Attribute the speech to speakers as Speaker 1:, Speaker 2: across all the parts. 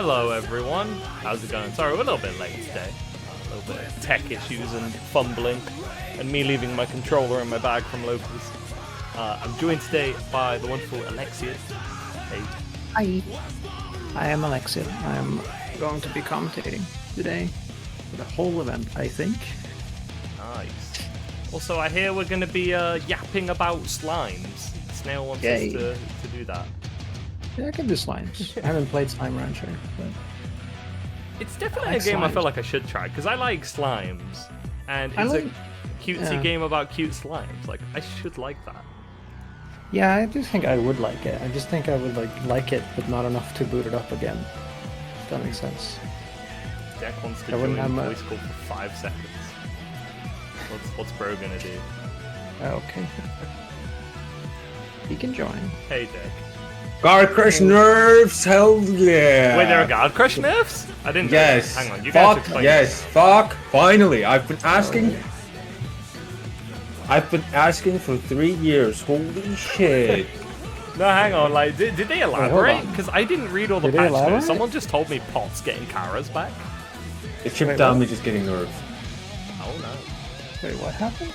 Speaker 1: Hello everyone, how's it going? Sorry, we're a little bit late today. A little bit of tech issues and fumbling, and me leaving my controller in my bag from Locals. I'm joined today by the wonderful Alexia. Hey.
Speaker 2: Hi. I am Alexia. I'm going to be commentating today for the whole event, I think.
Speaker 1: Nice. Also, I hear we're going to be yapping about slimes. Snail wants us to do that.
Speaker 2: Yeah, I can do slimes. I haven't played Slime Rancher, but...
Speaker 1: It's definitely a game I feel like I should try, because I like slimes, and it's a cutesy game about cute slimes. Like, I should like that.
Speaker 2: Yeah, I do think I would like it. I just think I would like it, but not enough to boot it up again. If that makes sense.
Speaker 1: Jack wants to join voice call for 5 seconds. What's Bro gonna do?
Speaker 2: Okay. He can join.
Speaker 1: Hey, Jack.
Speaker 3: Guard Crush nerfs, hell yeah!
Speaker 1: Wait, there are Guard Crush nerfs? I didn't know.
Speaker 3: Yes.
Speaker 1: Hang on, you guys explain.
Speaker 3: Yes, fuck, finally! I've been asking for 3 years, holy shit.
Speaker 1: No, hang on, like, did they elaborate? Because I didn't read all the patch notes. Someone just told me Pot's getting Kara's back.
Speaker 3: The chip damage is getting nerfed.
Speaker 1: Oh no.
Speaker 2: Wait, what happened?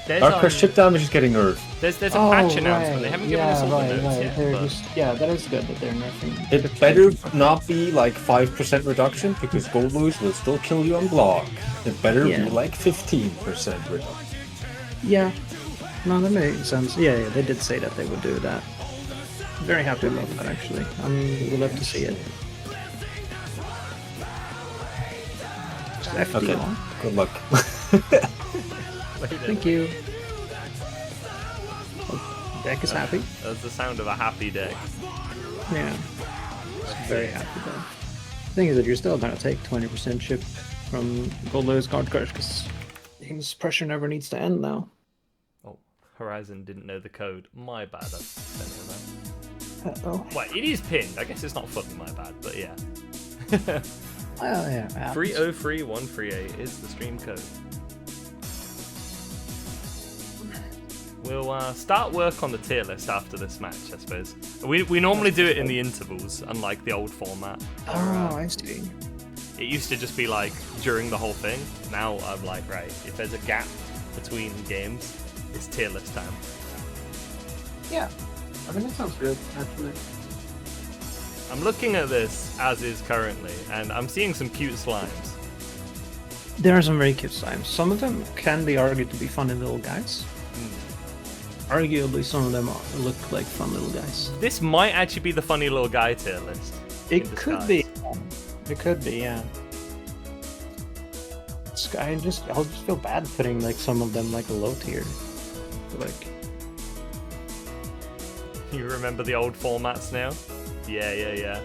Speaker 3: Guard Crush chip damage is getting nerfed.
Speaker 1: There's a patch announcement. They haven't given us all the notes yet.
Speaker 2: They're
Speaker 1: But...
Speaker 2: that is good that they're nerfing.
Speaker 3: It better not be like 5% reduction, because Gold Lose will still kill you on block. It better be like 15% reduction.
Speaker 2: Yeah. No, that makes sense. Yeah, they did say that they would do that. Very happy about that, actually. We'll love to see it. FD
Speaker 3: Okay,
Speaker 2: on.
Speaker 3: good luck.
Speaker 2: Thank you. Oh, Deck is happy.
Speaker 1: That's the sound of a happy deck.
Speaker 2: Yeah. Very happy though. The thing is that you're still gonna take 20% chip from Goldlow's Guard Crush, because game's pressure never needs to end now.
Speaker 1: Oh, Horizon didn't know the code. My bad. I didn't know that.
Speaker 2: Uh-oh.
Speaker 1: Well, it is pinned. I guess it's not fully my bad, but yeah.
Speaker 2: Well, yeah.
Speaker 1: 303138 is the stream code. We'll start work on the tier list after this match, I suppose. We normally do it in the intervals, unlike the old format.
Speaker 2: Oh, I see.
Speaker 1: It used to just be like during the whole thing. Now I'm like, right, if there's a gap between games, it's tier list time.
Speaker 2: Yeah. I mean, that sounds good, actually.
Speaker 1: I'm looking at this as is currently, and I'm seeing some cute slimes.
Speaker 2: There are some very cute slimes. Some of them can be argued to be funny little guys. Arguably, some of them look like fun little guys.
Speaker 1: This might actually be the funny little guy tier list.
Speaker 2: It could be. It could be, yeah. I'll just feel bad putting like some of them like a low tier. Like.
Speaker 1: You remember the old formats now? Yeah.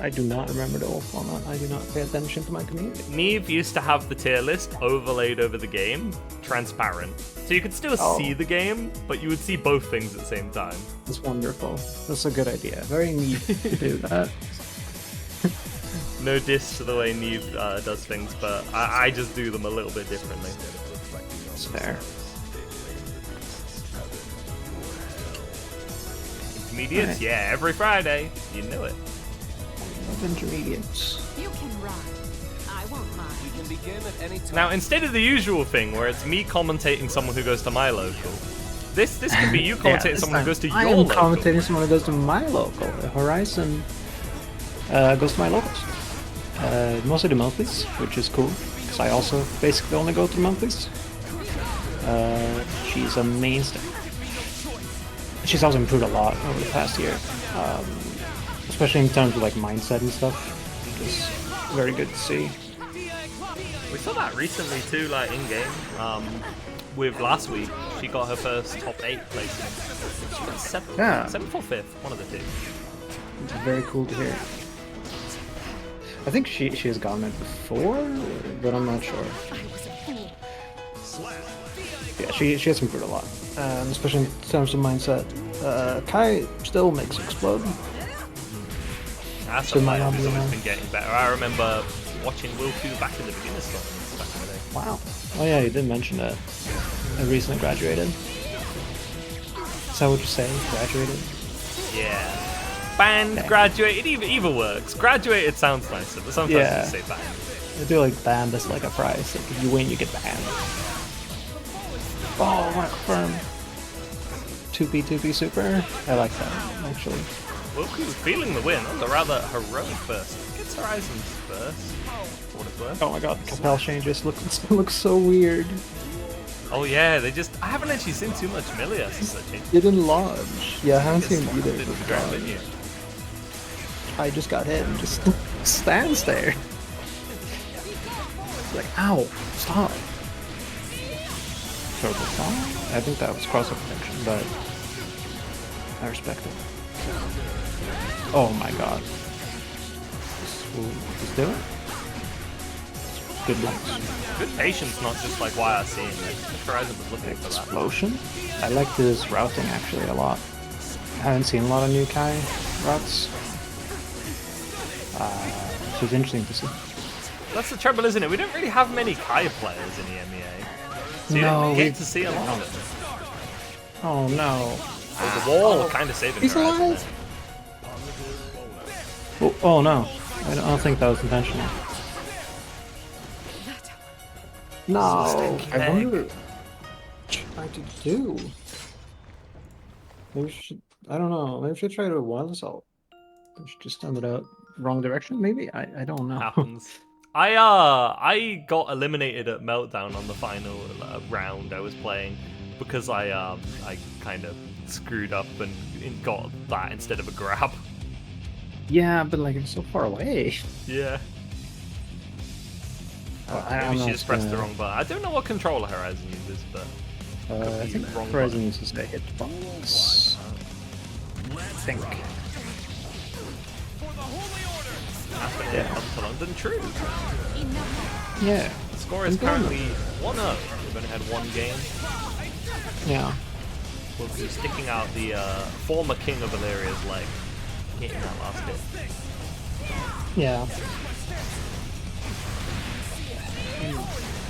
Speaker 2: I do not remember the old format. I do not pay attention to my community.
Speaker 1: Neve used to have the tier list overlaid over the game, transparent. So you could still see the game, but you would see both things at the same time.
Speaker 2: That's wonderful. That's a good idea. Very neat to do that.
Speaker 1: No diss to the way Neve does things, but I just do them a little bit differently.
Speaker 2: That's fair.
Speaker 1: Intermediates? Yeah, every Friday. You knew it.
Speaker 2: Intermediates.
Speaker 4: You can run. I won't mind.
Speaker 5: We can begin at any time.
Speaker 1: Now, instead of the usual thing where it's me commentating someone who goes to my local, this could be you commentating someone who goes to your local.
Speaker 2: I am commentating someone who goes to my local. Horizon goes to my locals. Mostly the monthlies, which is cool, because I also basically only go to the monthlies. She's a mainstay. She's also improved a lot over the past year. Especially in terms of like mindset and stuff. It's very good to see.
Speaker 1: We saw that recently too, like in game. With last week, she got her first top 8 placement. She got 7th or 5th, one of the two.
Speaker 2: It's very cool to hear. I think she has gotten it before, but I'm not sure. Yeah, she has improved a lot, especially in terms of mindset. Kai still makes explode.
Speaker 1: That's something who's always been getting better. I remember watching Will 2 back in the beginner's tournaments back in the day.
Speaker 2: Wow. Oh yeah, you did mention that. I recently graduated. Is that what you say? Graduated?
Speaker 1: Yeah. Banned,
Speaker 2: Okay.
Speaker 1: graduated, either works. Graduated sounds nicer, but sometimes
Speaker 2: Yeah.
Speaker 1: you just say banned.
Speaker 2: They do like banned as like a prize. Like if you win, you get banned. Oh, what confirm. 2p super. I like that actually.
Speaker 1: Wilkie was feeling the win. That was a rather heroic burst. Gets Horizons first. For what it's worth.
Speaker 2: Oh my god, the Capel changes looks so weird.
Speaker 1: Oh yeah, they just. I haven't actually seen too much Milia since that change.
Speaker 2: It didn't lodge. Yeah, I haven't seen it either.
Speaker 1: Didn't
Speaker 2: but
Speaker 1: grab
Speaker 2: God.
Speaker 1: it yet.
Speaker 2: I just got hit and just stands there. Like, ow, stop. Turtle song? I think that was crossover protection, but I respect it. Oh my god. Just do it. Good looks.
Speaker 1: Good patience, not just like YRC. Like, Horizon was looking for that.
Speaker 2: Explosion? I like this routing actually a lot. I haven't seen a lot of new Kai routes. So it's interesting to see.
Speaker 1: That's the trouble, isn't it? We don't really have many Kai players in the MEA. So you
Speaker 2: No,
Speaker 1: don't
Speaker 2: we-
Speaker 1: get to see a lot of it.
Speaker 2: Oh no.
Speaker 1: The wall kind of saving
Speaker 2: He's
Speaker 1: Horizon
Speaker 2: alive? Oh no. I don't think that was intentional. No. I wonder what I to do. Maybe we should. I don't know. Maybe we should try to wild assault. We should just ended up wrong direction. Maybe I don't know.
Speaker 1: happens. I got eliminated at Meltdown on the final round I was playing because I kind of screwed up and got that instead of a grab.
Speaker 2: Yeah, but like it's so far away.
Speaker 1: Yeah. Maybe she just pressed the wrong button. I don't know what controller Horizon uses, but
Speaker 2: I
Speaker 1: be
Speaker 2: think
Speaker 1: wrong
Speaker 2: Horizon
Speaker 1: button.
Speaker 2: uses a hitbox. I think.
Speaker 1: After
Speaker 2: Yeah.
Speaker 1: come to London, true.
Speaker 2: Yeah.
Speaker 1: The score is
Speaker 2: I'm going
Speaker 1: currently 1-0. We've only had one game.
Speaker 2: Yeah.
Speaker 1: We'll be sticking out the former king of Valeria's leg, getting that last hit.
Speaker 2: Yeah.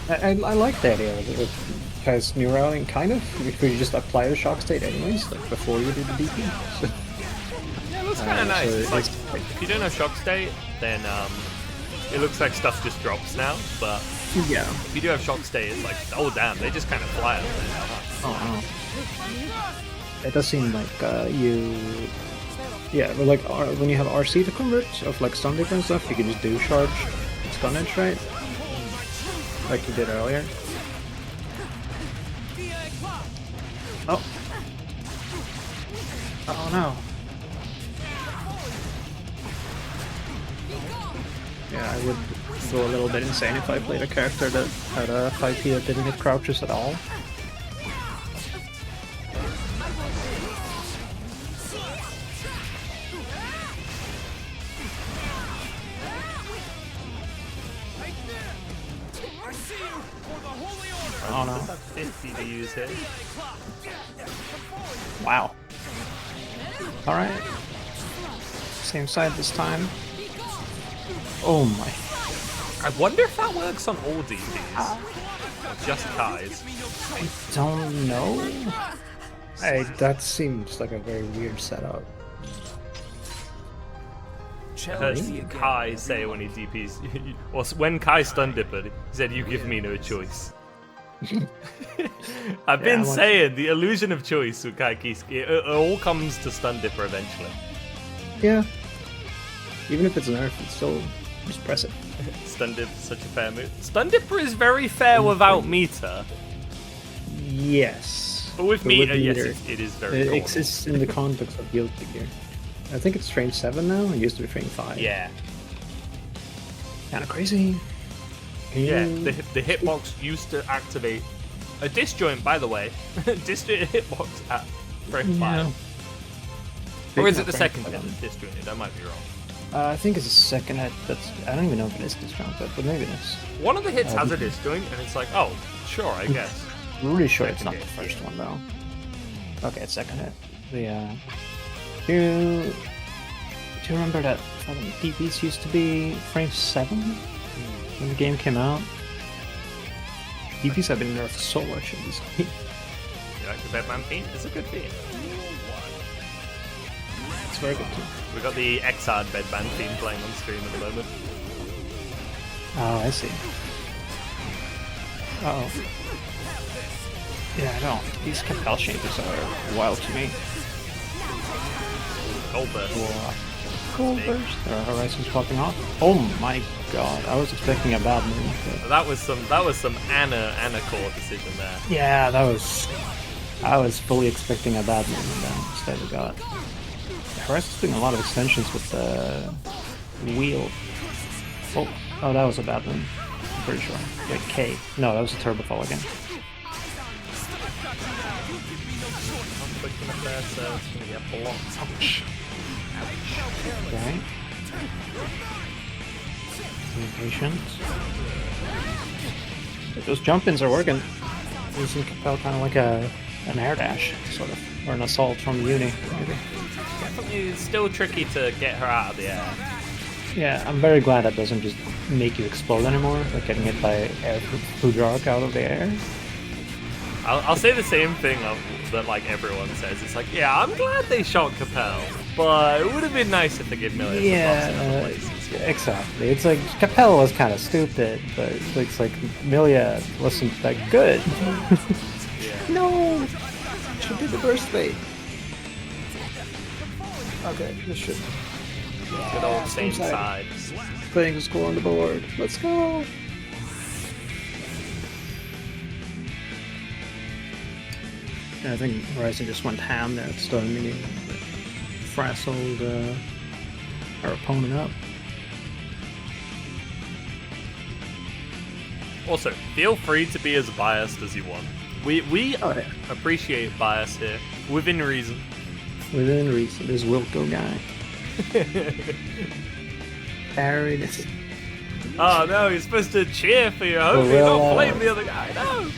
Speaker 2: I like the idea of it has new routing, kind of, because you just apply the shock state anyways, like before you do the DP. So,
Speaker 1: Yeah, it looks kind of nice.
Speaker 2: so
Speaker 1: It's like,
Speaker 2: it's-
Speaker 1: if you don't have shock state, then it looks like stuff just drops now. But
Speaker 2: yeah.
Speaker 1: if you do have shock state, it's like, oh damn, they just kind of fly out there.
Speaker 2: Oh, it does seem like yeah, but like when you have RC to convert of like stun dip and stuff, you can just do charge stun edge, right? Like you did earlier. Oh. Oh no. Yeah, I would go a little bit insane if I played a character that had a 5p that didn't hit crouches at all. Oh no.
Speaker 1: 50 to use here.
Speaker 2: Wow. Alright. Same side this time. Oh my.
Speaker 1: I wonder if that works on all DPs. Or just Kai's.
Speaker 2: Don't know. That seems like a very weird setup.
Speaker 1: I heard Kai say when he DPs, or when Kai stun dippered, he said, "You give me no choice." I've been
Speaker 2: I want-
Speaker 1: saying the illusion of choice with Kai Kiski, it all comes to stun dipper eventually.
Speaker 2: Yeah. Even if it's nerfed, it's still just press it.
Speaker 1: Stun dip is such a fair move. Stun dipper is very fair without meter,
Speaker 2: Yes.
Speaker 1: but with
Speaker 2: But
Speaker 1: meter,
Speaker 2: with
Speaker 1: yes,
Speaker 2: meter,
Speaker 1: it is very
Speaker 2: It
Speaker 1: cool.
Speaker 2: exists in the context of guild figure. I think it's frame 7 now. It used to be frame 5.
Speaker 1: Yeah,
Speaker 2: Kinda crazy.
Speaker 1: yeah. The hitbox used to activate a disjoint, by the way. Disjoint hitbox at frame 5. Or is it the second hit that's disjointed? I might be wrong.
Speaker 2: I think it's a second hit. I don't even know if it is disjointed, but maybe it is.
Speaker 1: One of the hits has a disjoint, and it's like, oh, sure, I guess.
Speaker 2: I'm really sure it's not
Speaker 1: Okay,
Speaker 2: the first
Speaker 1: yeah.
Speaker 2: one though. Okay, it's second hit. Do you remember that fucking DPs used to be frame 7 when the game came out? DPs have been nerfed so much in this game.
Speaker 1: You like the Batman theme? It's a good theme.
Speaker 2: It's very good too.
Speaker 1: We got the Xrd bedband theme playing on stream at the moment.
Speaker 2: Oh, I see. Oh. Yeah, I don't. These Capel changes are wild to me.
Speaker 1: Gold burst.
Speaker 2: Cool burst. Horizon's popping off. Oh my god, I was expecting a bad move. But...
Speaker 1: That was some Anna core decision there.
Speaker 2: Yeah, that was. I was fully expecting a bad move, and then instead we got. Horizon's doing a lot of extensions with the wheel. Oh, that was a bad move. I'm pretty sure. Wait, K. No, that was a turbo fall again.
Speaker 1: I'm quick enough there, so it's gonna get blocked.
Speaker 2: Ouch. Okay. Be patient. Those jump-ins are working. Using Capel kind of like an air dash, sort of, or an assault from Uni, maybe.
Speaker 1: Definitely still tricky to get her out of the air.
Speaker 2: Yeah, I'm very glad that doesn't just make you explode anymore, like getting hit by air food rock out of the air.
Speaker 1: I'll say the same thing that like everyone says. It's like, yeah, I'm glad they shot Capel, but it would have been nice if they gave Millie some other places.
Speaker 2: Exactly. It's like Capel was kind of stupid, but it's like Milia wasn't that good.
Speaker 1: Yeah.
Speaker 2: No, should do the burst bait. Okay, this should.
Speaker 1: Good old same side.
Speaker 2: Putting a score on the board. Let's go. Yeah, I think Horizon just went ham there at the start of the meeting. Frazzled our opponent up.
Speaker 1: Also, feel free to be as biased as you want. We
Speaker 2: Oh, yeah.
Speaker 1: appreciate bias here, within reason.
Speaker 2: Within reason, this Wilco guy. Parried it.
Speaker 1: Oh no, you're supposed to cheer for your homie, not blame the other guy. No!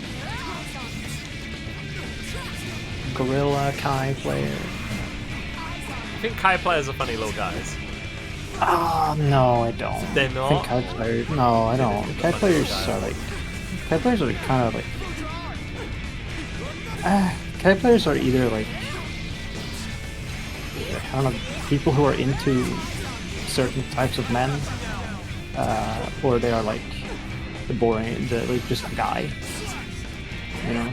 Speaker 2: Gorilla Kai player.
Speaker 1: I think Kai players are funny little guys.
Speaker 2: Ah, no, I don't.
Speaker 1: They're
Speaker 2: I
Speaker 1: not?
Speaker 2: think Kai players. No, I don't. Kai players are like. Kai players are kind of like. Kai players are either like. I don't know, people who are into certain types of men, or they are like the boring, like just a guy. You know,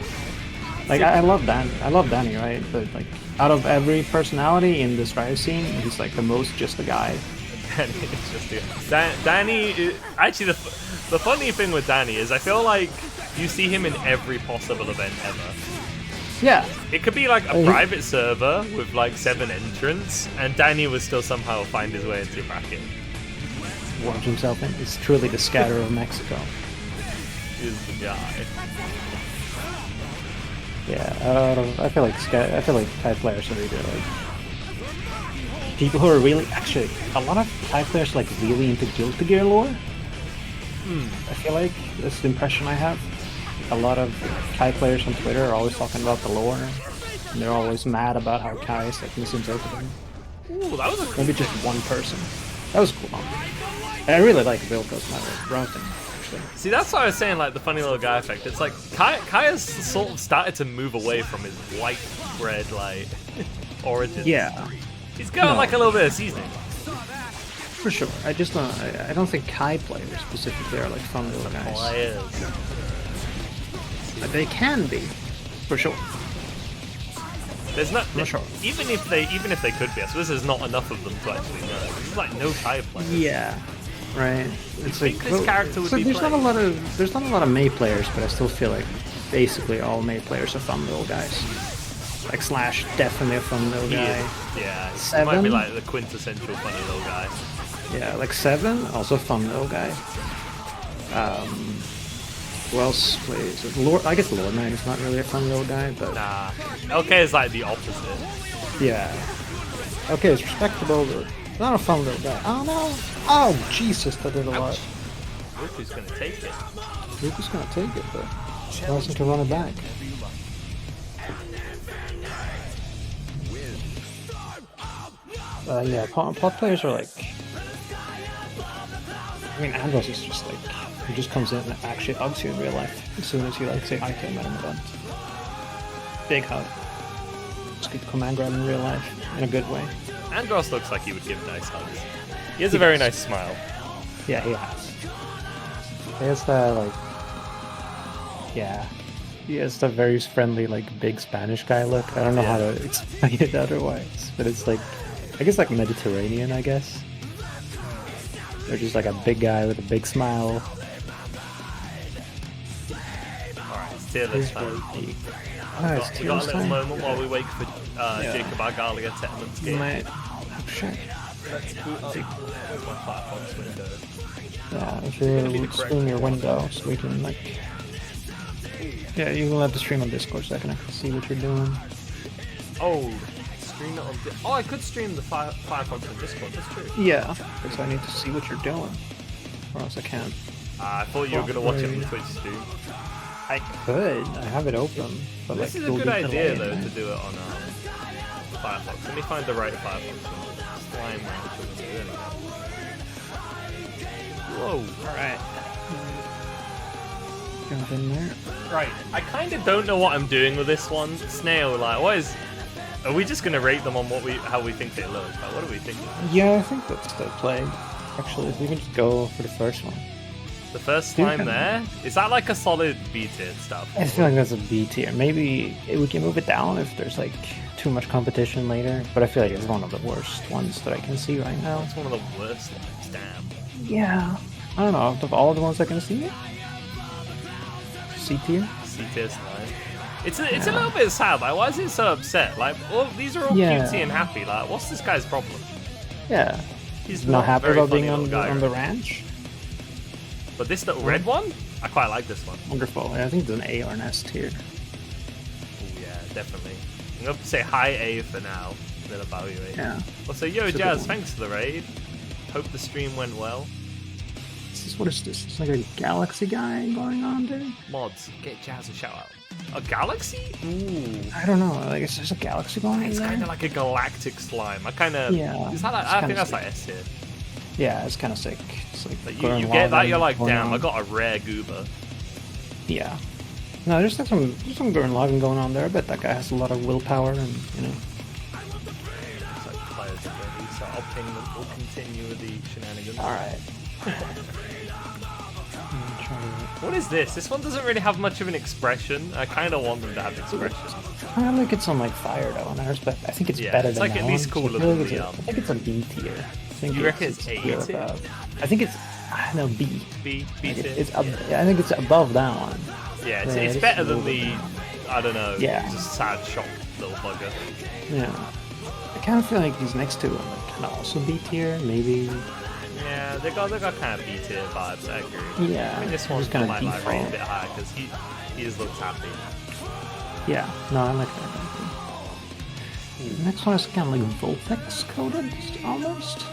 Speaker 2: like I love Dan. I love Danny, right? But like out of every personality in this Riot scene, he's like the most just a guy.
Speaker 1: Danny is just Danny. Actually, the funny thing with Danny is I feel like you see him in every possible event ever.
Speaker 2: Yeah.
Speaker 1: It could be like a private server with like 7 entrants, and Danny would still somehow find his way into your bracket.
Speaker 2: Worms himself in. He's truly the scatter of Mexico.
Speaker 1: Is the guy.
Speaker 2: Yeah, I feel like Kai players are either like people who are really actually a lot of Kai players like really into Guilty Gear lore. I feel like that's the impression I have. A lot of Kai players on Twitter are always talking about the lore, and they're always mad about how Kai is like misinterpreting.
Speaker 1: Ooh, that was a cool
Speaker 2: Maybe just one person. That was cool. I really like Vilko's routing, actually.
Speaker 1: See, that's why I was saying, like, the funny little guy effect. It's like, Kai has sort of started to move away from his white bread, like, origins.
Speaker 2: Yeah.
Speaker 1: He's got, like, a little bit of seasoning.
Speaker 2: For sure. I just don't. I don't think Kai players specifically are like fun little guys.
Speaker 1: Players.
Speaker 2: But they can be, for sure.
Speaker 1: There's not
Speaker 2: sure.
Speaker 1: even if they could be. I suppose there's not enough of them to actually know. There's like no Kai players.
Speaker 2: Yeah. Right. It's like
Speaker 1: this character would
Speaker 2: so
Speaker 1: be
Speaker 2: there's
Speaker 1: played.
Speaker 2: not a lot of Mei players, but I still feel like basically all Mei players are fun little guys. Like Slash, definitely a fun little guy.
Speaker 1: Yeah. He
Speaker 2: Seven?
Speaker 1: might be like the quintessential funny little guy.
Speaker 2: Yeah, like Seven, also a fun little guy. Who else plays? Lord, I guess Lord Knight is not really a fun little guy, but
Speaker 1: Nah. LK is like the opposite.
Speaker 2: yeah. Okay, it's respectable, but not a fun little guy. Oh no! Oh Jesus, that did a lot.
Speaker 1: Look who's gonna take it.
Speaker 2: Luke's gonna take it, but Nelson can run it back. Yeah, pot players are like. I mean, Andros is just like he just comes in and actually hugs you in real life as soon as you like say hi to him at an event. Big hug. Just get the command grab in real life in a good way.
Speaker 1: Andros looks like he would give nice hugs. He has a very nice smile.
Speaker 2: Yeah, he has. He has that, like... Yeah. He has that very friendly, like, big Spanish guy look. I don't know how to explain it otherwise. But it's like... I guess like Mediterranean, I guess. Or just like a big guy with a big smile.
Speaker 1: Alright, it's tier list time.
Speaker 2: Nice,
Speaker 1: We got a little moment while we wait for Jacob Argalia Tetanum's game.
Speaker 2: Oh shit.
Speaker 1: Let's boot up. Where's my Firefox window?
Speaker 2: Yeah, if
Speaker 1: Gonna be the
Speaker 2: you
Speaker 1: correct
Speaker 2: screen your window so we can like... Yeah, you can let the stream on Discord so I can see what you're doing.
Speaker 1: Oh, stream it on Oh, I could stream the Firefox on Discord, that's true.
Speaker 2: Yeah, because I need to see what you're doing. Or else I can't.
Speaker 1: I thought you were going to watch it on the Twitch stream.
Speaker 2: I could. I have it open. But
Speaker 1: This
Speaker 2: like,
Speaker 1: is a
Speaker 2: it'll
Speaker 1: good
Speaker 2: be
Speaker 1: idea,
Speaker 2: delayed,
Speaker 1: though,
Speaker 2: right?
Speaker 1: to do it on Firefox. Let me find the right Firefox one. Slime anyway. Whoa.
Speaker 2: Alright. Jump in there.
Speaker 1: Right, I kind of don't know what I'm doing with this one. Snail, like, what is... Are we just going to rate them on how we think they look? Like, what are we thinking?
Speaker 2: Yeah, I think that's the play. Actually, we can just go for the first one.
Speaker 1: The first slime there? Is that like a solid B tier stuff?
Speaker 2: I feel like that's a B tier. Maybe we can move it down if there's like too much competition later. But I feel like it's one of the worst ones that I can see right now.
Speaker 1: It's one of the worst slimes, damn.
Speaker 2: Yeah. I don't know. Of all the ones I can see, C tier?
Speaker 1: C tier slime. It's a little bit sad. Like, why is it so upset? Like, well, these are all cutesy and happy. Like, what's this guy's problem?
Speaker 2: Yeah.
Speaker 1: He's
Speaker 2: Not happy
Speaker 1: very
Speaker 2: about
Speaker 1: funny
Speaker 2: being on,
Speaker 1: little guy,
Speaker 2: on the
Speaker 1: right?
Speaker 2: ranch?
Speaker 1: But this little red one, I quite like this one.
Speaker 2: Wonderful. I think it's an A or an S tier.
Speaker 1: Oh yeah, definitely. I'm gonna say high A for now, then evaluate.
Speaker 2: Yeah.
Speaker 1: Well, so yo,
Speaker 2: It's a good
Speaker 1: Jazz,
Speaker 2: one.
Speaker 1: thanks for the raid. Hope the stream went well.
Speaker 2: What is this? It's like a galaxy guy going on there?
Speaker 1: Mods, get Jazz a shout out. A galaxy? Ooh.
Speaker 2: I don't know. Like, is there a galaxy going on
Speaker 1: It's
Speaker 2: there?
Speaker 1: kind of like a galactic slime. I kind of.
Speaker 2: Yeah,
Speaker 1: Is that like,
Speaker 2: it's
Speaker 1: I
Speaker 2: kinda
Speaker 1: think that's
Speaker 2: sick.
Speaker 1: like S tier.
Speaker 2: Yeah, it's kind of sick. It's like
Speaker 1: Like,
Speaker 2: going
Speaker 1: you get that,
Speaker 2: lava
Speaker 1: you're like,
Speaker 2: going
Speaker 1: damn,
Speaker 2: on.
Speaker 1: I got a rare goober.
Speaker 2: Yeah. No, there's like some Gurren Lagann going on there. I bet that guy has a lot of willpower and, you know.
Speaker 1: It's like players are ready, so I'll ping them. We'll continue with the shenanigans.
Speaker 2: Alright.
Speaker 1: What is this? This one doesn't really have much of an expression. I kind of want them to have expression.
Speaker 2: I like it's on like fire though, and I think it's
Speaker 1: Yeah,
Speaker 2: better
Speaker 1: it's
Speaker 2: than
Speaker 1: like
Speaker 2: that
Speaker 1: at least
Speaker 2: one.
Speaker 1: cooler
Speaker 2: I feel
Speaker 1: than
Speaker 2: like
Speaker 1: the,
Speaker 2: I think it's a B tier. I think
Speaker 1: You reckon it's A
Speaker 2: tier
Speaker 1: tier?
Speaker 2: above. I think it's no B.
Speaker 1: B
Speaker 2: Like,
Speaker 1: tier.
Speaker 2: it's I think it's above that one.
Speaker 1: Yeah, it's,
Speaker 2: Yeah,
Speaker 1: it's
Speaker 2: it's
Speaker 1: better
Speaker 2: a
Speaker 1: than
Speaker 2: little
Speaker 1: the,
Speaker 2: bit
Speaker 1: I don't know,
Speaker 2: Yeah.
Speaker 1: just sad shock little bugger.
Speaker 2: Yeah. I kind of feel like these next two are like kind of also B tier, maybe.
Speaker 1: Yeah, they got kind of B tier vibes. I agree.
Speaker 2: Yeah,
Speaker 1: I mean, this
Speaker 2: it's
Speaker 1: one's
Speaker 2: kinda
Speaker 1: might like rate a
Speaker 2: default.
Speaker 1: bit higher because he just looks happy.
Speaker 2: Yeah. No, I like that. The next one is kind of like Voltex coded, almost.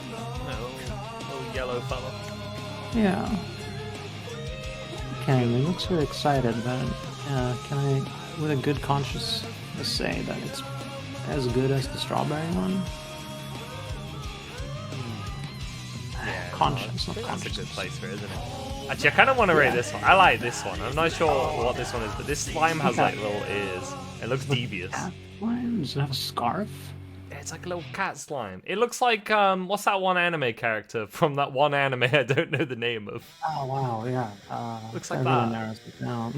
Speaker 1: Little yellow fella.
Speaker 2: Yeah. Okay, he looks really excited, but can I, with a good conscience, say that it's as good as the strawberry one?
Speaker 1: Yeah,
Speaker 2: Conscience,
Speaker 1: I
Speaker 2: not
Speaker 1: think that's a good
Speaker 2: conscience.
Speaker 1: place for it, isn't it? Actually, I kind of want to rate this one. I like this one. I'm not sure what this one is, but this slime has like little ears. It looks devious.
Speaker 2: Cat slime? Does it have a scarf?
Speaker 1: Yeah, it's like a little cat slime. It looks like what's that one anime character from that one anime I don't know the name of?
Speaker 2: Oh wow, yeah.
Speaker 1: Looks like
Speaker 2: everyone
Speaker 1: that.
Speaker 2: narrows it down.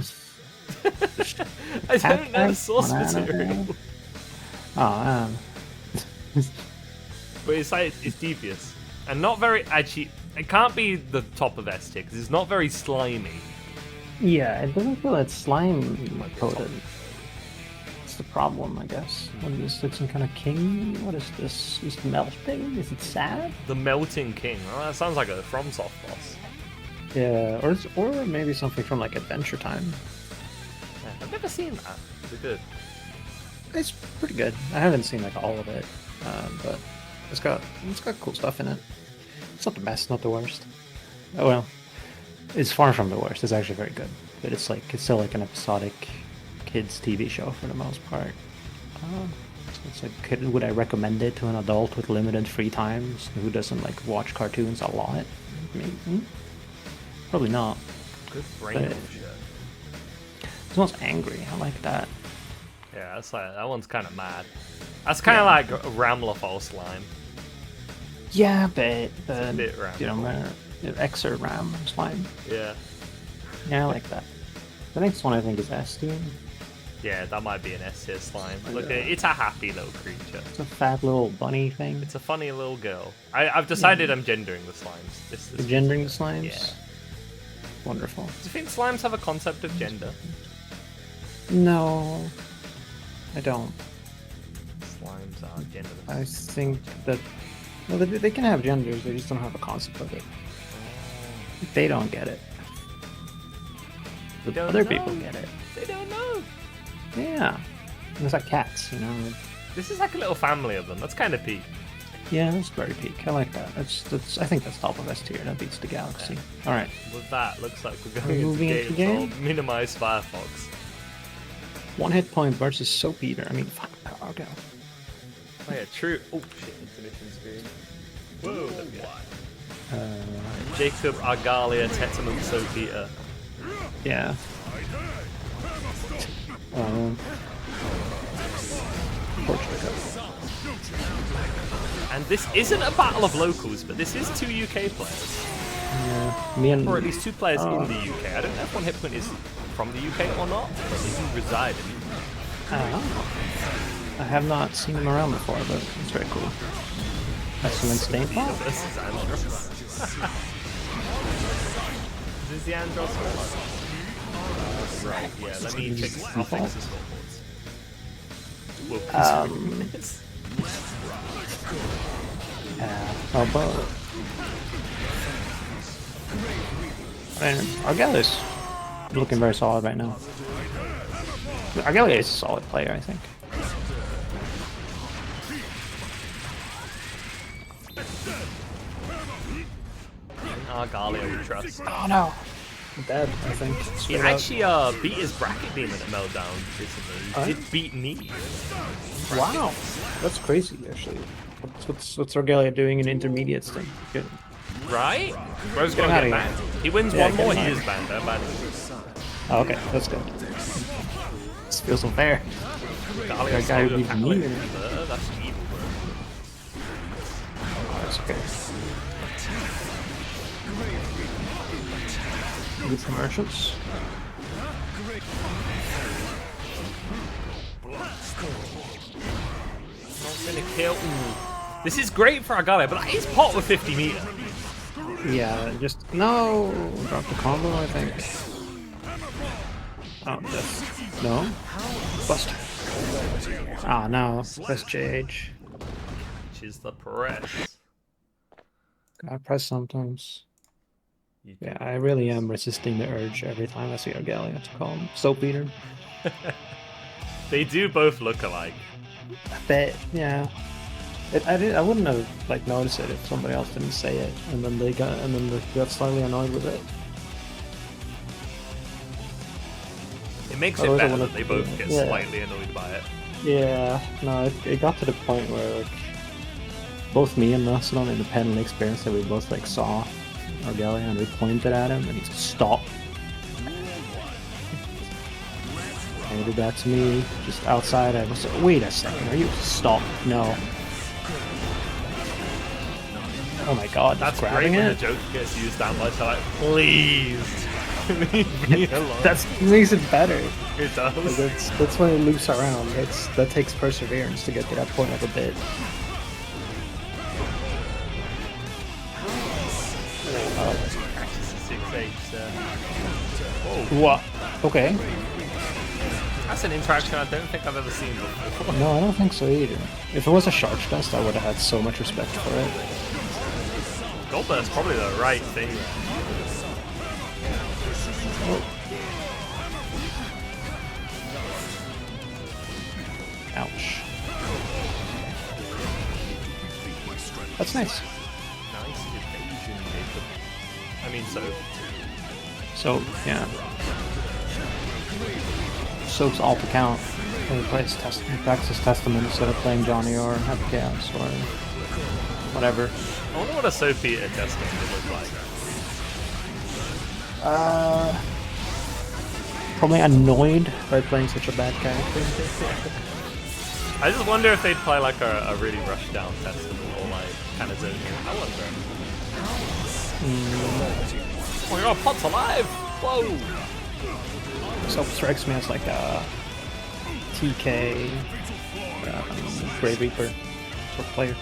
Speaker 1: I don't know
Speaker 2: Cat
Speaker 1: source
Speaker 2: one anime?
Speaker 1: material.
Speaker 2: Oh man.
Speaker 1: But it's like it's devious and not very. Actually, it can't be the top of S tier because it's not very slimy.
Speaker 2: Yeah, it doesn't feel that slime coated. That's the problem, I guess. What is this? Like some kind of king? What is this? Is it melting? Is it sad?
Speaker 1: The Melting King. Oh, that sounds like a FromSoft boss.
Speaker 2: Yeah, or maybe something from like Adventure Time.
Speaker 1: Yeah, I've never seen that. Is it good?
Speaker 2: It's pretty good. I haven't seen like all of it, but it's got cool stuff in it. It's not the best, not the worst. Oh well, it's far from the worst. It's actually very good, but it's still like an episodic kids TV show for the most part. So it's like, would I recommend it to an adult with limited free time who doesn't like watch cartoons a lot? Maybe. Probably not.
Speaker 1: Good brain
Speaker 2: But-
Speaker 1: shit.
Speaker 2: This one's angry. I like that.
Speaker 1: Yeah, that's like that one's kind of mad. That's kind of like a Ramlethal slime.
Speaker 2: Yeah, but the
Speaker 1: bit RAM.
Speaker 2: you know, Xer RAM slime.
Speaker 1: Yeah.
Speaker 2: Yeah, I like that. The next one I think is Estian.
Speaker 1: Yeah, that might be an S tier slime. Look, it's a happy little creature.
Speaker 2: It's a fat little bunny thing.
Speaker 1: It's a funny little girl. I've decided I'm gendering the slimes.
Speaker 2: You're gendering the slimes?
Speaker 1: Yeah.
Speaker 2: Wonderful.
Speaker 1: Do you think slimes have a concept of gender?
Speaker 2: No, I don't.
Speaker 1: Slimes are genderless.
Speaker 2: I think that well, they can have genders. They just don't have a concept of it. They don't get it. But
Speaker 1: don't
Speaker 2: other
Speaker 1: know.
Speaker 2: people get it.
Speaker 1: They don't know.
Speaker 2: Yeah. It's like cats, you know.
Speaker 1: This is like a little family of them. That's kind of peak.
Speaker 2: Yeah, that's very peak. I like that. That's. I think that's top of S tier. That beats the Galaxy. All right.
Speaker 1: With that, looks like we're
Speaker 2: Are
Speaker 1: going
Speaker 2: we
Speaker 1: into
Speaker 2: moving into the
Speaker 1: game
Speaker 2: game?
Speaker 1: called Minimize Firefox.
Speaker 2: 1 hit point versus Soap Eater. I mean, fuck. Okay.
Speaker 1: Oh yeah, true. Oh shit, intermission screen. Whoa, there we go. Jacob Argalia Tetanum Sophia.
Speaker 2: Yeah. Portugal.
Speaker 1: And this isn't a battle of locals, but this is 2 UK players.
Speaker 2: Yeah. Me and
Speaker 1: Or at least 2 players in the UK. I don't know if 1 hit point is from the UK or not, but they do reside in the UK.
Speaker 2: I have not seen him around before, but it's very cool. Excellent stain pot.
Speaker 1: Versus Andros. Is this the Andros one? Right, yeah, let me fix this. I'll fix this scoreboards.
Speaker 2: How about... Argalia's looking very solid right now. Argalia is a solid player, I think.
Speaker 1: Argalia we trust.
Speaker 2: Oh no! Dead, I think.
Speaker 1: He actually beat his bracket demon at Meltdown recently. He did beat me.
Speaker 2: Wow, that's crazy actually. What's Argalia doing in intermediates then? Good.
Speaker 1: Right? Bro's gonna
Speaker 2: Get
Speaker 1: get
Speaker 2: outta here.
Speaker 1: banned. He wins
Speaker 2: Yeah,
Speaker 1: one
Speaker 2: get
Speaker 1: more,
Speaker 2: him
Speaker 1: he
Speaker 2: out.
Speaker 1: is banned. I'm banning him.
Speaker 2: Oh, okay, that's good. This feels unfair.
Speaker 1: Argalia
Speaker 2: That guy
Speaker 1: solo
Speaker 2: would be
Speaker 1: tackling
Speaker 2: mean.
Speaker 1: converter, that's evil, bro.
Speaker 2: Oh, that's okay. Good commercials.
Speaker 1: Not gonna kill. Ooh. This is great for Argalia, but that is pot with 50 meter.
Speaker 2: Yeah, just no. Drop the combo, I think. Oh, that's no. Buster. Ah, no. Press JH.
Speaker 1: Which is the press.
Speaker 2: I press sometimes.
Speaker 1: You
Speaker 2: Yeah, I really am resisting the urge every time I see Argalia to call him Soap Eater.
Speaker 1: They do both look alike.
Speaker 2: I bet, yeah. I wouldn't have like noticed it if somebody else didn't say it, and then they got slightly annoyed with it.
Speaker 1: It makes
Speaker 2: I
Speaker 1: it
Speaker 2: also
Speaker 1: better
Speaker 2: wanna-
Speaker 1: that they both get
Speaker 2: yeah.
Speaker 1: slightly annoyed by it.
Speaker 2: Yeah, no, it got to the point where like both me and Mastodon independently experienced that we both like saw Argalia and we pointed at him and he just stopped. And he did that to me just outside. I was like, wait a second, are you stop? No. Oh my god,
Speaker 1: That's
Speaker 2: just
Speaker 1: great
Speaker 2: grabbing
Speaker 1: when
Speaker 2: it.
Speaker 1: the joke gets used that much. I'm like, please, leave me alone.
Speaker 2: That makes it better.
Speaker 1: It does.
Speaker 2: That's when it loops around. That takes perseverance to get to that point of a bit.
Speaker 1: Practice 6H there.
Speaker 2: What? Okay.
Speaker 1: That's an interaction I don't think I've ever seen before.
Speaker 2: No, I don't think so either. If it was a charge test, I would have had so much respect for it.
Speaker 1: Goldberg's probably the right thing.
Speaker 2: Ouch. That's nice.
Speaker 1: Nice evasion, Jacob. I mean,
Speaker 2: So, yeah. Soap's alt account. He practices Testament instead of playing Johnny or have Chaos or whatever.
Speaker 1: I wonder what a Sophie adjustment would look like.
Speaker 2: Probably annoyed by playing such a bad character.
Speaker 1: I just wonder if they'd play like a really rushed down Testament or like kind of zone here. I wonder. Oh my god, Pot's alive! Whoa!
Speaker 2: Self strikes me as like a TK Grey Reaper sort of player.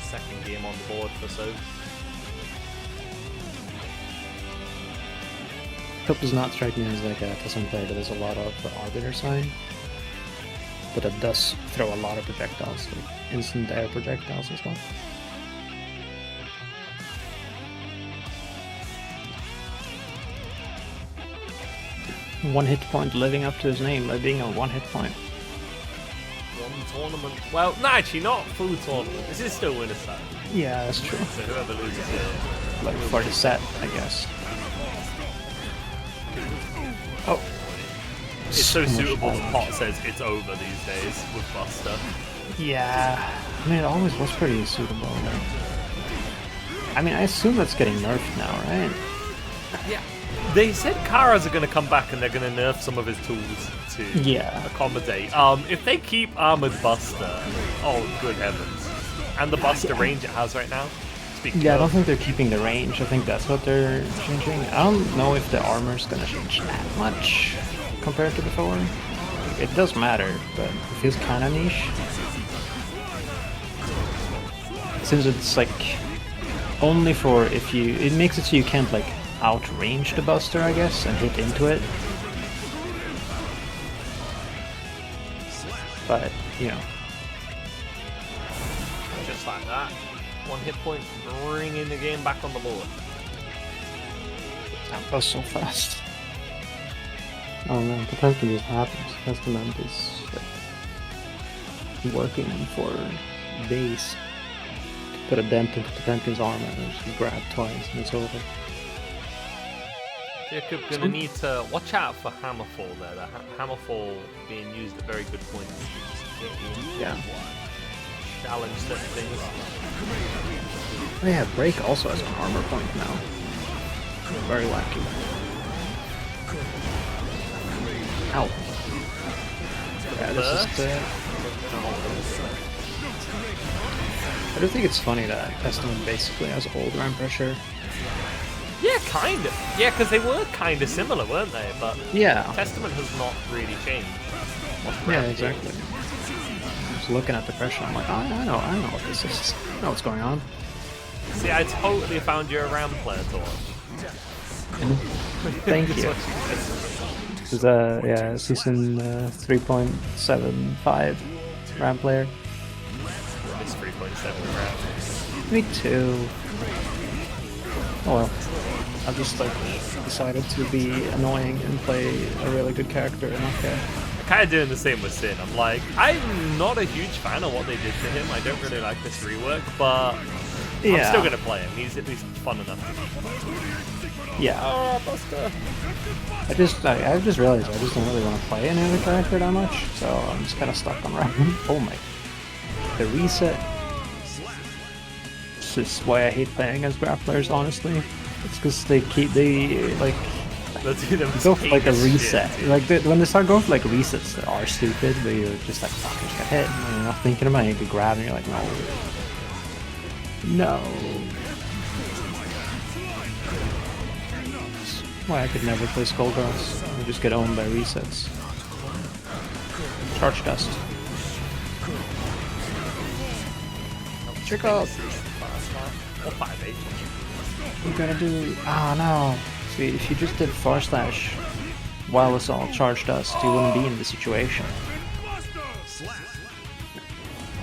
Speaker 1: Second game on the board for Soap.
Speaker 2: Soap does not strike me as like a Testament player that does a lot of Arbiter sign, but it does throw a lot of projectiles, like instant air projectiles and stuff. One hit point living up to his name by being on 1 hit point.
Speaker 1: One tournament. Well, no, actually not full tournament. This is still winner's side.
Speaker 2: Yeah, that's true.
Speaker 1: So whoever loses here.
Speaker 2: Like for the set, I guess. Oh.
Speaker 1: It's so
Speaker 2: much
Speaker 1: suitable that
Speaker 2: damage.
Speaker 1: Pot says it's over these days with Buster.
Speaker 2: Yeah. I mean, it always was pretty suitable. I mean, I assume that's getting nerfed now, right?
Speaker 1: Yeah. They said Kara's are going to come back and they're going to nerf some of his tools to
Speaker 2: Yeah.
Speaker 1: accommodate. If they keep Armored Buster, oh good heavens. And the Buster range it has right now. Speaking
Speaker 2: Yeah, I
Speaker 1: of,
Speaker 2: don't think they're keeping the range. I think that's what they're changing. I don't know if the armor's gonna change that much compared to before. It does matter, but it feels kind of niche. Since it's like only for if you, it makes it so you can't like outrange the Buster, I guess, and hit into it. But you know,
Speaker 1: just like that. 1 hit point, bringing the game back on the board.
Speaker 2: that goes so fast. Oh man, Potemkin just happens. Testament is like working for days to put a dent into Potemkin's armor and just grab twice and it's over.
Speaker 1: Jacob gonna need to watch out for Hammerfall there. The Hammerfall being used at very good points.
Speaker 2: Yeah.
Speaker 1: Challenge certain things.
Speaker 2: Oh yeah, Break also has an armor point now. Very wacky. Ow. Yeah, this is I do think it's funny that Testament basically has old Ram pressure.
Speaker 1: Yeah, kind of. Yeah, because they were kind of similar, weren't they? But
Speaker 2: Yeah.
Speaker 1: Testament has not really changed.
Speaker 2: Yeah, exactly. Just looking at the pressure, I'm like, oh, I know what this is. I know what's going on.
Speaker 1: See, I totally found you a Ram player, Thor.
Speaker 2: Thank you. This is yeah, season 3.75 Ram player.
Speaker 1: This 3.7 Ram.
Speaker 2: Me too. Oh well. I've just like decided to be annoying and play a really good character and okay.
Speaker 1: I'm kind of doing the same with Sin. I'm like, I'm not a huge fan of what they did to him. I don't really like this rework, but I'm still gonna play him. He's at least fun enough to
Speaker 2: Yeah.
Speaker 1: Oh, Buster.
Speaker 2: I just realized I just don't really want to play any other character that much, so I'm just kind of stuck on Ram. Oh my. The reset. This is why I hate playing against grapplers, honestly. It's because they
Speaker 1: Let's do them
Speaker 2: go for like a
Speaker 1: heinous
Speaker 2: reset.
Speaker 1: shit.
Speaker 2: Like when they start going for like resets that are stupid, but you're just like, fuck, I just got hit, and you're not thinking about it, you grab and you're like, no. No. That's why I could never play Skullgirls. I would just get owned by resets. Charge dust. Trick up!
Speaker 1: Or 5-8.
Speaker 2: You gotta do. Oh no! See, if you just did Far Slash while it's all charged dust, you wouldn't be in the situation.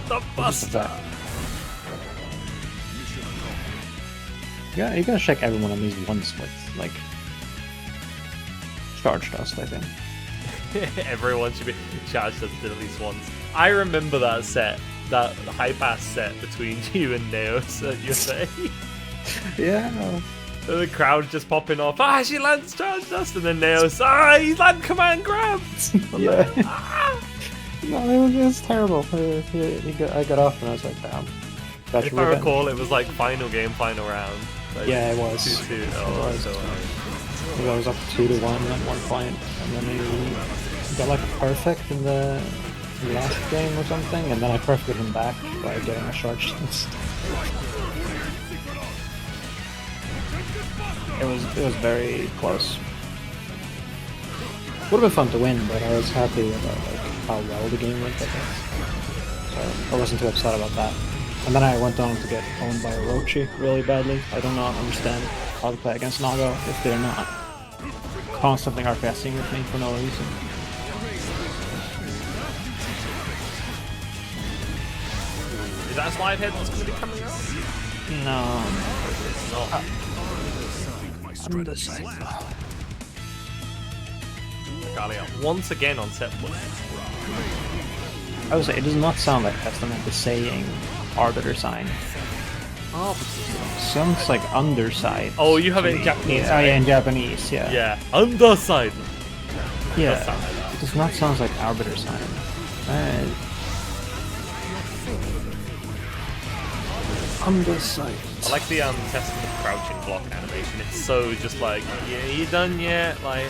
Speaker 1: The Buster.
Speaker 2: Yeah, you gotta check everyone at least once with, like, charge dust, I think.
Speaker 1: Everyone should be charged up at least once. I remember that set, that high pass set between you and Neos at USA.
Speaker 2: Yeah.
Speaker 1: The crowd just popping off. Ah, she lands charge dust, and then Neos. He land command grabs.
Speaker 2: Yeah.
Speaker 1: Ah!
Speaker 2: No, it was terrible. I got off and I was like, damn. Got
Speaker 1: If
Speaker 2: your
Speaker 1: I
Speaker 2: revenge.
Speaker 1: recall, it was like final game, final round. Like
Speaker 2: Yeah, it was.
Speaker 1: 2-2.
Speaker 2: It
Speaker 1: Oh,
Speaker 2: was.
Speaker 1: so
Speaker 2: I was up 2-1 at one point, and then you got like a perfect in the last game or something, and then I perfected him back by getting a charge stance. It was very close. Would have been fun to win, but I was happy about like how well the game went, I guess. So I wasn't too upset about that. And then I went on to get owned by Orochi really badly. I do not understand how to play against Nago if they're not constantly RPSing with me for no reason.
Speaker 1: Is that a slide head that's going to be coming out?
Speaker 2: No.
Speaker 1: No. Galia once again on set point.
Speaker 2: I would say it does not sound like Testament is saying Arbiter sign.
Speaker 1: Oh,
Speaker 2: Sounds like underside.
Speaker 1: oh, you have
Speaker 2: to
Speaker 1: it in
Speaker 2: me.
Speaker 1: Japanese,
Speaker 2: Yeah,
Speaker 1: right?
Speaker 2: yeah, in Japanese, yeah.
Speaker 1: Yeah, underside.
Speaker 2: Yeah.
Speaker 1: Does sound like that.
Speaker 2: It does not sound like Arbiter sign. Underside.
Speaker 1: I like the Testament crouching block animation. It's so just like, yeah, you done yet? Like,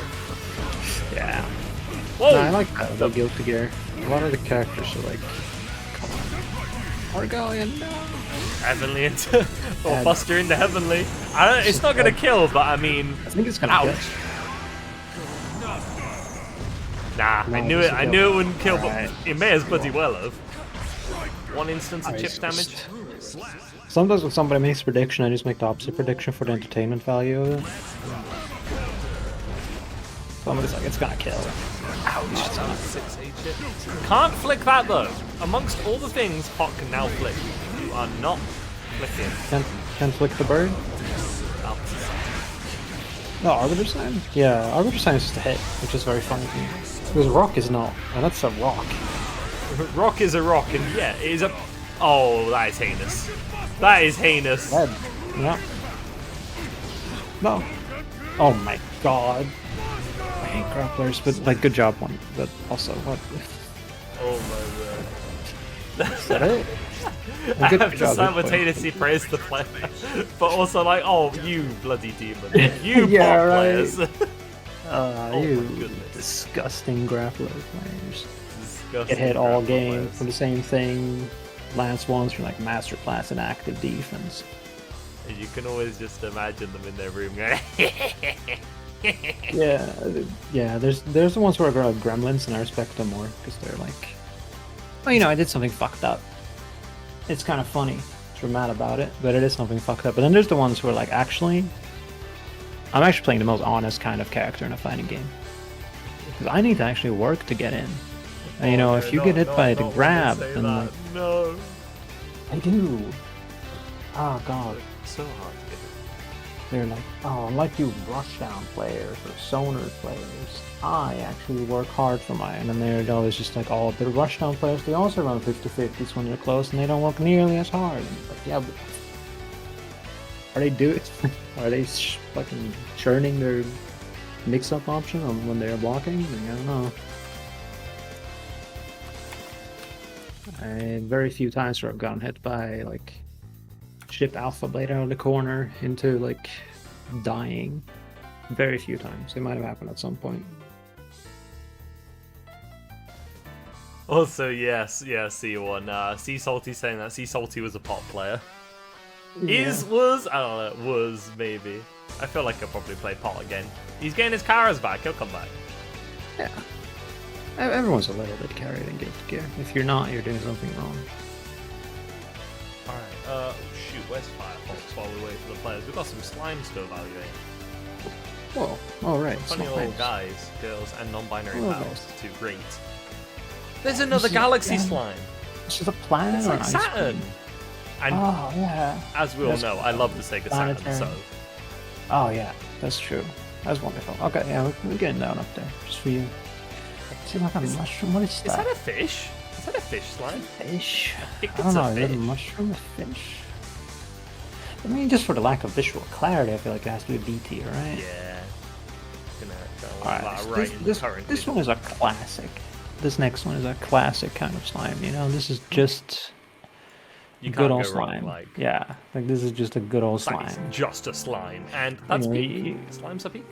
Speaker 2: Yeah.
Speaker 1: whoa!
Speaker 2: No, I like that, the Guilty Gear. A lot of the characters are like, come on. Argalian, no.
Speaker 1: Heavenly into, or
Speaker 2: And-
Speaker 1: Buster into Heavenly. I don't. It's not gonna kill, but I mean,
Speaker 2: I think it's gonna
Speaker 1: ouch.
Speaker 2: hit.
Speaker 1: Nah, I
Speaker 2: No,
Speaker 1: knew
Speaker 2: this
Speaker 1: it.
Speaker 2: will
Speaker 1: I
Speaker 2: kill.
Speaker 1: knew it wouldn't kill,
Speaker 2: Alright.
Speaker 1: but it may as bloody well have. One instance of
Speaker 2: I
Speaker 1: chip
Speaker 2: just-
Speaker 1: damage.
Speaker 2: Sometimes when somebody makes a prediction, I just make the opposite prediction for the entertainment value of it. Somebody's like, it's gonna kill.
Speaker 1: Can't flick that though. Amongst all the things Hot can now flick, you are not flicking.
Speaker 2: Can flick the bird? No, Arbiter Sign? Yeah, Arbiter Sign is just a hit, which is very funny to me. Because Rock is not, and that's a rock.
Speaker 1: Rock is a rock, and yeah, it is a. Oh, that is heinous. That is heinous.
Speaker 2: Dead. Yeah. No. Oh my god. I hate grapplers, but like, good job one. But also, what?
Speaker 1: Oh my word.
Speaker 2: Is that it?
Speaker 1: I
Speaker 2: Good
Speaker 1: have to
Speaker 2: job, good point.
Speaker 1: simultaneously praise the player, but also like, oh, you bloody demon, you
Speaker 2: Yeah,
Speaker 1: pop
Speaker 2: right.
Speaker 1: players. Oh
Speaker 2: You
Speaker 1: my goodness.
Speaker 2: disgusting grappler players.
Speaker 1: Disgusting
Speaker 2: Get hit all
Speaker 1: grapple
Speaker 2: game
Speaker 1: players.
Speaker 2: for the same thing. Lance once for like master class and active defense.
Speaker 1: And you can always just imagine them in their room going.
Speaker 2: Yeah. There's the ones who are like gremlins, and I respect them more because they're like, oh, I did something fucked up. It's kind of funny. You're mad about it, but it is something fucked up. But then there's the ones who are like, actually, I'm actually playing the most honest kind of character in a fighting game because I need to actually work to get in. And if you get hit by the grab, then like,
Speaker 1: no,
Speaker 2: I do. Oh god.
Speaker 1: so hard to get.
Speaker 2: They're like, oh, unlike you rushdown players or sonar players, I actually work hard for mine. And then they're always just like, oh, the rushdown players, they also run 50-50s when you're close and they don't work nearly as hard. And it's like, yeah, but are they doing? Are they fucking churning their mix-up option on when they're blocking? Like, I don't know. Very few times where I've gotten hit by like ship Alpha Blade out of the corner into like dying. Very few times. It might have happened at some point.
Speaker 1: Also, yes, C1. Sea Salty saying that Sea Salty was a pop player. Was, I don't know, was maybe. I feel like he'll probably play pot again. He's getting his Karas back, he'll come back.
Speaker 2: Yeah. Everyone's a little bit carried in Guilty Gear. If you're not, you're doing something wrong.
Speaker 1: Alright, shoot, where's Firefox while we wait for the players? We've got some slimes to evaluate.
Speaker 2: Whoa. Oh, right.
Speaker 1: Funny
Speaker 2: It's
Speaker 1: old
Speaker 2: not
Speaker 1: guys, girls, and non-binary
Speaker 2: Oh,
Speaker 1: pals
Speaker 2: nice.
Speaker 1: to rate. There's another
Speaker 2: is-
Speaker 1: galaxy
Speaker 2: yeah.
Speaker 1: slime!
Speaker 2: It's just a planet
Speaker 1: It's
Speaker 2: or
Speaker 1: like
Speaker 2: an ice
Speaker 1: Saturn!
Speaker 2: cream?
Speaker 1: And
Speaker 2: Oh, yeah.
Speaker 1: as we all
Speaker 2: That's
Speaker 1: know, I love the Sega Saturn,
Speaker 2: planetary.
Speaker 1: so...
Speaker 2: Oh, yeah. That's true. That's wonderful. Okay, yeah, we're getting down up there. Just for you. See, like a mushroom? What is
Speaker 1: Is
Speaker 2: that?
Speaker 1: that a fish? Is that a fish slime?
Speaker 2: Fish?
Speaker 1: think
Speaker 2: I don't
Speaker 1: it's a
Speaker 2: know, is it a
Speaker 1: fish.
Speaker 2: mushroom or fish? I mean, just for the lack of visual clarity, I feel like it has to be a B tier, right?
Speaker 1: Yeah. Gonna go
Speaker 2: Alright,
Speaker 1: that
Speaker 2: so
Speaker 1: right in the current
Speaker 2: this
Speaker 1: video.
Speaker 2: one is a classic. This next one is a classic kind of slime, This is just
Speaker 1: You
Speaker 2: good
Speaker 1: can't
Speaker 2: old
Speaker 1: go wrong,
Speaker 2: slime.
Speaker 1: like...
Speaker 2: Yeah, like this is just a good old
Speaker 1: That is
Speaker 2: slime.
Speaker 1: just a slime, and that's
Speaker 2: know,
Speaker 1: peak. Slime's a peak.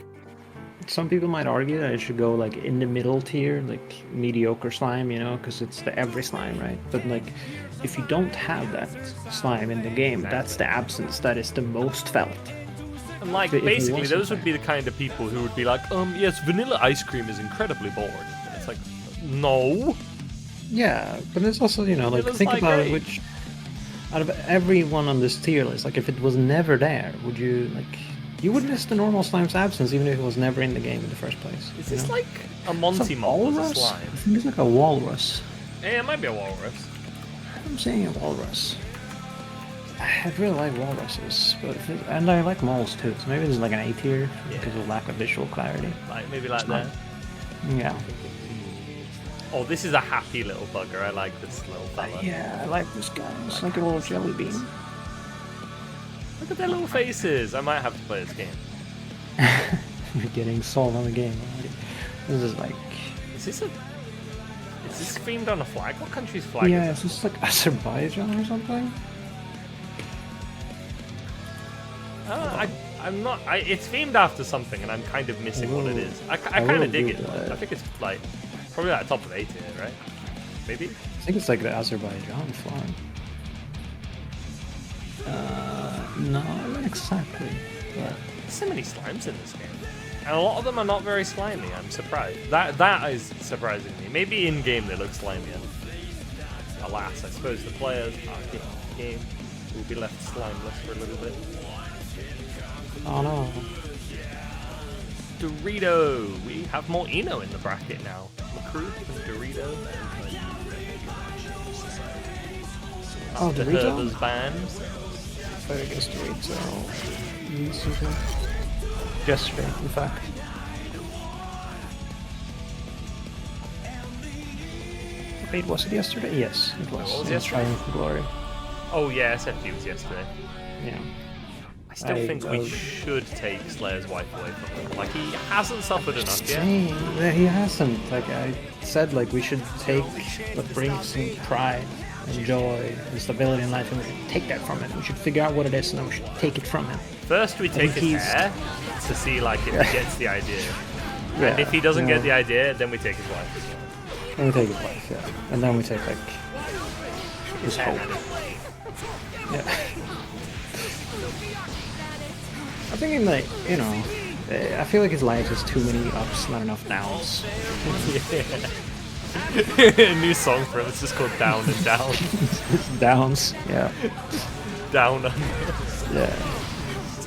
Speaker 2: some people might argue that it should go like in the middle tier, like mediocre slime, you know, because it's the every slime, right? But like, if you don't have that slime in the game, that's the absence that is the most felt.
Speaker 1: And like,
Speaker 2: If it
Speaker 1: basically,
Speaker 2: wasn't
Speaker 1: those would be the kind of people who would be like, yes, vanilla ice cream is incredibly boring. And it's like, no.
Speaker 2: Yeah, but it's also, you know, like,
Speaker 1: Vanilla's
Speaker 2: think
Speaker 1: like
Speaker 2: about
Speaker 1: great.
Speaker 2: which out of everyone on this tier list, like, if it was never there, would you like? You would miss the normal slime's absence even if it was never in the game in the first place.
Speaker 1: Is
Speaker 2: you
Speaker 1: this
Speaker 2: know?
Speaker 1: like a
Speaker 2: It's
Speaker 1: Monty
Speaker 2: a
Speaker 1: mod with a
Speaker 2: walrus?
Speaker 1: slime?
Speaker 2: I think it's like a walrus.
Speaker 1: Yeah, it might be a walrus.
Speaker 2: I'm saying a walrus. I really like walruses, but and I like moles too. So maybe this is like an A tier because of lack of visual clarity.
Speaker 1: Like, maybe like
Speaker 2: It's not-
Speaker 1: that.
Speaker 2: Yeah.
Speaker 1: Oh, this is a happy little bugger. I like this little fella.
Speaker 2: Yeah, I like this guy. It's like a little jelly bean.
Speaker 1: Look at their little faces. I might have to play this game.
Speaker 2: You're getting sold on the game already. This is like.
Speaker 1: Is this themed on a flag? What country's flag
Speaker 2: Yeah,
Speaker 1: is
Speaker 2: is this like Azerbaijan or something?
Speaker 1: it? I'm not. It's themed after something, and I'm kind of missing what it
Speaker 2: Ooh.
Speaker 1: is. I
Speaker 2: I
Speaker 1: kind
Speaker 2: will
Speaker 1: of dig it.
Speaker 2: Google
Speaker 1: Though.
Speaker 2: it.
Speaker 1: I think it's like probably like top of 8 tier, right? Maybe.
Speaker 2: I think it's like the Azerbaijan flag. No, not exactly. But
Speaker 1: There's so many slimes in this game, and a lot of them are not very slimy. I'm surprised. That is surprising me. Maybe in game they look slimier. Alas, I suppose the players in the game will be left slimeless for a little bit.
Speaker 2: oh no.
Speaker 1: Dorito. We have more Eno in the bracket now. Recruit and Dorito.
Speaker 2: Oh,
Speaker 1: The
Speaker 2: Dorito?
Speaker 1: Herber's band.
Speaker 2: Fight against Dorito. Yesterday, in fact. Wait, was it yesterday? Yes, it was.
Speaker 1: What was
Speaker 2: In
Speaker 1: yesterday?
Speaker 2: Triumph Glory.
Speaker 1: Oh yeah, SFG was yesterday.
Speaker 2: Yeah.
Speaker 1: I still think we should take Slayer's wife away from him. Like, he hasn't suffered enough yet.
Speaker 2: Saying that he hasn't. Like I said, like we should take what brings him pride and joy and stability in life, and we should take that from him. We should figure out what it is, and then we should take it from him.
Speaker 1: First, we take his
Speaker 2: he's-
Speaker 1: hair to see like if he gets the idea.
Speaker 2: Yeah.
Speaker 1: And if he doesn't get the idea, then we take his wife.
Speaker 2: Then we take his life, yeah, and then we take like his hope. Yeah. I'm thinking like, you know, I feel like his life has too many ups, not enough downs.
Speaker 1: A new song for him. It's just called Down and Down.
Speaker 2: Downs, yeah.
Speaker 1: Down Under.
Speaker 2: Yeah.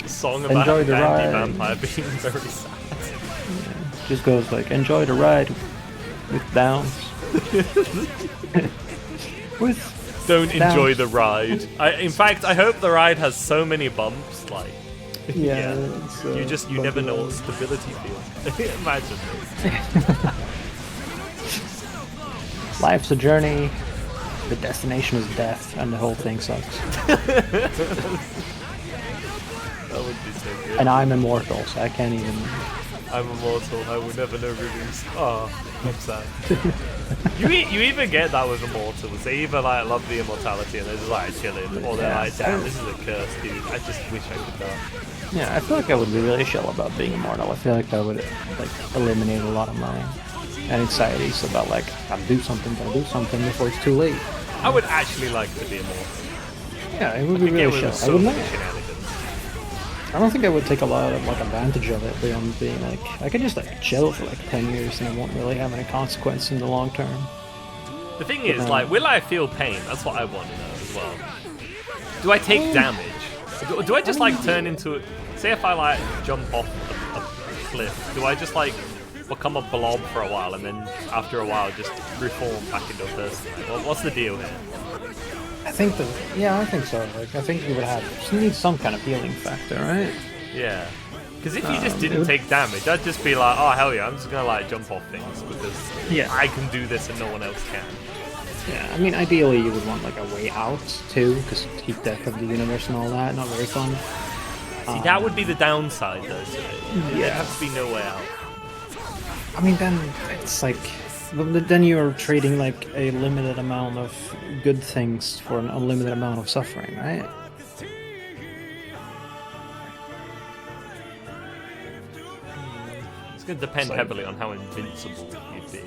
Speaker 1: A song about
Speaker 2: Enjoy the
Speaker 1: an
Speaker 2: ride.
Speaker 1: anti-vampire being very sad.
Speaker 2: Just goes like, enjoy the ride with downs. with
Speaker 1: Don't enjoy
Speaker 2: Downs.
Speaker 1: the ride. In fact, I hope the ride has so many bumps. Like,
Speaker 2: yeah,
Speaker 1: you never know what stability feels. Imagine this.
Speaker 2: Life's a journey. The destination is death, and the whole thing sucks.
Speaker 1: That would be so good.
Speaker 2: And I'm immortal, so I can't even.
Speaker 1: I'm immortal. I will never know release. Oh, I'm sad. you either get that with immortals. They either like love the immortality and they're just like chilling, or they're
Speaker 2: Yeah.
Speaker 1: like, damn, this is a curse, dude. I just wish I could die.
Speaker 2: Yeah, I feel like I would be really chill about being immortal. I feel like that would like eliminate a lot of my anxieties about like gotta do something before it's too late.
Speaker 1: I would actually like to be immortal.
Speaker 2: Yeah, it would be
Speaker 1: Get
Speaker 2: really
Speaker 1: rid
Speaker 2: chill.
Speaker 1: of
Speaker 2: I
Speaker 1: so
Speaker 2: would
Speaker 1: many
Speaker 2: not.
Speaker 1: shenanigans.
Speaker 2: I don't think I would take a lot of like advantage of it beyond being like I could just like chill for like 10 years and it won't really have any consequence in the long term.
Speaker 1: The thing is, like, will I feel pain? That's what I want to know as well. Do I take damage? Do I just like turn into? Say if I like jump off a cliff, do I just like become a blob for a while and then after a while just reform back into a person? Like, what's the deal here?
Speaker 2: I think I think so. Like I think you would you need some kind of healing factor, right?
Speaker 1: Yeah. Because if you just
Speaker 2: it
Speaker 1: didn't
Speaker 2: would-
Speaker 1: take damage, I'd just be like, oh hell yeah, I'm just gonna like jump off things because
Speaker 2: Yeah.
Speaker 1: I can do this and no one else can.
Speaker 2: Yeah, I mean ideally you would want like a way out too, because keep death of the universe and all that, not very fun.
Speaker 1: See, that would be the downside though. So there'd
Speaker 2: Yeah.
Speaker 1: have to be no way out.
Speaker 2: I mean then it's like then you're trading like a limited amount of good things for an unlimited amount of suffering, right?
Speaker 1: It's gonna depend heavily on how invincible you'd be.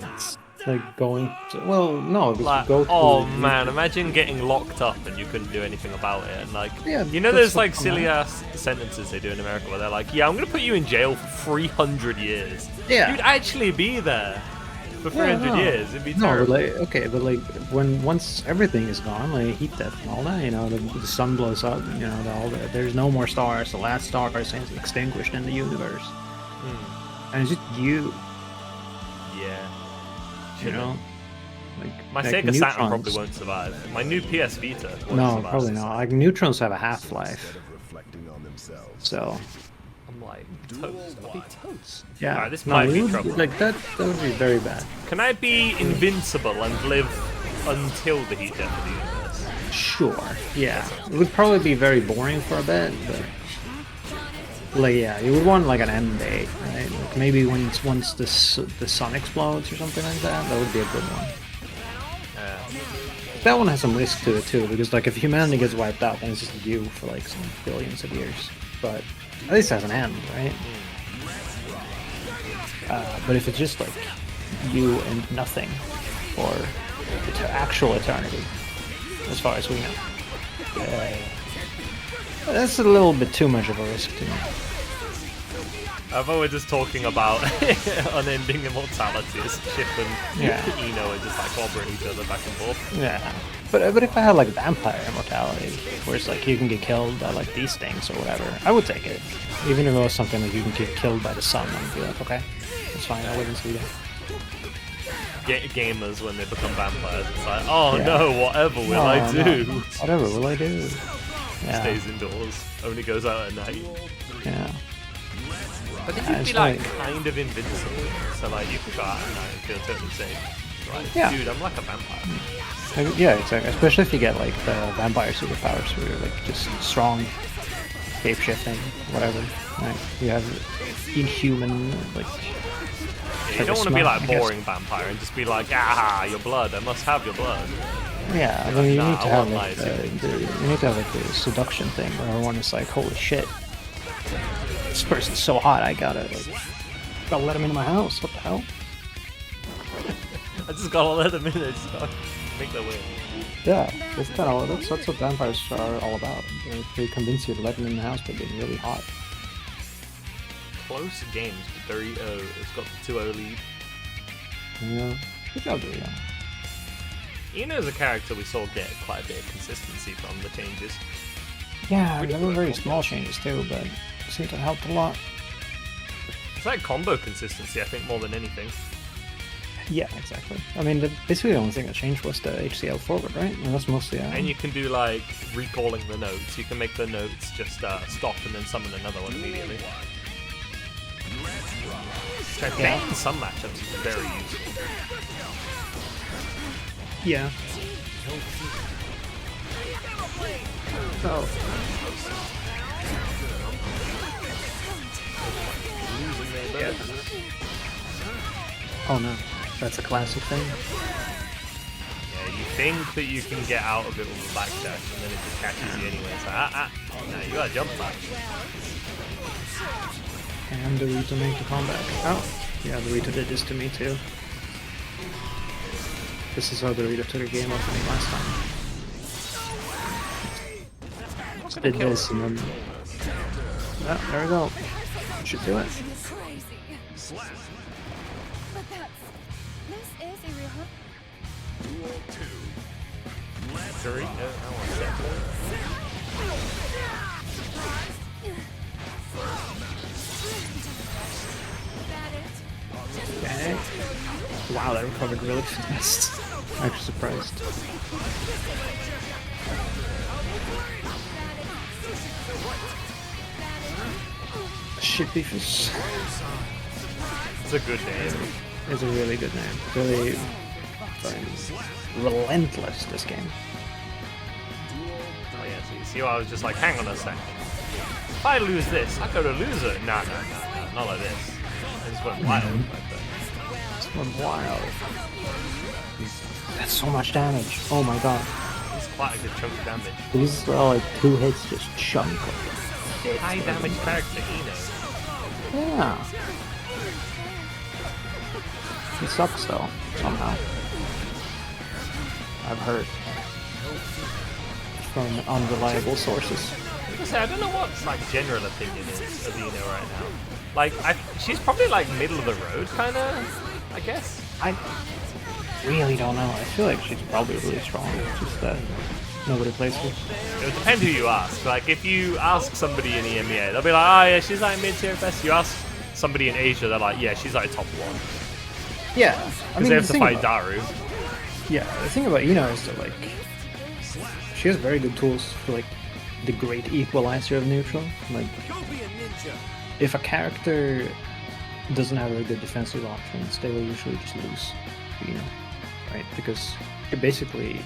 Speaker 2: Like going to, well, no, because
Speaker 1: Like,
Speaker 2: you go to
Speaker 1: oh man, imagine getting locked up and you couldn't do anything about it. And like,
Speaker 2: Yeah,
Speaker 1: you know,
Speaker 2: that's
Speaker 1: there's like
Speaker 2: what-
Speaker 1: silly ass sentences they do in America where they're like, yeah, I'm gonna put you in jail for 300 years.
Speaker 2: Yeah.
Speaker 1: You'd actually be there for 300
Speaker 2: no.
Speaker 1: years. It'd be
Speaker 2: No,
Speaker 1: terrible.
Speaker 2: but like, okay, but like once everything is gone, like heat death and all that, you know, the sun blows up, you know, there's no more stars. The last star is extinguished in the universe, and it's just you,
Speaker 1: Yeah.
Speaker 2: you know. Like
Speaker 1: My
Speaker 2: like
Speaker 1: Sega Saturn
Speaker 2: neutrons-
Speaker 1: probably won't survive. My new PS Vita won't
Speaker 2: No,
Speaker 1: survive.
Speaker 2: probably not. Like neutrons have a half-life, so
Speaker 1: I'm like, toast. I'll be toast.
Speaker 2: yeah.
Speaker 1: Alright, this
Speaker 2: No,
Speaker 1: might
Speaker 2: it
Speaker 1: be
Speaker 2: would-
Speaker 1: trouble.
Speaker 2: Like that would be very bad.
Speaker 1: Can I be invincible and live until the heat death of the universe?
Speaker 2: Sure. Yeah. It would probably be very boring for a bit, but like yeah, you would want like an end date, right? Like maybe once the sun explodes or something like that. That would be a good one. That one has some risk to it too, because like if humanity gets wiped out, then it's just you for like some billions of years. But at least it has an end, right? But if it's just like you and nothing for actual eternity, as far as we know, that's a little bit too much of a risk to me.
Speaker 1: I thought we're just talking about unending immortality as Chip and
Speaker 2: Yeah.
Speaker 1: Eno are just like clobbering each other back and forth.
Speaker 2: Yeah, but if I had like vampire immortality, where it's like you can get killed by like these things or whatever, I would take it. Even if it was something like you can get killed by the sun, I'd be like, okay, it's fine. I live in Sweden.
Speaker 1: Gamers, when they become vampires, it's like, oh
Speaker 2: Yeah.
Speaker 1: no, whatever will
Speaker 2: Oh,
Speaker 1: I
Speaker 2: no.
Speaker 1: do?
Speaker 2: Whatever will I do? Yeah,
Speaker 1: Stays indoors, only goes out at night.
Speaker 2: yeah.
Speaker 1: But then
Speaker 2: Yeah,
Speaker 1: you'd
Speaker 2: it's
Speaker 1: be like
Speaker 2: like-
Speaker 1: kind of invincible, so like you could go out at night and feel totally safe. Like,
Speaker 2: Yeah.
Speaker 1: dude, I'm like a vampire.
Speaker 2: Like, yeah, exactly. Especially if you get like the vampire superpowers, where you're like just strong, shape shifting, whatever. Right? You have inhuman like.
Speaker 1: Yeah, you don't want to be
Speaker 2: charisma,
Speaker 1: like
Speaker 2: I guess.
Speaker 1: boring vampire and just be like, ah, your blood, I must have your blood.
Speaker 2: Yeah, I mean, you
Speaker 1: Nah,
Speaker 2: need to
Speaker 1: I
Speaker 2: have
Speaker 1: want
Speaker 2: like
Speaker 1: lies.
Speaker 2: you need to have like the seduction thing where everyone is like, holy shit, this person's so hot, I gotta let him into my house. What the hell?
Speaker 1: I just gotta let them in there, just gotta make their way.
Speaker 2: Yeah, that's what vampires are all about. They convince you to let them in the house by being really hot.
Speaker 1: Close games, 3-0. It's got the 2-0 lead.
Speaker 2: Yeah, good job, Rio.
Speaker 1: Eno's a character we saw get quite a bit of consistency from the changes.
Speaker 2: Yeah,
Speaker 1: Pretty
Speaker 2: there were
Speaker 1: good.
Speaker 2: very small changes too, but it seemed to have helped a lot.
Speaker 1: It's like combo consistency, I think, more than anything.
Speaker 2: Yeah, exactly. I mean, basically the only thing that changed was the HCL forward, right? And that's mostly.
Speaker 1: And you can do like recalling the notes. You can make the notes just stop and then summon another one immediately. Which I think in some matchups is very useful.
Speaker 2: Yeah. Oh.
Speaker 1: Yeah.
Speaker 2: Oh no, that's a classic thing.
Speaker 1: Yeah, you think that you can get out of it with a backdash, and then it just catches you anyway. It's like, no, you gotta jump back.
Speaker 2: And Dorito make the comeback. Oh, yeah, Dorito did this to me too. This is how Dorito took a game off me last time. Just did this and then. Oh, there we go. Should do it.
Speaker 4: Crazy. But this is Iri, huh?
Speaker 1: Three? No, I want that.
Speaker 4: That it?
Speaker 2: Okay. Wow, that recovered really fast. I'm actually surprised. Shippy Fish
Speaker 1: It's a good name.
Speaker 2: is a really good name. Really relentless, this game.
Speaker 1: Oh yeah, so you see, I was just like, hang on a second. If I lose this, I go to loser. Nah, not like this. I just went wild like that.
Speaker 2: This one wild. That's so much damage. Oh my god.
Speaker 1: It's quite a good chunk of damage.
Speaker 2: These are like 2 hits just chunk.
Speaker 1: High damage character, Eno.
Speaker 2: Yeah. He sucks though, somehow. I've heard from unreliable sources.
Speaker 1: I don't know what like general opinion is of Eno right now. Like, she's probably like middle of the road, kind of. I guess.
Speaker 2: I really don't know. I feel like she's probably really strong. It's just that nobody plays her.
Speaker 1: It would depend who you ask. Like, if you ask somebody in EMEA, they'll be like, "Oh yeah, she's like mid-tier best." You ask somebody in Asia, they're like, "Yeah, she's like top 1."
Speaker 2: Yeah,
Speaker 1: Because they have to fight Daru.
Speaker 2: Yeah, the thing about Eno is that like she has very good tools for like the great equalizer of neutral. Like, if a character doesn't have very good defensive options, they will usually just lose, right? Because it basically,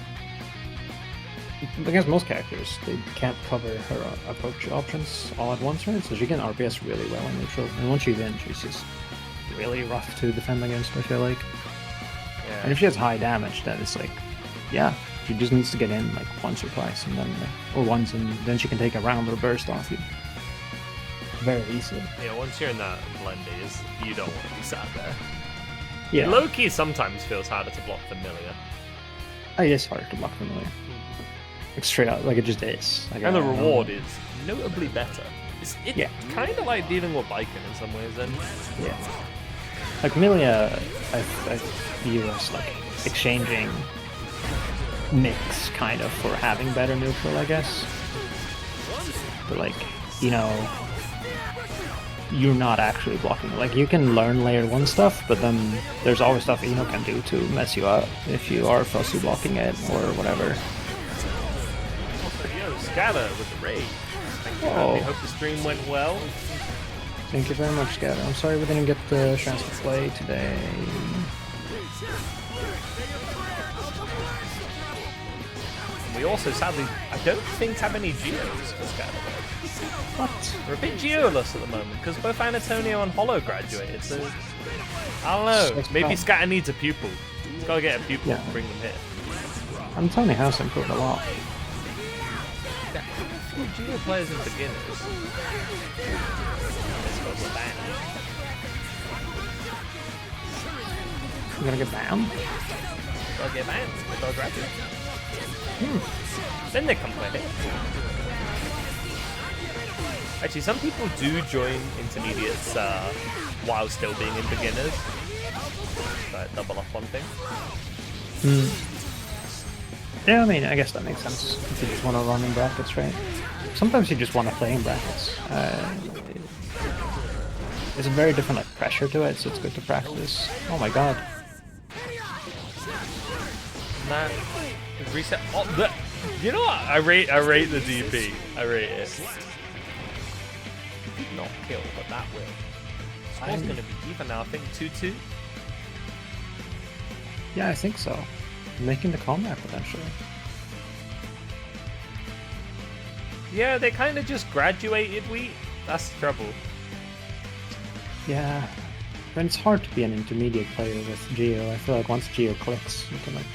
Speaker 2: against most characters, they can't cover her approach options all at once, right? So she can RPS really well in neutral, and once she's in, she's just really rough to defend against, I feel like.
Speaker 1: Yeah.
Speaker 2: And if she has high damage, then it's like, yeah, she just needs to get in like once or twice, and then or once, and then she can take a round or burst off you very easily.
Speaker 1: Yeah, once you're in that blend days, you don't want to be sat there.
Speaker 2: Yeah,
Speaker 1: Low-key sometimes feels harder to block Familiar.
Speaker 2: it is hard to block familiar. Like straight out, like it just is. Like,
Speaker 1: And the reward is notably better. It's
Speaker 2: Yeah.
Speaker 1: kind of like dealing with Biken in some ways then.
Speaker 2: Yeah. Like Milia, I view as like exchanging mix kind of for having better neutral, I guess. But like, you're not actually blocking. Like, you can learn layer 1 stuff, but then there's always stuff Eno can do to mess you up if you are fussy blocking it or whatever.
Speaker 1: Yo, Scatter with the raid. Thank you,
Speaker 2: Oh.
Speaker 1: Andy. Hope the stream went well.
Speaker 2: Thank you very much, Scatter. I'm sorry we didn't get the chance to play today.
Speaker 1: We also, sadly, I don't think have any Geos for Scatter.
Speaker 2: What?
Speaker 1: We're a bit Geoless at the moment, because both Antonio and Hollow graduated, so I don't know.
Speaker 2: So
Speaker 1: Maybe
Speaker 2: strong.
Speaker 1: Scatter needs a pupil. He's got to get a pupil
Speaker 2: Yeah.
Speaker 1: to bring them here.
Speaker 2: Antonio has improved a lot.
Speaker 1: Yeah, a few Geo players and beginners. Let's go with that.
Speaker 2: You're gonna get banned?
Speaker 1: They'll get banned. They'll graduate. Then they come play here. Actually, some people do join intermediates while still being in beginners. But double up on things.
Speaker 2: Yeah, I mean, I guess that makes sense. If you just want to run in brackets, right? Sometimes you just want to play in brackets. There's a very different like pressure to it, so it's good to practice. Oh my god.
Speaker 1: Nah, reset. Oh, you know what? I rate the DP. I rate it. Not kill, but that will. Score's gonna be even now. I think 2-2.
Speaker 2: Yeah, I think so. Making the comeback potentially.
Speaker 1: Yeah, they kind of just graduated. That's the trouble.
Speaker 2: Yeah. But it's hard to be an intermediate player with Geo. I feel like once Geo clicks, you can like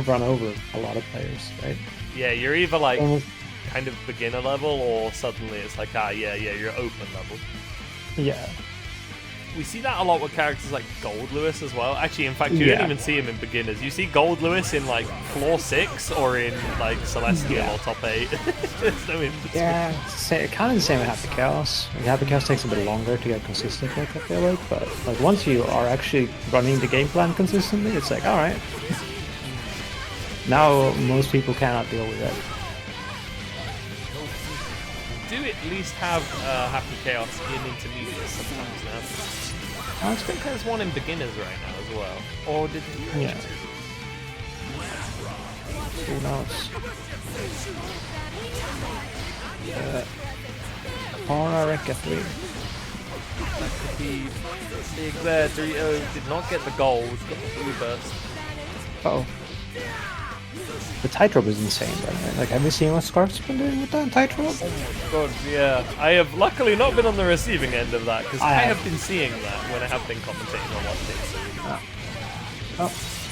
Speaker 2: run over a lot of players, right?
Speaker 1: Yeah, you're either like
Speaker 2: Almost,
Speaker 1: kind of beginner level, or suddenly it's like, you're open level.
Speaker 2: yeah.
Speaker 1: We see that a lot with characters like Gold Lewis as well. Actually, in fact, you don't
Speaker 2: Yeah.
Speaker 1: even see him in beginners. You see Gold Lewis in like floor 6 or in like Celestial
Speaker 2: Yeah.
Speaker 1: or top 8. There's no in between.
Speaker 2: Yeah, kind of the same with Happy Chaos. Like, Happy Chaos takes a bit longer to get consistent with, I feel like, but like once you are actually running the game plan consistently, it's like, alright. Now most people cannot deal with it.
Speaker 1: Do at least have Happy Chaos in intermediate sometimes now.
Speaker 2: Oh,
Speaker 1: I
Speaker 2: it's good.
Speaker 1: think there's one in beginners right now as well. Or did he?
Speaker 2: Yeah. Who knows? Aura Rekka 3.
Speaker 1: That could be big there. Dorito did not get the gold, got the blue burst.
Speaker 2: Oh. The tightrope is insane, right? Like, have you seen what Scarf's been doing with that tightrope?
Speaker 1: God, yeah. I have luckily not been on the receiving end of that, because
Speaker 2: I
Speaker 1: I
Speaker 2: have.
Speaker 1: have been seeing that when I have been commentating on watching.
Speaker 2: Oh.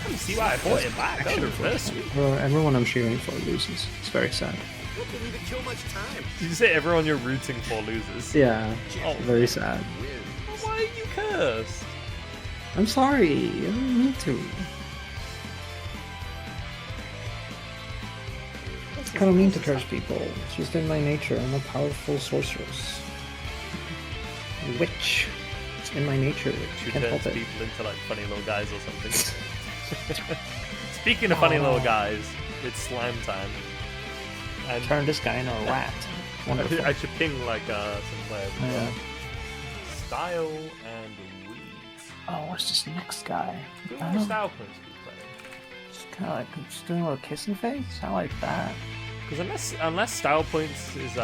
Speaker 1: You see why I bought it back? That was reverse sweep.
Speaker 2: Well, everyone I'm cheering for loses. It's very sad.
Speaker 1: Did you say everyone you're rooting for loses?
Speaker 2: Yeah.
Speaker 1: Oh.
Speaker 2: Very sad.
Speaker 1: Why are you cursed?
Speaker 2: I'm sorry. I didn't mean to. I don't mean to curse people. It's just in my nature. I'm a powerful sorceress. Witch. It's in my nature.
Speaker 1: She
Speaker 2: Can't
Speaker 1: turns
Speaker 2: help it.
Speaker 1: people into like funny little guys or something. Speaking of funny little guys, it's slime time. And
Speaker 2: Turn this guy into a rat. Wonderful.
Speaker 1: I should ping like some players.
Speaker 2: Yeah.
Speaker 1: Style and weeds.
Speaker 2: Oh, what's this next guy?
Speaker 1: Who
Speaker 2: I
Speaker 1: more
Speaker 2: don't-
Speaker 1: style points do you play?
Speaker 2: Just kind of like just doing a little kissing face. I like that.
Speaker 1: Because unless style points is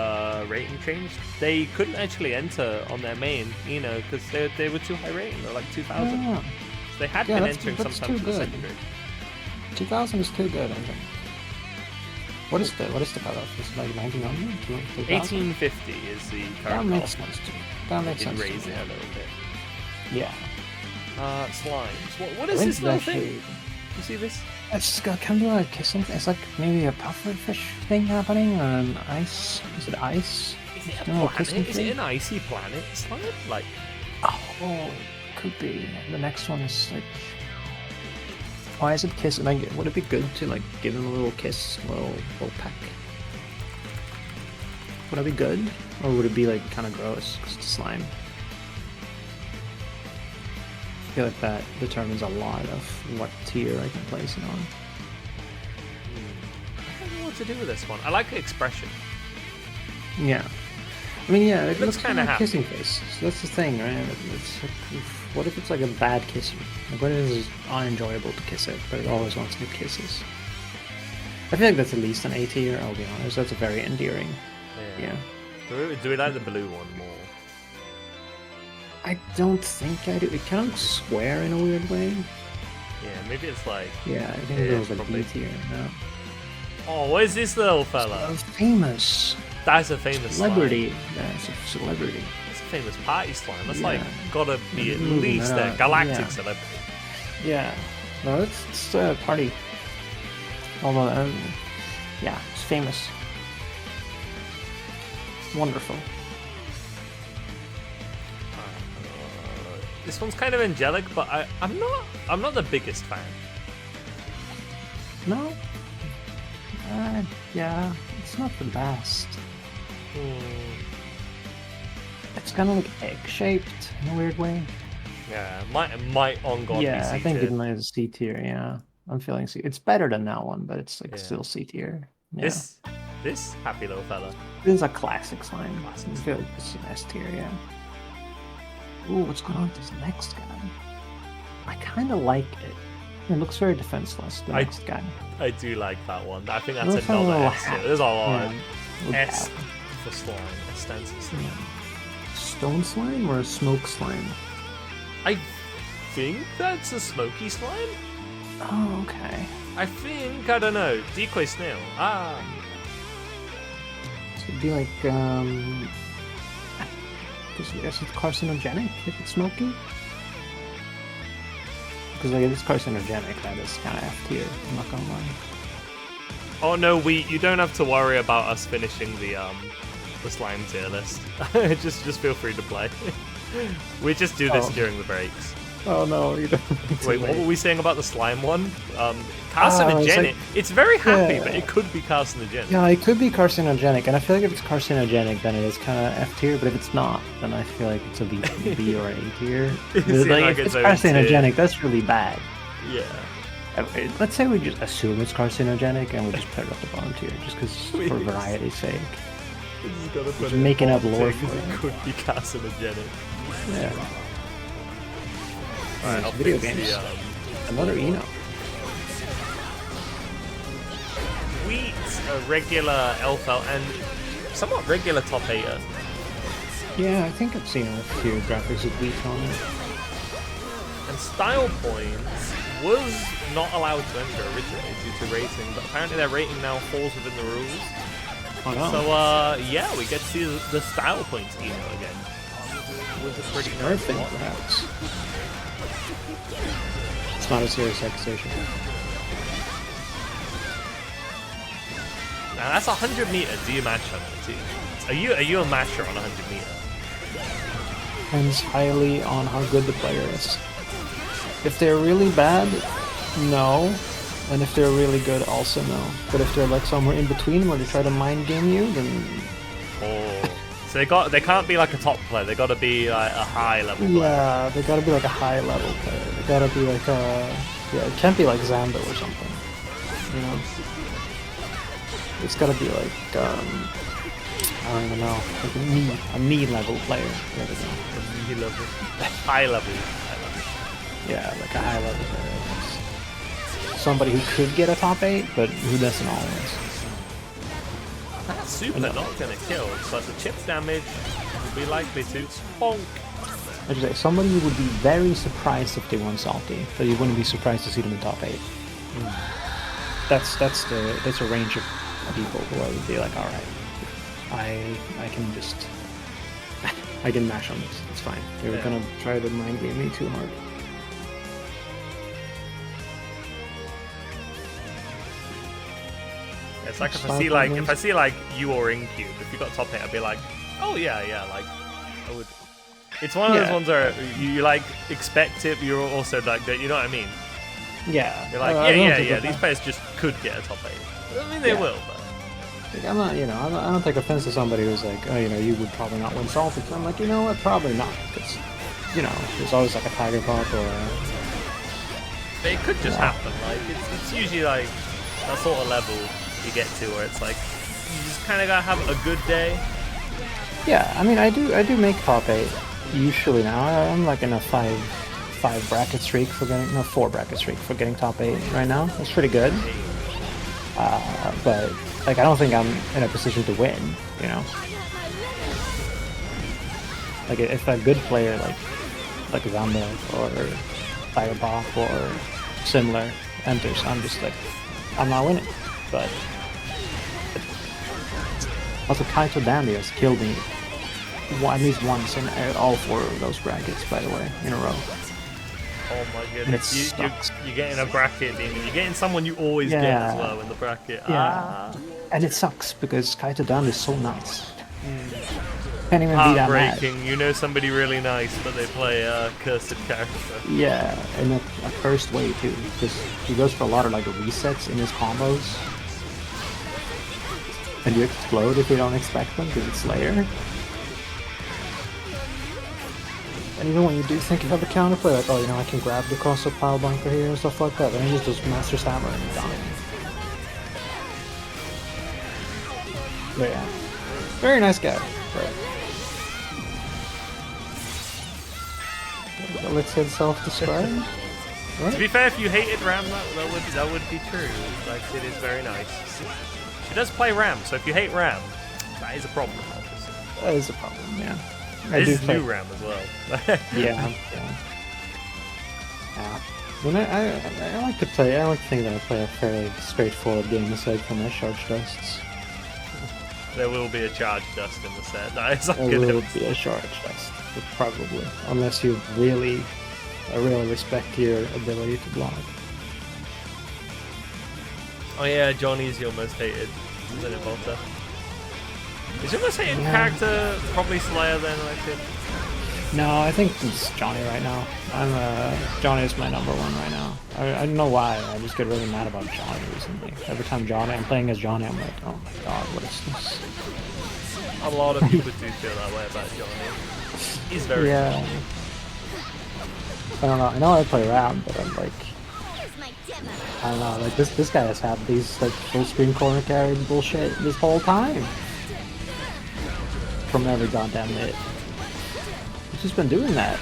Speaker 1: rating changed, they couldn't actually enter on their main, you know, because they were too high rating. They're like 2,000.
Speaker 2: Yeah.
Speaker 1: So they had
Speaker 2: Yeah,
Speaker 1: been
Speaker 2: that's-
Speaker 1: entering
Speaker 2: that's
Speaker 1: sometimes
Speaker 2: too
Speaker 1: for the
Speaker 2: good.
Speaker 1: secondary.
Speaker 2: 2000 is too good, I think. What is the cutoff? Is it like 1900? 2000?
Speaker 1: 1850 is the
Speaker 2: That
Speaker 1: current
Speaker 2: makes
Speaker 1: call.
Speaker 2: sense to me. That makes
Speaker 1: Did
Speaker 2: sense. to
Speaker 1: raise
Speaker 2: me.
Speaker 1: it a little bit.
Speaker 2: Yeah.
Speaker 1: Slimes. What
Speaker 2: I
Speaker 1: is
Speaker 2: think
Speaker 1: this little
Speaker 2: it's
Speaker 1: thing?
Speaker 2: actually-
Speaker 1: You see this?
Speaker 2: It's just got kind of like kissing. It's like maybe a pufferfish thing happening on ice. Is it ice?
Speaker 1: Is it a
Speaker 2: Doing a little
Speaker 1: planet?
Speaker 2: kissing
Speaker 1: Is
Speaker 2: thing?
Speaker 1: it an icy planet slime? Like,
Speaker 2: Oh, could be. The next one is like. Why is it kissing? Like, would it be good to like give him a little kiss, a little peck? Would that be good, or would it be like kind of gross because it's slime? I feel like that determines a lot of what tier I can place it on.
Speaker 1: I don't know what to do with this one. I like the expression.
Speaker 2: Yeah. I mean, yeah, it
Speaker 1: looks
Speaker 2: looks
Speaker 1: kinda
Speaker 2: kind of like
Speaker 1: happy.
Speaker 2: kissing face. So that's the thing, right? It's like, what if it's like a bad kisser? Like, what if it's unenjoyable to kiss it, but it always wants good kisses? I feel like that's at least an A tier, I'll be honest. That's very endearing. Yeah.
Speaker 1: Do we like the blue one more?
Speaker 2: I don't think I do. It kind of looks square in a weird way.
Speaker 1: Yeah, maybe it's like.
Speaker 2: Yeah, I think
Speaker 1: Yeah,
Speaker 2: it was a
Speaker 1: probably.
Speaker 2: B tier. No.
Speaker 1: Oh, what is this little fella?
Speaker 2: Oh, famous.
Speaker 1: That's a famous
Speaker 2: Celebrity.
Speaker 1: slime.
Speaker 2: Yeah, it's a celebrity.
Speaker 1: That's a famous party slime. That's
Speaker 2: Yeah.
Speaker 1: like gotta be at
Speaker 2: Moving
Speaker 1: least
Speaker 2: that
Speaker 1: a
Speaker 2: up,
Speaker 1: galactic
Speaker 2: yeah.
Speaker 1: celebrity.
Speaker 2: Yeah. No, it's a party. Although, yeah, it's famous. Wonderful.
Speaker 1: This one's kind of angelic, but I'm not the biggest fan.
Speaker 2: No? Yeah, it's not the best. It's kind of like egg-shaped in a weird way.
Speaker 1: Yeah, might on God
Speaker 2: Yeah,
Speaker 1: be
Speaker 2: I think it
Speaker 1: C-tier.
Speaker 2: might be C tier, yeah. I'm feeling C. It's better than that one, but it's like
Speaker 1: Yeah.
Speaker 2: still C tier. Yeah.
Speaker 1: This happy little fella.
Speaker 2: This is a classic slime.
Speaker 1: Classic
Speaker 2: I feel like it's an S tier, yeah. Ooh, what's going on with this next guy? I kind of like it. It looks very defenseless, the
Speaker 1: I-
Speaker 2: next guy.
Speaker 1: I do like that one. I think
Speaker 2: Looks
Speaker 1: that's
Speaker 2: like a
Speaker 1: another
Speaker 2: little
Speaker 1: S.
Speaker 2: hat.
Speaker 1: There's a lot.
Speaker 2: Yeah.
Speaker 1: S for slime. S stands for slime.
Speaker 2: Stone slime or smoke slime?
Speaker 1: I think that's a smoky slime.
Speaker 2: Oh, okay.
Speaker 1: I think, I don't know. Decoy snail. Ah.
Speaker 2: So it'd be like, I guess it's carcinogenic if it's smoky? Because like, if it's carcinogenic, that is kind of F tier, I'm not gonna lie.
Speaker 1: Oh no, you don't have to worry about us finishing the slime tier list. just feel free to play. We just do this
Speaker 2: Oh.
Speaker 1: during the breaks.
Speaker 2: Oh no, you don't.
Speaker 1: Wait, what were we saying about the slime one? Carcinogenic. It's very happy,
Speaker 2: yeah.
Speaker 1: but it could be carcinogenic.
Speaker 2: Yeah, it could be carcinogenic, and I feel like if it's carcinogenic, then it is kind of F tier. But if it's not, then I feel like it's a B or an A tier.
Speaker 1: It
Speaker 2: But,
Speaker 1: seems
Speaker 2: like,
Speaker 1: like
Speaker 2: if it's
Speaker 1: it's own tier.
Speaker 2: carcinogenic, that's really bad.
Speaker 1: Yeah.
Speaker 2: Let's say we just assume it's carcinogenic and we just put it at the bottom tier, just because for
Speaker 1: Please.
Speaker 2: variety's sake.
Speaker 1: We just gotta put
Speaker 2: Just
Speaker 1: it
Speaker 2: making
Speaker 1: on
Speaker 2: up lore
Speaker 1: things
Speaker 2: for
Speaker 1: that
Speaker 2: it.
Speaker 1: could be carcinogenic.
Speaker 2: Yeah.
Speaker 1: Alright, I'll
Speaker 2: Video
Speaker 1: fix
Speaker 2: games.
Speaker 1: the
Speaker 2: Another Eno.
Speaker 1: Wheat, a regular Elfel, and somewhat regular top 8er.
Speaker 2: Yeah, I think I've seen a few graphics with wheat on it.
Speaker 1: And style points was not allowed to enter originally due to rating, but apparently their rating now falls within the rules.
Speaker 2: Oh no.
Speaker 1: So yeah, we get to see the style points Eno again. Which is pretty nice.
Speaker 2: Perfect, perhaps. It's not a serious accusation.
Speaker 1: Now that's 100 meter. Do you match on it too? Are you a matcher on 100 meter?
Speaker 2: Depends highly on how good the player is. If they're really bad, no. And if they're really good, also no. But if they're like somewhere in between where they try to mind game you, then
Speaker 1: Oh. So they can't be like a top player. They got to be like a high level player.
Speaker 2: yeah, they gotta be like a high level player. They gotta be like a it can't be like Zando or something. You know, it's gotta be like I don't even know, like a me level player. There we go.
Speaker 1: High level. High level.
Speaker 2: Yeah, like a high level player. Somebody who could get a top 8, but who doesn't always.
Speaker 1: That's super not gonna kill, but the chip damage will be likely to bonk.
Speaker 2: I should say, somebody you would be very surprised if they won Salty, but you wouldn't be surprised to see them in top 8. That's a range of people who I would be like, alright, I can just I can mash on this, it's fine. They were gonna try to mind game me too hard.
Speaker 1: It's like if I see like you or Incube, if you got top 8, I'd be like, oh yeah, like I would. It's one of those ones where you like expect it, but you're also like, you know what I mean?
Speaker 2: Yeah.
Speaker 1: You're like, yeah. These players just could get a top 8. I mean, they will, but.
Speaker 2: Like, I'm not, I don't take offense to somebody who's like, oh, you would probably not win Salty. I'm like, you know what, probably not, because, there's always like a Tiger Pop or a...
Speaker 1: But it could just happen, like, it's usually like that sort of level you get to where it's like, you just kind of gotta have a good day.
Speaker 2: Yeah, I mean, I do make top 8, usually now. I'm like in a 4 bracket streak for getting top 8 right now. That's pretty good. But like, I don't think I'm in a position to win, Like, if a good player like Zamba or Tiger Pop or similar enters, I'm just like, I'm not winning. But also, Kaito Dandy has killed me at least once in all 4 of those brackets, by the way, in a row.
Speaker 1: Oh my goodness, you're getting a bracket demon. You're getting someone you always get as well in the bracket.
Speaker 2: Yeah. And it sucks because Kaito Dandy is so nice. Can't even be that mad.
Speaker 1: Heartbreaking. You know somebody really nice, but they play a cursed character.
Speaker 2: Yeah, in a cursed way too, because he goes for a lot of like resets in his combos. And you explode if you don't expect them because it's Slayer. And even when you do think you have a counterplay, like, oh, I can grab the cross-up pile bunker here and stuff like that, then he just does Master's Hammer and you're done. But yeah, very nice guy. But let's hit self-describe. Right?
Speaker 1: To be fair, if you hated Ram, that would be true. Like, it is very nice. She does play Ram, so if you hate Ram, that is a problem, obviously.
Speaker 2: That is a problem, yeah.
Speaker 1: This is new Ram as well.
Speaker 2: Yeah. When I like to play. I like to think that I play a fairly straightforward game aside from my charge dusts.
Speaker 1: There will be a charge dust in the set. That is
Speaker 2: there will be a charge dust, probably, unless you really respect your ability to block.
Speaker 1: Oh yeah, Johnny's your most hated, isn't it, Volta? Is your most hated character probably Slayer then, Alexia?
Speaker 2: No, I think it's Johnny right now. Johnny is my number 1 right now. I don't know why, I just get really mad about Johnny recently. Every time I'm playing as Johnny, I'm like, oh my god, what is this?
Speaker 1: A lot of people do feel that way about Johnny. He's very
Speaker 2: I don't know, I know I play Ram, but I'm like, I don't know, like this guy has had these like full screen corner carry bullshit this whole time. From every goddamn hit. He's just been doing that.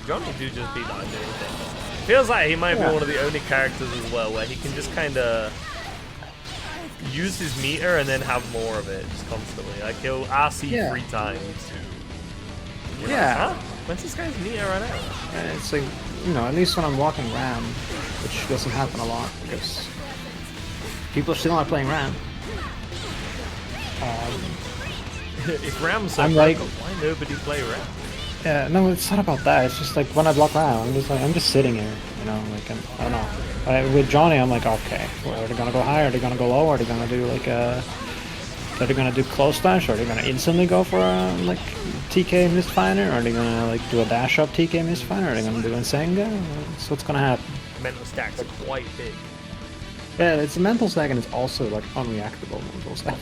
Speaker 1: Johnny do just be not doing anything. Feels like he might be one of the only characters as well where he can just kind of use his meter and then have more of it just constantly. Like he'll RC 3 times. You're like, huh? When's this guy's meter run out?
Speaker 2: It's like, at least when I'm walking Ram, which doesn't happen a lot because people still aren't playing Ram.
Speaker 1: If Ram's so
Speaker 2: like,
Speaker 1: why nobody play Ram?
Speaker 2: Yeah, no, it's not about that. It's just like when I block Ram, I'm just sitting here, like I don't know. With Johnny, I'm like, okay, well, are they gonna go high? Are they gonna go low? Are they gonna do like a Are they gonna do close dash? Or are they gonna instantly go for a like TK Mistfinder? Or are they gonna like do a dash up TK Mistfinder? Or are they gonna do a Senga? So what's gonna happen?
Speaker 1: Mental stack's quite big.
Speaker 2: Yeah, it's a mental stack and it's also like unreactable mental stack.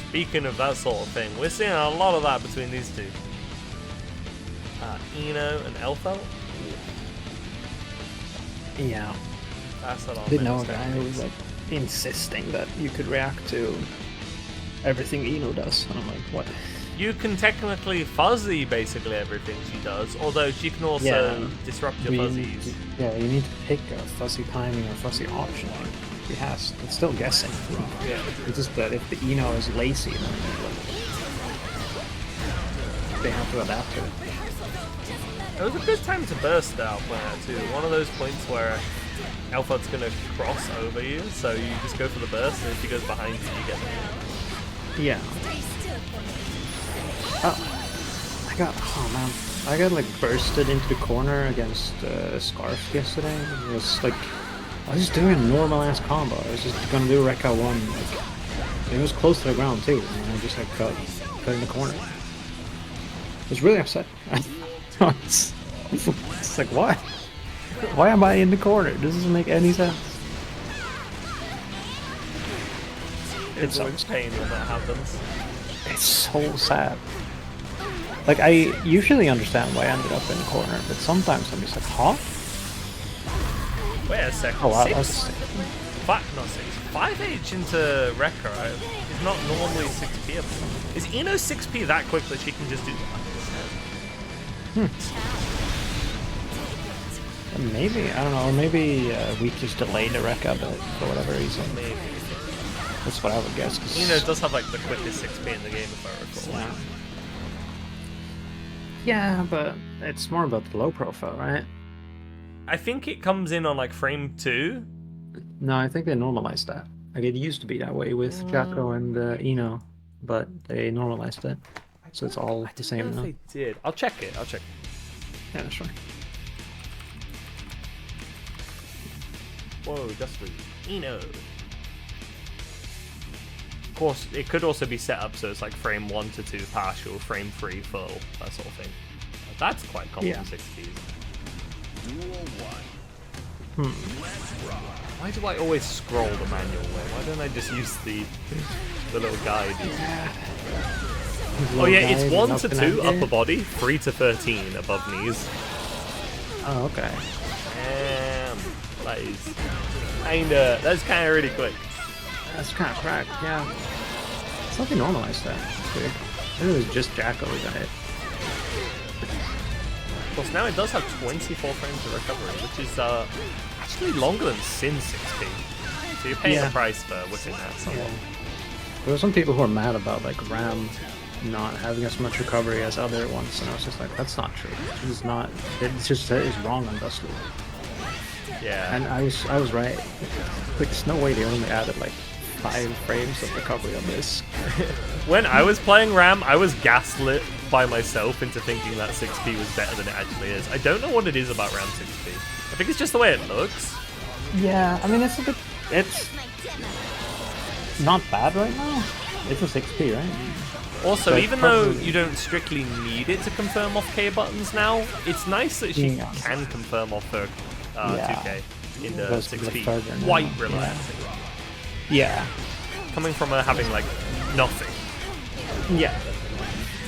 Speaker 1: Speaking of that sort of thing, we're seeing a lot of that between these two. Eno and Elfel.
Speaker 2: Yeah.
Speaker 1: That's a lot.
Speaker 2: I did know a guy who was like insisting that you could react to everything Eno does, and I'm like, what?
Speaker 1: You can technically fuzzy basically everything she does, although she can also disrupt your fuzzies.
Speaker 2: Yeah, you need to pick a fuzzy timing or fuzzy option. Like, he has. It's still guessing.
Speaker 1: Yeah.
Speaker 2: It's just that if the Eno is lazy, then like, they have to adapt to it.
Speaker 1: It was a good time to burst out too. One of those points where Elfod's gonna cross over you, so you just go for the burst, and if she goes behind you, you get the
Speaker 2: Yeah. Oh, I got like bursted into the corner against Scarf yesterday. It was like, I was just doing a normal ass combo. I was just gonna do Rekka 1, like, it was close to the ground too, and I just like cut in the corner. I was really upset. it's like, what? Why am I in the corner? This doesn't make any sense.
Speaker 1: It's always pain when that happens.
Speaker 2: It's so sad. Like, I usually understand why I ended up in the corner, but sometimes I'm just like, huh?
Speaker 1: Wait a second.
Speaker 2: Oh wow,
Speaker 1: 6?
Speaker 2: that's...
Speaker 1: 5H into Rekka, right? Is not normally 6p. Is Eno 6p that quick that she can just do that?
Speaker 2: Maybe, I don't know, or maybe we just delayed the Rekka a bit for whatever reason.
Speaker 1: Maybe.
Speaker 2: That's what I would guess.
Speaker 1: Eno does have like the quickest 6p in the game, if I recall.
Speaker 2: Yeah, but it's more about the low profile, right?
Speaker 1: I think it comes in on like frame 2.
Speaker 2: No, I think they normalized that. Like, it used to be that way with Jacko and Eno, but they normalized it. So it's all the same now.
Speaker 1: They did. I'll check it.
Speaker 2: Yeah, sure.
Speaker 1: Whoa, just for Eno. Of course, it could also be set up so it's like frame 1 to 2 partial, frame 3 full, that sort of thing. That's quite common in 6Ps. Why do I always scroll the manual way? Why don't I just use the little guide? Oh yeah, it's 1 to 2 upper body, 3 to 13 above knees.
Speaker 2: Oh, okay.
Speaker 1: That's kind of really quick.
Speaker 2: That's kind of cracked, yeah. Something normalized that. It's weird. I think it was just Jacko who got hit.
Speaker 1: Of course, now it does have 24 frames of recovery, which is actually longer than Sin 6P. So you're paying the price for whipping that somewhat.
Speaker 2: Yeah. There were some people who were mad about like RAM not having as much recovery as other ones, and I was just like, that's not true. It's not. It's just is wrong on Dustly.
Speaker 1: Yeah.
Speaker 2: And I was right. Like, there's no way they only added like 5 frames of recovery on this.
Speaker 1: When I was playing RAM, I was gaslit by myself into thinking that 6P was better than it actually is. I don't know what it is about RAM 6P. I think it's just the way it looks.
Speaker 2: Yeah, I mean, it's a bit... It's not bad right now. It's a 6P, right?
Speaker 1: Also,
Speaker 2: So
Speaker 1: even though you don't strictly need it to confirm off K buttons now, it's nice that she can confirm off her 2K in the 6P quite relaxing.
Speaker 2: Yeah.
Speaker 1: Coming from her having like nothing.
Speaker 2: Yeah.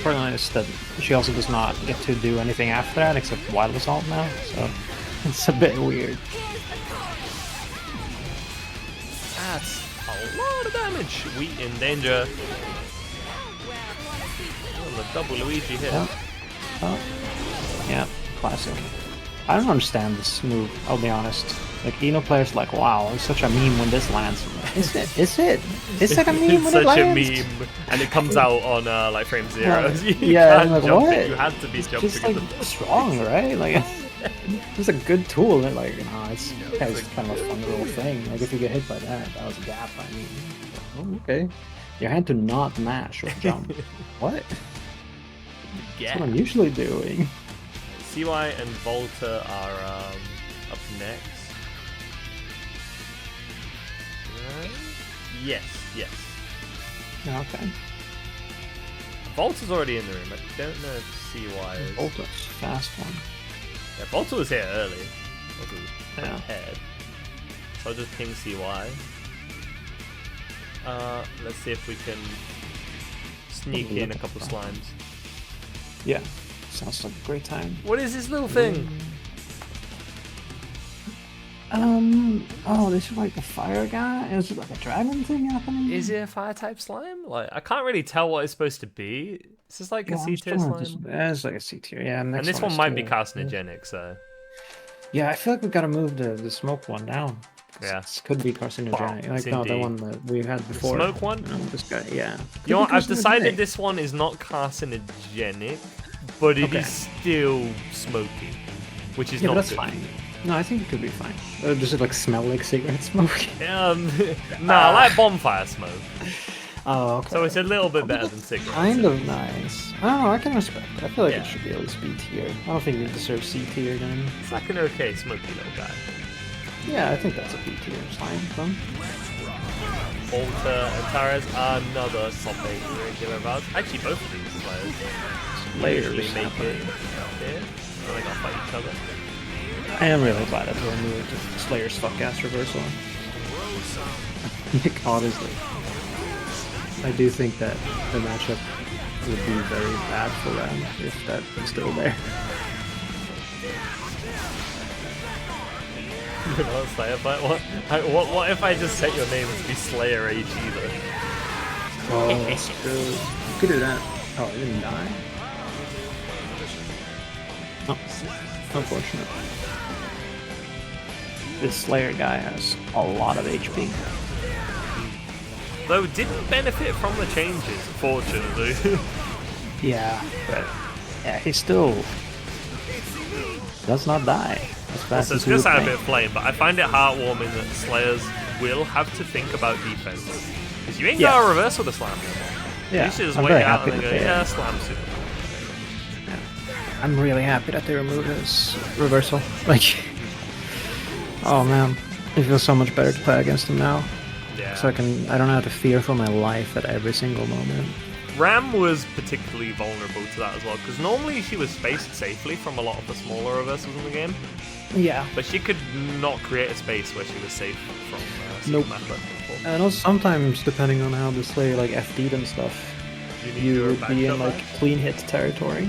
Speaker 2: Pretty nice that she also does not get to do anything after that except Wild Assault now, so it's a bit weird.
Speaker 1: That's a lot of damage. Wheat in danger. Oh, the double Luigi hit.
Speaker 2: Yeah. Oh. Yeah, classic. I don't understand this move, I'll be honest. Like, Eno players like, wow, it's such a meme when this lands. Is it? Is it? Is it a meme
Speaker 1: It's
Speaker 2: when
Speaker 1: such
Speaker 2: it lands?
Speaker 1: a meme, and it comes out on like frame 0. You
Speaker 2: Yeah, I'm
Speaker 1: can't
Speaker 2: like,
Speaker 1: jump
Speaker 2: what?
Speaker 1: it. You had to be
Speaker 2: It's
Speaker 1: jumping.
Speaker 2: just like strong, right? Like, it's a good tool. And like, no, it's kind of a fun little thing. Like, if you get hit by that, that was a gap. I mean, oh, okay. You had to not mash or jump. What? That's what I'm usually doing.
Speaker 1: CY and Volta are up next. Right? Yes.
Speaker 2: Okay.
Speaker 1: Volta's already in the room. I don't know if CY is.
Speaker 2: Volta's fast one.
Speaker 1: Yeah, Volta was here early. Volta was
Speaker 2: Yeah.
Speaker 1: ahead. So I'll just ping CY. Let's see if we can sneak in a couple slimes.
Speaker 2: Yeah. Sounds like a great time.
Speaker 1: What is this little thing?
Speaker 2: Oh, this is like the fire guy? Is it like a dragon thing happening?
Speaker 1: Is it a fire type slime? Like, I can't really tell what it's supposed to be. Is this like a C tier slime?
Speaker 2: It's like a C tier, yeah.
Speaker 1: And this one might be carcinogenic, so.
Speaker 2: Yeah, I feel like we gotta move the smoke one down.
Speaker 1: Yeah.
Speaker 2: This could be carcinogenic. Like, no, the
Speaker 1: indeed.
Speaker 2: one that we had before.
Speaker 1: Smoke one?
Speaker 2: This guy, yeah.
Speaker 1: You know what? I've
Speaker 2: Could be
Speaker 1: decided
Speaker 2: carcinogenic.
Speaker 1: this one is not carcinogenic, but it
Speaker 2: Okay.
Speaker 1: is still smoky, which is
Speaker 2: Yeah,
Speaker 1: not
Speaker 2: but that's
Speaker 1: good.
Speaker 2: fine. No, I think it could be fine. Does it like smell like cigarette smoke?
Speaker 1: No, I like bonfire smoke,
Speaker 2: Oh, okay.
Speaker 1: so it's a little bit better than cigarettes.
Speaker 2: Kind of nice. I don't know, I can respect it. I feel like
Speaker 1: Yeah.
Speaker 2: it should be at least B tier. I don't think it deserves C tier then.
Speaker 1: It's like an okay smoky little guy.
Speaker 2: Yeah, I think that's a B tier slime from.
Speaker 1: Volta and Tara's another top 8 regular routes. Actually, both of these players
Speaker 2: Layers
Speaker 1: usually make it
Speaker 2: happening.
Speaker 1: here, so they gotta fight each other.
Speaker 2: I am really glad that they removed Slayer's fuck ass reversal. Like, honestly. I do think that the matchup would be very bad for Ram if that was still there.
Speaker 1: You know, Slayer fight. What if I just set your name to be Slayer AG though?
Speaker 2: Oh, that's true. You could do that. Oh, it didn't die? Oh, unfortunate. This Slayer guy has a lot of HP.
Speaker 1: Though didn't benefit from the changes, fortunately.
Speaker 2: Yeah, but yeah, he still does not die as fast
Speaker 1: So it's
Speaker 2: as he
Speaker 1: gonna
Speaker 2: would
Speaker 1: sound a
Speaker 2: think.
Speaker 1: bit plain, but I find it heartwarming that Slayers will have to think about defense. Because you ain't
Speaker 2: Yeah.
Speaker 1: got a reversal to slam anymore.
Speaker 2: Yeah,
Speaker 1: You should just
Speaker 2: I'm
Speaker 1: wait
Speaker 2: very
Speaker 1: out
Speaker 2: happy
Speaker 1: and
Speaker 2: that
Speaker 1: then go,
Speaker 2: they-
Speaker 1: yeah, slam super.
Speaker 2: I'm really happy that they removed his reversal. Like, oh man, it feels so much better to play against him now.
Speaker 1: Yeah.
Speaker 2: So I don't have to fear for my life at every single moment.
Speaker 1: Ram was particularly vulnerable to that as well, because normally she was spaced safely from a lot of the smaller reversals in the game,
Speaker 2: Yeah.
Speaker 1: but she could not create a space where she was safe from
Speaker 2: Nope.
Speaker 1: Superman. Before.
Speaker 2: And also sometimes, depending on how the Slayer like FD'd and stuff,
Speaker 1: need
Speaker 2: you
Speaker 1: your
Speaker 2: would
Speaker 1: back
Speaker 2: be in
Speaker 1: cover.
Speaker 2: like clean hit territory.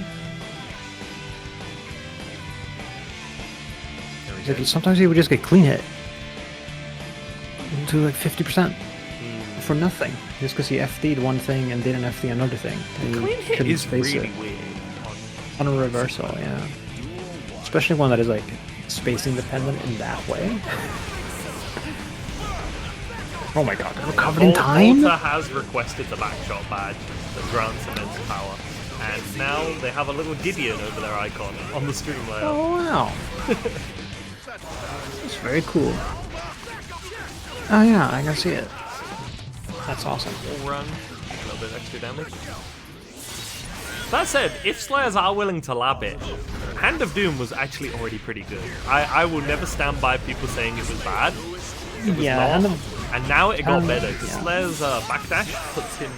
Speaker 1: There we go.
Speaker 2: Like, sometimes you would just get clean hit to like 50%
Speaker 1: Hmm.
Speaker 2: for nothing, just because you FD'd one thing and didn't FD another thing. And you
Speaker 1: Clean hit
Speaker 2: couldn't
Speaker 1: is
Speaker 2: space
Speaker 1: really
Speaker 2: it.
Speaker 1: weird.
Speaker 2: On a reversal, yeah. Especially one that is like spacing dependent in that way. Oh my god, recovered in time?
Speaker 1: Volta has requested the backshot badge that grants immense power, and now they have a little Gideon over their icon on the stream layout.
Speaker 2: Oh wow. That's very cool. Oh yeah, I can see it. That's awesome.
Speaker 1: Full run, a little bit of extra damage. That said, if Slayers are willing to lab it, Hand of Doom was actually already pretty good. I will never stand by people saying it was bad. It was
Speaker 2: Yeah,
Speaker 1: not. And now it got
Speaker 2: um,
Speaker 1: better, because
Speaker 2: yeah.
Speaker 1: Slayer's backdash puts him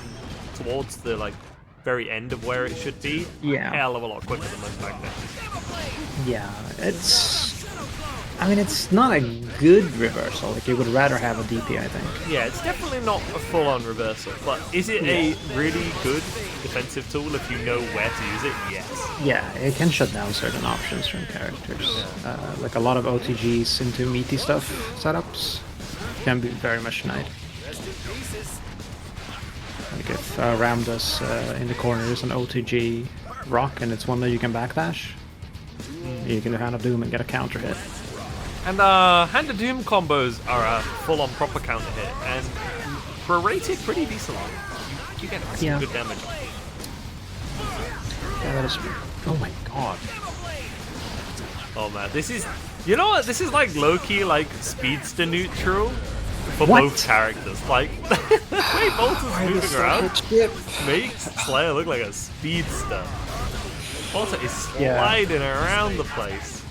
Speaker 1: towards the very end of where it should be.
Speaker 2: Yeah.
Speaker 1: Hell of a lot quicker than most backdashes.
Speaker 2: Yeah, I mean, it's not a good reversal. Like, you would rather have a DP, I think.
Speaker 1: Yeah, it's definitely not a full-on reversal, but is it a really good defensive tool if you know where to use it? Yes.
Speaker 2: Yeah, it can shut down certain options from characters. Like a lot of OTGs into meaty stuff setups can be very much snide. Like if Ram does in the corners an OTG rock and it's one that you can backdash, you can do Hand of Doom and get a counter hit.
Speaker 1: And Hand of Doom combos are a full-on proper counter hit, and rated pretty decently. You get some
Speaker 2: Yeah.
Speaker 1: good damage.
Speaker 2: Yeah, that is. Oh my god.
Speaker 1: Oh man, this is... You know what? This is like low-key, speedster neutral for
Speaker 2: What?
Speaker 1: both characters. Like, the way Volta's moving around makes Slayer look like a speedster. Volta is sliding around the place.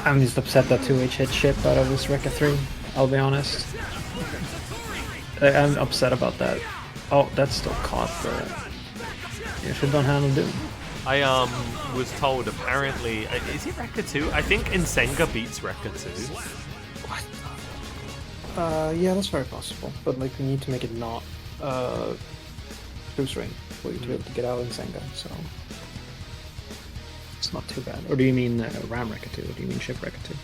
Speaker 2: I'm just upset that 2H hit ship out of this Rekka 3, I'll be honest. I'm upset about that. Oh, that's still caught, but you should don't handle Doom.
Speaker 1: I was told apparently is he Rekka 2? I think Insenga beats Rekka 2.
Speaker 2: Yeah, that's very possible. But like, we need to make it not cruise ring for you to be able to get out in Senga. So it's not too bad. Or do you mean Ram Rekka 2? Or do you mean Ship Rekka 2?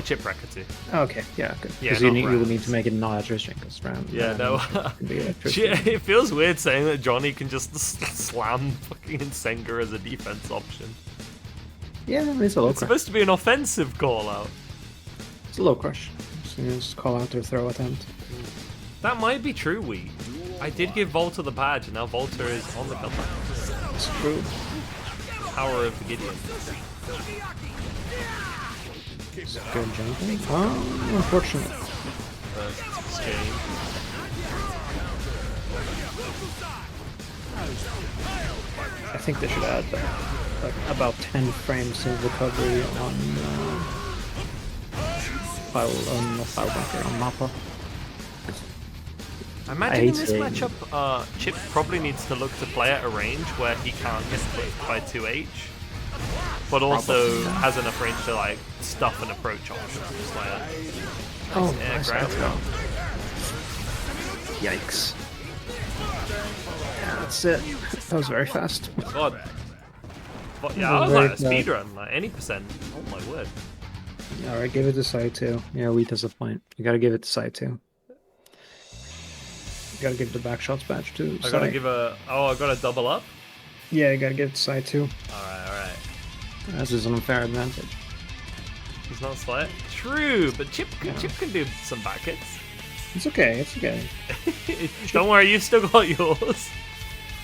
Speaker 1: Chip Rekka 2.
Speaker 2: Okay, yeah, good.
Speaker 1: Yeah,
Speaker 2: Because you
Speaker 1: not
Speaker 2: will
Speaker 1: Rams.
Speaker 2: need to make it not electricity, because Ram.
Speaker 1: Yeah, no.
Speaker 2: Can be electricity.
Speaker 1: It feels weird saying that Johnny can just slam fucking Insenga as a defense option.
Speaker 2: Yeah, it's a low
Speaker 1: It's
Speaker 2: crush.
Speaker 1: supposed to be an offensive call out.
Speaker 2: It's a low crush. Just call out their throw attempt.
Speaker 1: That might be true, I did give Volta the badge, and now Volta is on the comeback.
Speaker 2: It's true.
Speaker 1: Power of the Gideon.
Speaker 2: Good jumping. Oh, unfortunate.
Speaker 1: First exchange.
Speaker 2: I think they should add like about 10 frames of recovery on file bunker on Mappa.
Speaker 1: I imagine in
Speaker 2: hate
Speaker 1: this
Speaker 2: saying-
Speaker 1: matchup, Chip probably needs to look to play at a range where he can't get clipped by 2H, but also has enough range to like stuff an approach option. Just like
Speaker 2: Oh,
Speaker 1: air
Speaker 2: nice.
Speaker 1: grab.
Speaker 2: Yikes. Yeah, that's it. That was very fast.
Speaker 1: God. But yeah, I was like a speedrun, like any percent. Oh my word.
Speaker 2: Alright, give it to side 2. Yeah, wheat has a point. You gotta give it to side 2. You gotta give the back shots badge to
Speaker 1: I gotta
Speaker 2: side.
Speaker 1: give a. Oh, I gotta double up?
Speaker 2: Yeah, you gotta give it to side 2.
Speaker 1: Alright.
Speaker 2: This is an unfair advantage.
Speaker 1: He's not slight. True, but Chip can do some back hits.
Speaker 2: It's okay, it's okay.
Speaker 1: Don't worry, you've still got yours.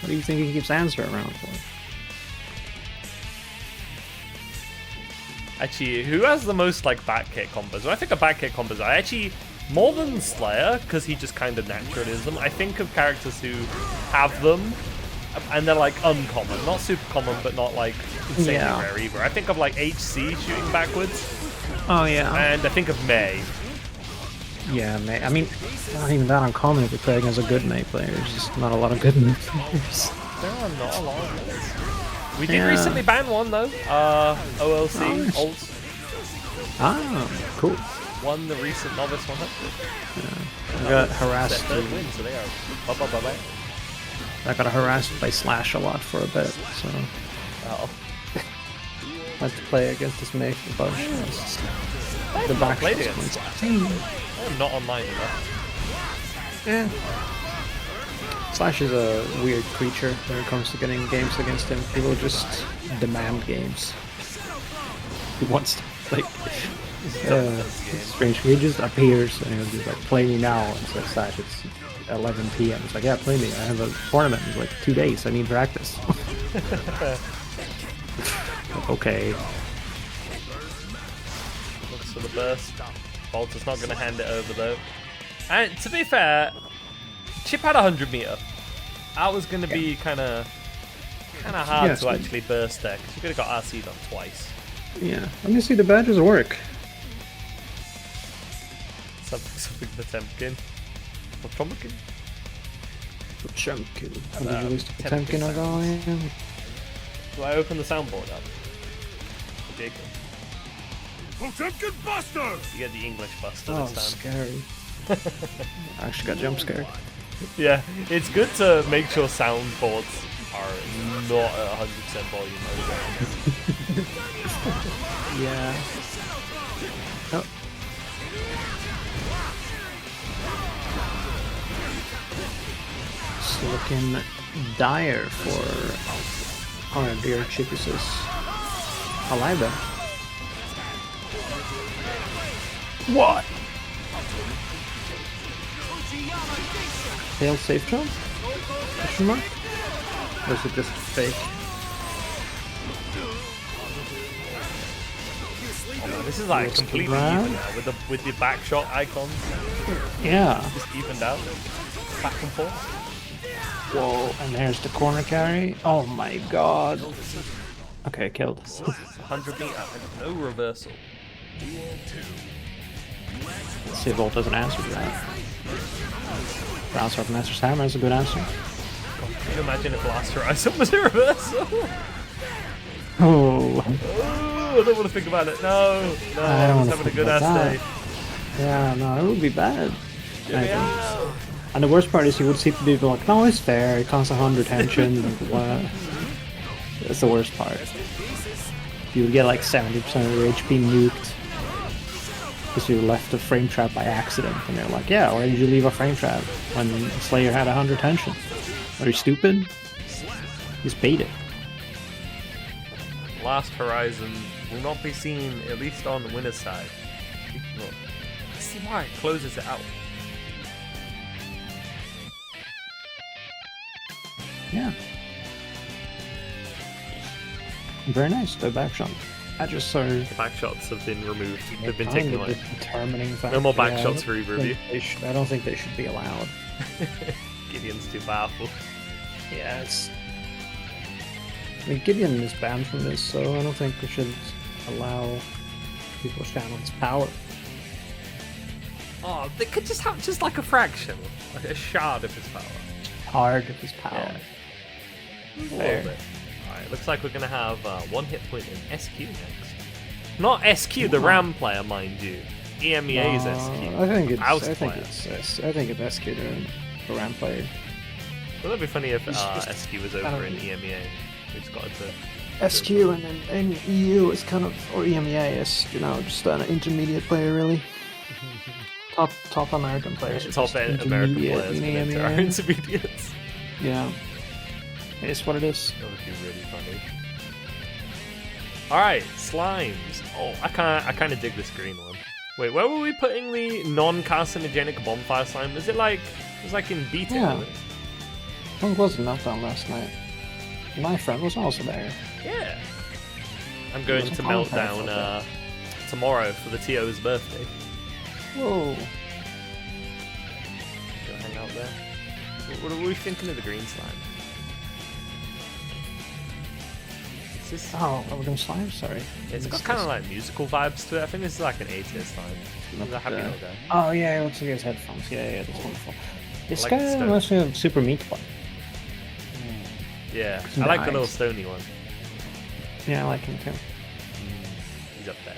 Speaker 2: What do you think he keeps answer around for?
Speaker 1: Actually, who has the most like back kick combos? When I think of back kick combos, I actually more than Slayer because he just kind of naturally is them. I think of characters who have them, and they're like uncommon, not super common, but not like insanely rare either. I think of like HC shooting backwards,
Speaker 2: Oh yeah.
Speaker 1: and I think of May.
Speaker 2: Yeah, May. I mean, not even that uncommon if you're playing as a good May player. There's just not a lot of good May players.
Speaker 1: There are not a lot of those. We did
Speaker 2: Yeah.
Speaker 1: recently ban one though. OLC
Speaker 2: Nice.
Speaker 1: Olds
Speaker 2: Ah, cool.
Speaker 1: won the recent Novice 100.
Speaker 2: I got
Speaker 1: Their
Speaker 2: harassed.
Speaker 1: third win, so they are bye.
Speaker 2: I got harassed by Slash a lot for a bit, so
Speaker 1: Oh.
Speaker 2: I had to play against this May for a bunch. The
Speaker 1: I've
Speaker 2: back
Speaker 1: played
Speaker 2: shots
Speaker 1: against
Speaker 2: went-
Speaker 1: I'm not online enough.
Speaker 2: Yeah. Slash is a weird creature when it comes to getting games against him. He will just demand games. He wants to, like, it's strange. He just appears and he'll just like, play me now, and says, Slash, it's 11 p.m. It's like, yeah, play me. I have a tournament in like 2 days. I need practice. Like, okay.
Speaker 1: Looks for the burst. Bolter's not going to hand it over though. And to be fair, Chip had 100 meter. That was going to be kind of hard
Speaker 2: Yes.
Speaker 1: to actually burst there because you could have got RC'd on twice.
Speaker 2: Yeah. Let me see the badges work.
Speaker 1: Something for Potemkin. Potemkin?
Speaker 2: Potemkin. When did you lose to Potemkin
Speaker 1: Potemkin
Speaker 2: again?
Speaker 1: Do I open the soundboard up? Jacob.
Speaker 5: Potemkin Buster!
Speaker 1: You get the English buster
Speaker 2: Oh,
Speaker 1: this time.
Speaker 2: scary. I actually got jump scared.
Speaker 1: Yeah, it's good to make sure soundboards are not at 100% volume.
Speaker 2: Yeah. Oh. It's looking dire for our dear Chippuses. Alive though. What? Failed safe jump? Question mark? Or is it just fake?
Speaker 1: Oh man, this is like
Speaker 2: Let's
Speaker 1: completely
Speaker 2: grab.
Speaker 1: even now with the back shot icons
Speaker 2: Yeah.
Speaker 1: just evened out, back and forth.
Speaker 2: Whoa, and there's the corner carry. Oh my god. Okay, killed.
Speaker 1: 100 meter and no reversal.
Speaker 2: Let's see if Volt doesn't answer to that. Ground Sword from Master's Hammer is a good answer.
Speaker 1: Can you imagine if Last Horizon was a reversal?
Speaker 2: Oh,
Speaker 1: Oh, I don't want to think about it. No,
Speaker 2: I don't
Speaker 1: I was
Speaker 2: wanna
Speaker 1: having a
Speaker 2: think
Speaker 1: good
Speaker 2: about
Speaker 1: ass
Speaker 2: that.
Speaker 1: day.
Speaker 2: yeah, no, it would be bad.
Speaker 1: Get me out.
Speaker 2: And the worst part is you would see people like, no, it's fair, it costs 100 tension, what? That's the worst part. You would get like 70% of your HP nuked because you left a frame trap by accident, and you're like, yeah, why did you leave a frame trap when Slayer had 100 tension? Are you stupid? Just bait it.
Speaker 1: Last Horizon will not be seen, at least on the winner's side. Look, see why it closes it out.
Speaker 2: Yeah. Very nice, the back shot. I just saw
Speaker 1: Back shots have been removed. They've been taken away.
Speaker 2: determining factor.
Speaker 1: No more back
Speaker 2: Yeah,
Speaker 1: shots
Speaker 2: I
Speaker 1: for
Speaker 2: don't
Speaker 1: either of
Speaker 2: think
Speaker 1: you.
Speaker 2: I don't think they should be allowed.
Speaker 1: Gideon's too powerful.
Speaker 2: Yeah, it's. I mean, Gideon is banned from this, so I don't think we should allow people to channel his power.
Speaker 1: Oh, they could just have just like a fraction, like a shard of his power.
Speaker 2: Hard of his power.
Speaker 1: Yeah. A little
Speaker 2: Fair.
Speaker 1: bit. Alright, looks like we're gonna have one hit point in SQ next. Not SQ, the RAM player, mind you. EMEA's SQ.
Speaker 2: I think it's.
Speaker 1: House
Speaker 2: I think
Speaker 1: player.
Speaker 2: I think it's SQ the RAM player.
Speaker 1: Wouldn't it be funny if
Speaker 2: just-
Speaker 1: SQ was
Speaker 2: I
Speaker 1: over
Speaker 2: don't-
Speaker 1: in EMEA? We've got to.
Speaker 2: SQ and then and EU is kind of, or EMEA is, just an intermediate player really. top American players. are
Speaker 1: Top
Speaker 2: just
Speaker 1: end American
Speaker 2: intermediate
Speaker 1: players
Speaker 2: in
Speaker 1: can enter our
Speaker 2: EMEA.
Speaker 1: intermediates.
Speaker 2: Yeah. It's what it is.
Speaker 1: That would be really funny. Alright, slimes. Oh, I kind of dig this green one. Wait, where were we putting the non-carcinogenic bonfire slime? Was it like in beta?
Speaker 2: Yeah.
Speaker 1: wasn't it?
Speaker 2: I think it was meltdown last night. My friend was also there.
Speaker 1: Yeah. I'm going
Speaker 2: There's
Speaker 1: to
Speaker 2: a
Speaker 1: melt
Speaker 2: bonfire
Speaker 1: down
Speaker 2: photo.
Speaker 1: tomorrow for the TO's birthday.
Speaker 2: Whoa.
Speaker 1: Go hang out there. What are we thinking of the green slime? Is this?
Speaker 2: Oh, we're doing slime? Sorry.
Speaker 1: It's got kind of like musical vibes to it. I think this is like an A-tier slime. Is that happy little guy?
Speaker 2: Oh yeah, it looks like he has headphones. Yeah, that's wonderful. This
Speaker 1: like
Speaker 2: guy
Speaker 1: the stone.
Speaker 2: reminds me of Super Meat Boy.
Speaker 1: Yeah, I like the little
Speaker 2: Nice.
Speaker 1: stony one.
Speaker 2: Yeah, I like him too.
Speaker 1: He's up there.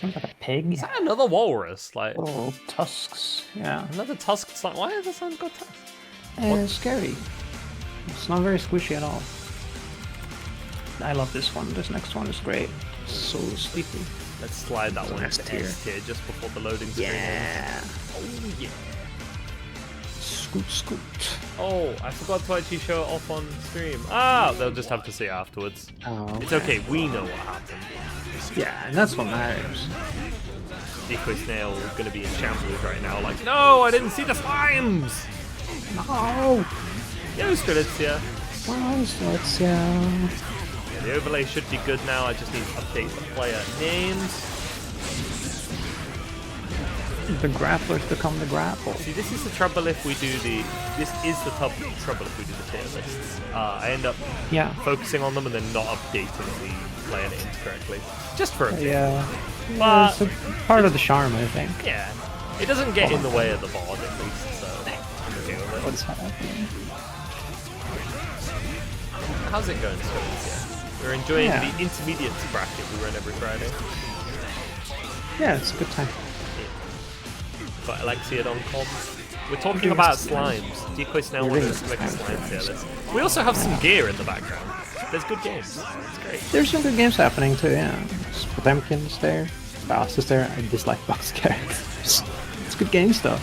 Speaker 2: Sounds like a pig.
Speaker 1: Is that another walrus? Like
Speaker 2: Little tusks. Yeah.
Speaker 1: another tusked slime? Why has this one got tusks?
Speaker 2: It's scary. It's not very squishy at all. I love this one. This next one is great. So sleepy.
Speaker 1: Let's slide that one
Speaker 2: S
Speaker 1: into
Speaker 2: tier.
Speaker 1: S tier just before the loading screen.
Speaker 2: Yeah.
Speaker 1: Oh yeah.
Speaker 2: Scoot, scoot.
Speaker 1: Oh, I forgot to actually show it off on stream. Ah, they'll just have to see it afterwards.
Speaker 2: Oh.
Speaker 1: It's okay, we know what happened.
Speaker 2: Yeah, and that's what matters.
Speaker 1: Decoy Snail is going to be in shambles right now, like, no, I didn't see the slimes!
Speaker 2: No.
Speaker 1: Yo, Strelitzia.
Speaker 2: Well, let's yeah.
Speaker 1: Yeah, the overlay should be good now, I just need to update the player names.
Speaker 2: The grapplers become the grapple.
Speaker 1: See, this is the trouble if we do the... This is the trouble if we do the tier lists. I end up
Speaker 2: Yeah.
Speaker 1: focusing on them and then not updating the player names correctly. Just for a bit.
Speaker 2: Yeah.
Speaker 1: But-
Speaker 2: It's a part of the charm, I think.
Speaker 1: Yeah. It doesn't get in the way of the board, at least, so... I'm okay with it.
Speaker 2: What's happening?
Speaker 1: How's it going, Strelitzia? We're enjoying
Speaker 2: Yeah.
Speaker 1: the intermediates bracket we run every Friday.
Speaker 2: Yeah, it's a good time.
Speaker 1: But I like to see it on comms. We're talking about slimes. Decoy Snail wanted us to make a slime tier list. We also have some gear in the background. There's good games. It's great.
Speaker 2: There's some good games happening too, yeah. Potemkin's there, Bass is there. I dislike Bass characters. It's good game stuff.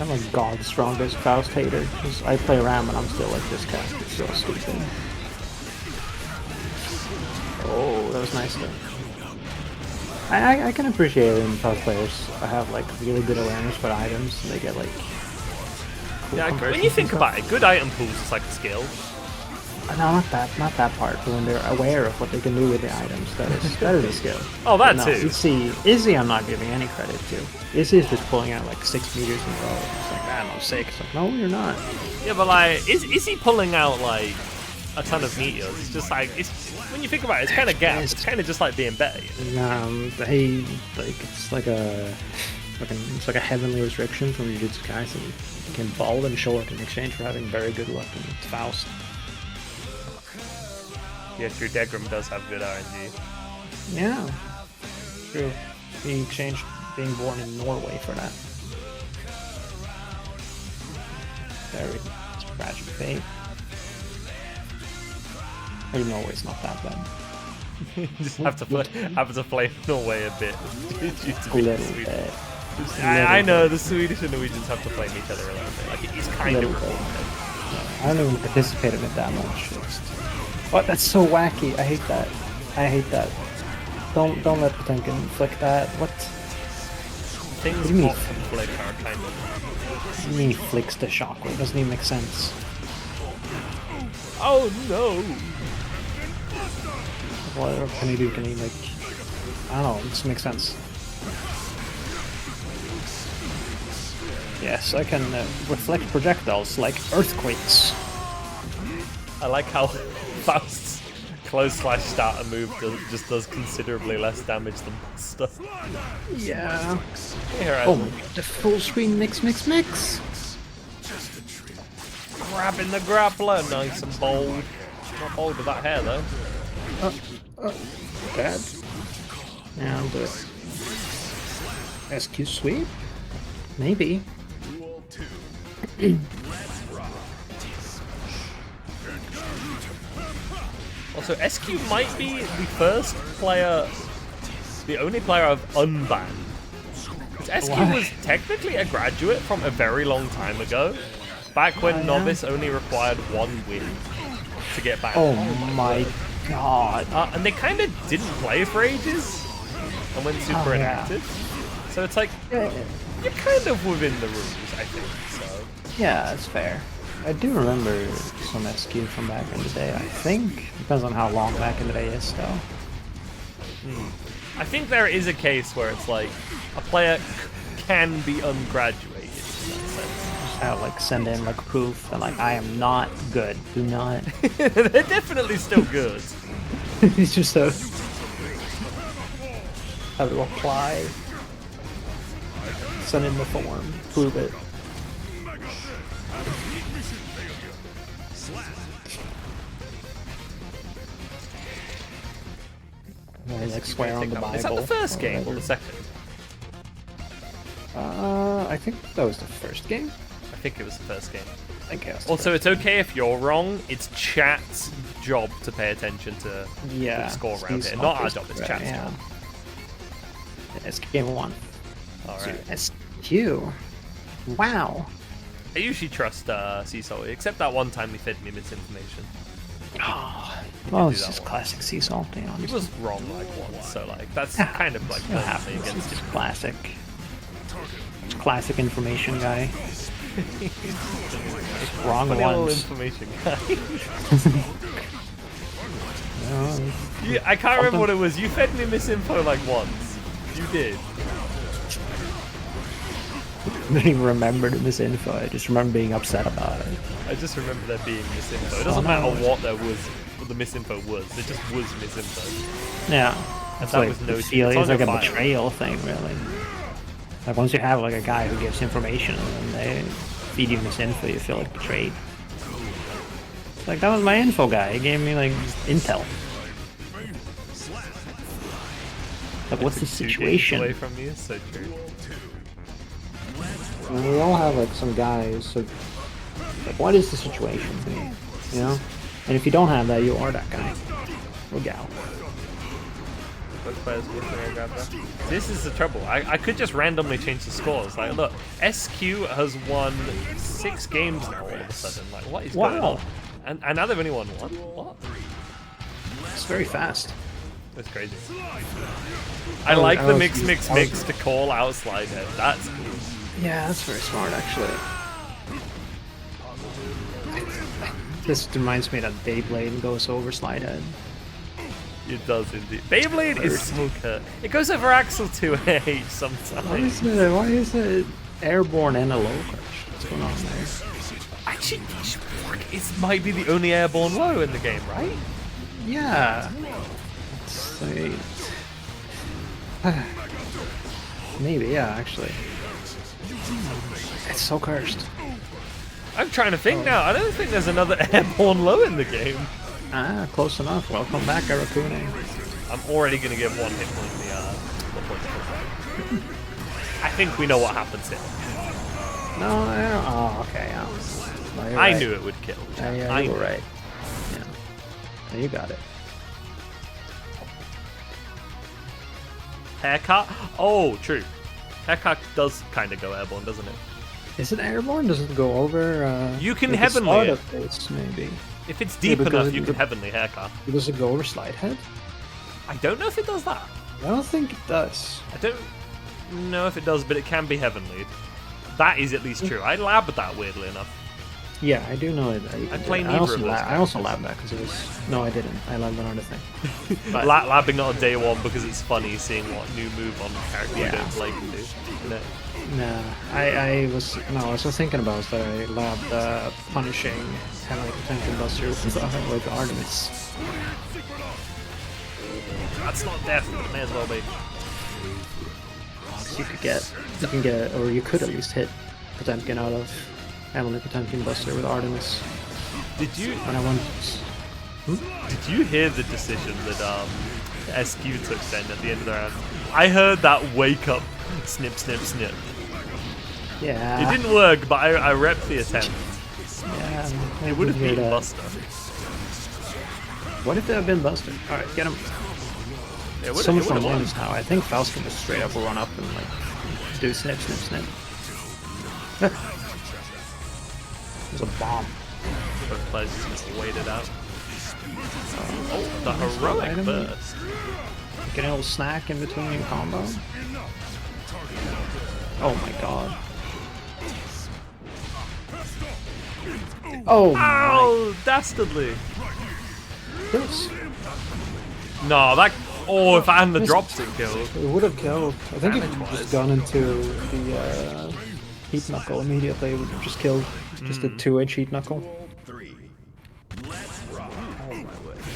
Speaker 2: I'm a god strongest Faust hater, because I play Ram and I'm still like, this cast is so stupid. Oh, that was nice though. I can appreciate it when Faust players have like really good awareness for items and they get like cool
Speaker 1: Yeah, when
Speaker 2: conversions
Speaker 1: you
Speaker 2: and
Speaker 1: think
Speaker 2: stuff.
Speaker 1: about it, good item pools is like a skill.
Speaker 2: No, not that part. But when they're aware of what they can do with the items, that is a skill.
Speaker 1: Oh, that
Speaker 2: No,
Speaker 1: too.
Speaker 2: Izzy, I'm not giving any credit to. Izzy is just pulling out like 6 meters in a row. It's like, I'm sick. It's like, no, you're not.
Speaker 1: Yeah, but like, is he pulling out like a ton of meteors? It's just like, it's when you think about it, it's kind of gap. It's kind of just like being better. You know?
Speaker 2: They like it's like a it's like a heavenly restriction from Jujutsu Kaisen. You can ball them short in exchange for having very good luck, and it's Faust.
Speaker 1: Yes, your Degram does have good RNG.
Speaker 2: Yeah, true. He exchanged being born in Norway for that. Very tragic fate. Or Norway's not that bad.
Speaker 1: Just have to play Norway a bit. Due to
Speaker 2: A
Speaker 1: being
Speaker 2: little
Speaker 1: Swedish.
Speaker 2: bit.
Speaker 1: I know the Swedish and Norwegians have to play each other a little bit. Like it's kind of.
Speaker 2: Little bit. I don't even participate in it that much. What? That's so wacky. I hate that. I hate that. Don't let Potemkin flick that. What?
Speaker 1: Things
Speaker 2: What do you mean?
Speaker 1: off and flick are kind of.
Speaker 2: What do you mean he flicks the shockwave? Doesn't even make sense.
Speaker 1: Oh no!
Speaker 2: What can he do? Can he like? I don't know. It just makes sense. Yes, I can reflect projectiles like earthquakes.
Speaker 1: I like how Faust's close slash starter move just does considerably less damage than Buster.
Speaker 2: Yeah.
Speaker 1: Here,
Speaker 2: Oh, the full screen mix.
Speaker 1: grabbing the grappler, nice and bold. Not bold with that hair though.
Speaker 2: Bad. And SQ sweep? Maybe.
Speaker 1: Also, SQ might be the first player, the only player I've unbanned. Because SQ
Speaker 2: Why?
Speaker 1: was technically a graduate from a very long time ago. Back when Novice only required 1 win to get banned.
Speaker 2: Oh my god.
Speaker 1: And they kind of didn't play for ages and went super
Speaker 2: yeah.
Speaker 1: inactive. So it's like, you're kind of within the rules, I think. So
Speaker 2: Yeah, that's fair. I do remember some SQ from back in the day, I think. Depends on how long back in the day is, though.
Speaker 1: I think there is a case where it's like a player can be ungraduated in that sense.
Speaker 2: Just how, like, send in, like, proof that, like, I am not good. Do not.
Speaker 1: They're definitely still good.
Speaker 2: It's just a... How to apply. Send in the form. Prove it. I like swear on the Bible.
Speaker 1: Is that the first game or the second?
Speaker 2: I think that was the first game.
Speaker 1: I think it was the first game.
Speaker 2: I guess.
Speaker 1: Also, it's okay if you're wrong. It's chat's job to pay attention to
Speaker 2: Yeah.
Speaker 1: the score around
Speaker 2: Steve's
Speaker 1: it. Not our
Speaker 2: office,
Speaker 1: job, it's
Speaker 2: right,
Speaker 1: chat's
Speaker 2: yeah.
Speaker 1: job.
Speaker 2: It's game 1.
Speaker 1: Alright.
Speaker 2: SQ. Wow.
Speaker 1: I usually trust Seesaw, except that one time he fed me misinformation.
Speaker 2: Oh, well,
Speaker 1: do
Speaker 2: it's
Speaker 1: that
Speaker 2: just
Speaker 1: one.
Speaker 2: classic sea salt, you know.
Speaker 1: He was wrong like once, so like that's kind of like
Speaker 2: It
Speaker 1: playing
Speaker 2: happens.
Speaker 1: against
Speaker 2: It's
Speaker 1: him.
Speaker 2: classic. Classic information guy. Wrong
Speaker 1: Funny little
Speaker 2: ones.
Speaker 1: information guy.
Speaker 2: No,
Speaker 1: Yeah, I can't remember what it was. You fed me misinfo like once. You did.
Speaker 2: I don't even remember the misinfo. I just remember being upset about it.
Speaker 1: I just remember there being misinfo. It doesn't matter what there was, what the misinfo was. It just was misinfo.
Speaker 2: Yeah.
Speaker 1: And
Speaker 2: It's
Speaker 1: that
Speaker 2: like,
Speaker 1: was noted.
Speaker 2: it's
Speaker 1: It's on
Speaker 2: like a
Speaker 1: your file.
Speaker 2: betrayal thing, really. Like, once you have, like, a guy who gives information and then they feed you misinfo, you feel, like, betrayed. It's like, that was my info guy. He gave me, like, intel. Like, what's the
Speaker 1: Took 2 games
Speaker 2: situation?
Speaker 1: away from you, so true.
Speaker 2: And we all have, like, some guys, so, like, what is the situation? You know? And if you don't have that, you are that guy. Or gal.
Speaker 1: Both players with their grab that. This is the trouble. I could just randomly change the scores. Like, look, SQ has won 6 games now all of a sudden. Like, what is going
Speaker 2: Wow.
Speaker 1: on? And now they've only won 1? What?
Speaker 2: It's very fast.
Speaker 1: That's crazy. I like
Speaker 2: I
Speaker 1: the
Speaker 2: was-
Speaker 1: mix to call out slide head. That's cool.
Speaker 2: Yeah, that's very smart, actually. This reminds me that Beyblade goes over slide head.
Speaker 1: It does indeed. Beyblade is so good. It goes over Axel 2H sometimes.
Speaker 2: Why is it airborne and a low crush? What's going on there?
Speaker 1: Actually, it might be the only airborne low in the game, right?
Speaker 2: Yeah. Let's see. Maybe, yeah, actually. It's so cursed.
Speaker 1: I'm trying to think now. I don't think there's another airborne low in the game.
Speaker 2: Ah, close enough. Welcome back, Arakune.
Speaker 1: I'm already going to give one hit point the I think we know what happens here.
Speaker 2: No, I don't. Oh, okay, yeah. No, you're
Speaker 1: I
Speaker 2: right.
Speaker 1: knew it would kill.
Speaker 2: Yeah,
Speaker 1: I
Speaker 2: you
Speaker 1: knew.
Speaker 2: were right. Yeah. No, you got it.
Speaker 1: Haircut? Oh, true. Haircut does kind of go airborne, doesn't it?
Speaker 2: Is it airborne? Does it go over?
Speaker 1: You can
Speaker 2: like
Speaker 1: heavenly
Speaker 2: the
Speaker 1: it.
Speaker 2: start of this, maybe.
Speaker 1: If it's deep
Speaker 2: because
Speaker 1: enough, you
Speaker 2: it-
Speaker 1: can heavenly haircut.
Speaker 2: Does it go over slide head?
Speaker 1: I don't know if it does that.
Speaker 2: I don't think it does.
Speaker 1: I don't know if it does, but it can be heavenly. That is at least true. I labbed that weirdly enough.
Speaker 2: Yeah, I do know it.
Speaker 1: I play
Speaker 2: I
Speaker 1: neither
Speaker 2: also
Speaker 1: of those
Speaker 2: I also labbed that because it was. No, I didn't. I labbed another thing. But-
Speaker 1: Labbing on day one because it's funny seeing what new move on character you
Speaker 2: Yeah.
Speaker 1: don't play can do. You know?
Speaker 2: Nah, I was also thinking about that I labbed punishing Heavenly Potential Buster with Artemis.
Speaker 1: That's not death, but it may as well be.
Speaker 2: So you can get, or you could at least hit Potemkin out of Heavenly Potemkin Buster with Artemis.
Speaker 1: Did you
Speaker 2: When I went,
Speaker 1: did you hear the decision that SQ took then at the end of the round? I heard that wake up snip snip snip.
Speaker 2: yeah,
Speaker 1: It didn't work, but I repped the attempt.
Speaker 2: Yeah, I
Speaker 1: It would have
Speaker 2: did hear
Speaker 1: beaten
Speaker 2: that.
Speaker 1: Buster.
Speaker 2: What if they had been Buster? All right, get him.
Speaker 1: It
Speaker 2: So much
Speaker 1: would
Speaker 2: more
Speaker 1: have won.
Speaker 2: wins now. I think Faust can just straight up run up and like do snip, snip, snip. There's a bomb.
Speaker 1: Both players just waited out. Oh, the heroic
Speaker 2: item.
Speaker 1: burst.
Speaker 2: Get a little snack in between your combo. Oh my god. Oh my
Speaker 1: Ow! Dastardly!
Speaker 2: goodness.
Speaker 1: No, that. Oh, if I hadn't the drops, it killed.
Speaker 2: It would have killed. I think if it
Speaker 1: Damage-wise.
Speaker 2: just gone into the heat knuckle immediately, it would have just killed. Just a 2-edge heat knuckle.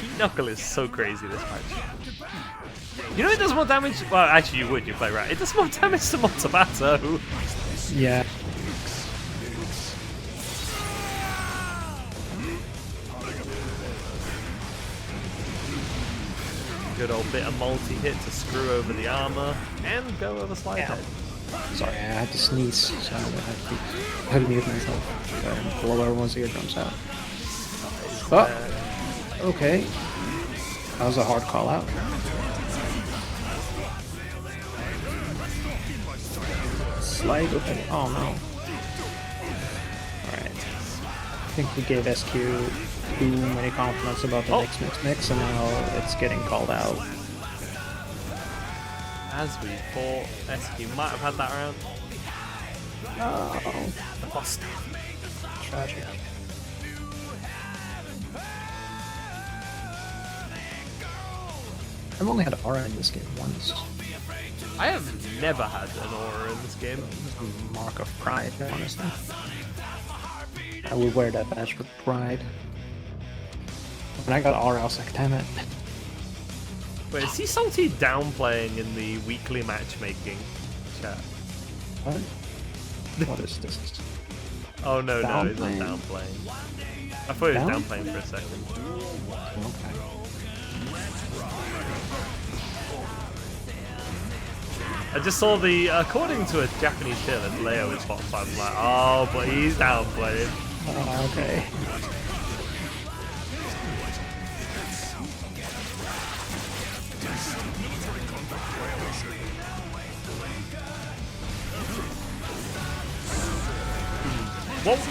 Speaker 1: Heat Knuckle is so crazy this match. You know it does more damage? Well, actually you would, you play right. It does more damage to Motobato.
Speaker 2: Yeah.
Speaker 1: Good old bit of multi-hit to screw over the armor and go over slide
Speaker 2: Ow.
Speaker 1: head.
Speaker 2: Sorry, I had to sneeze, so I had to mute myself. Blow everyone's eardrums out. Oh, okay. That was a hard call out. Slide open. Oh no. Alright. I think we gave SQ too many compliments about the mix, and now it's getting called out.
Speaker 1: As we thought, SQ might have had that round.
Speaker 2: Oh,
Speaker 1: The Buster.
Speaker 2: tragic. I've only had aura in this game once.
Speaker 1: I have never had an aura in this game.
Speaker 2: Mark of pride, honestly. I would wear that badge with pride. When I got aura, I was like, damn it.
Speaker 1: Wait, is he salty downplaying in the weekly matchmaking chat?
Speaker 2: What? What is this?
Speaker 1: Oh no, he's not
Speaker 2: Downplaying?
Speaker 1: downplaying. I thought he was
Speaker 2: Down?
Speaker 1: downplaying for a second.
Speaker 2: Okay.
Speaker 1: I just saw the, according to a Japanese channel, Leo is top 5. I'm like, oh, but he's downplaying.
Speaker 2: Okay.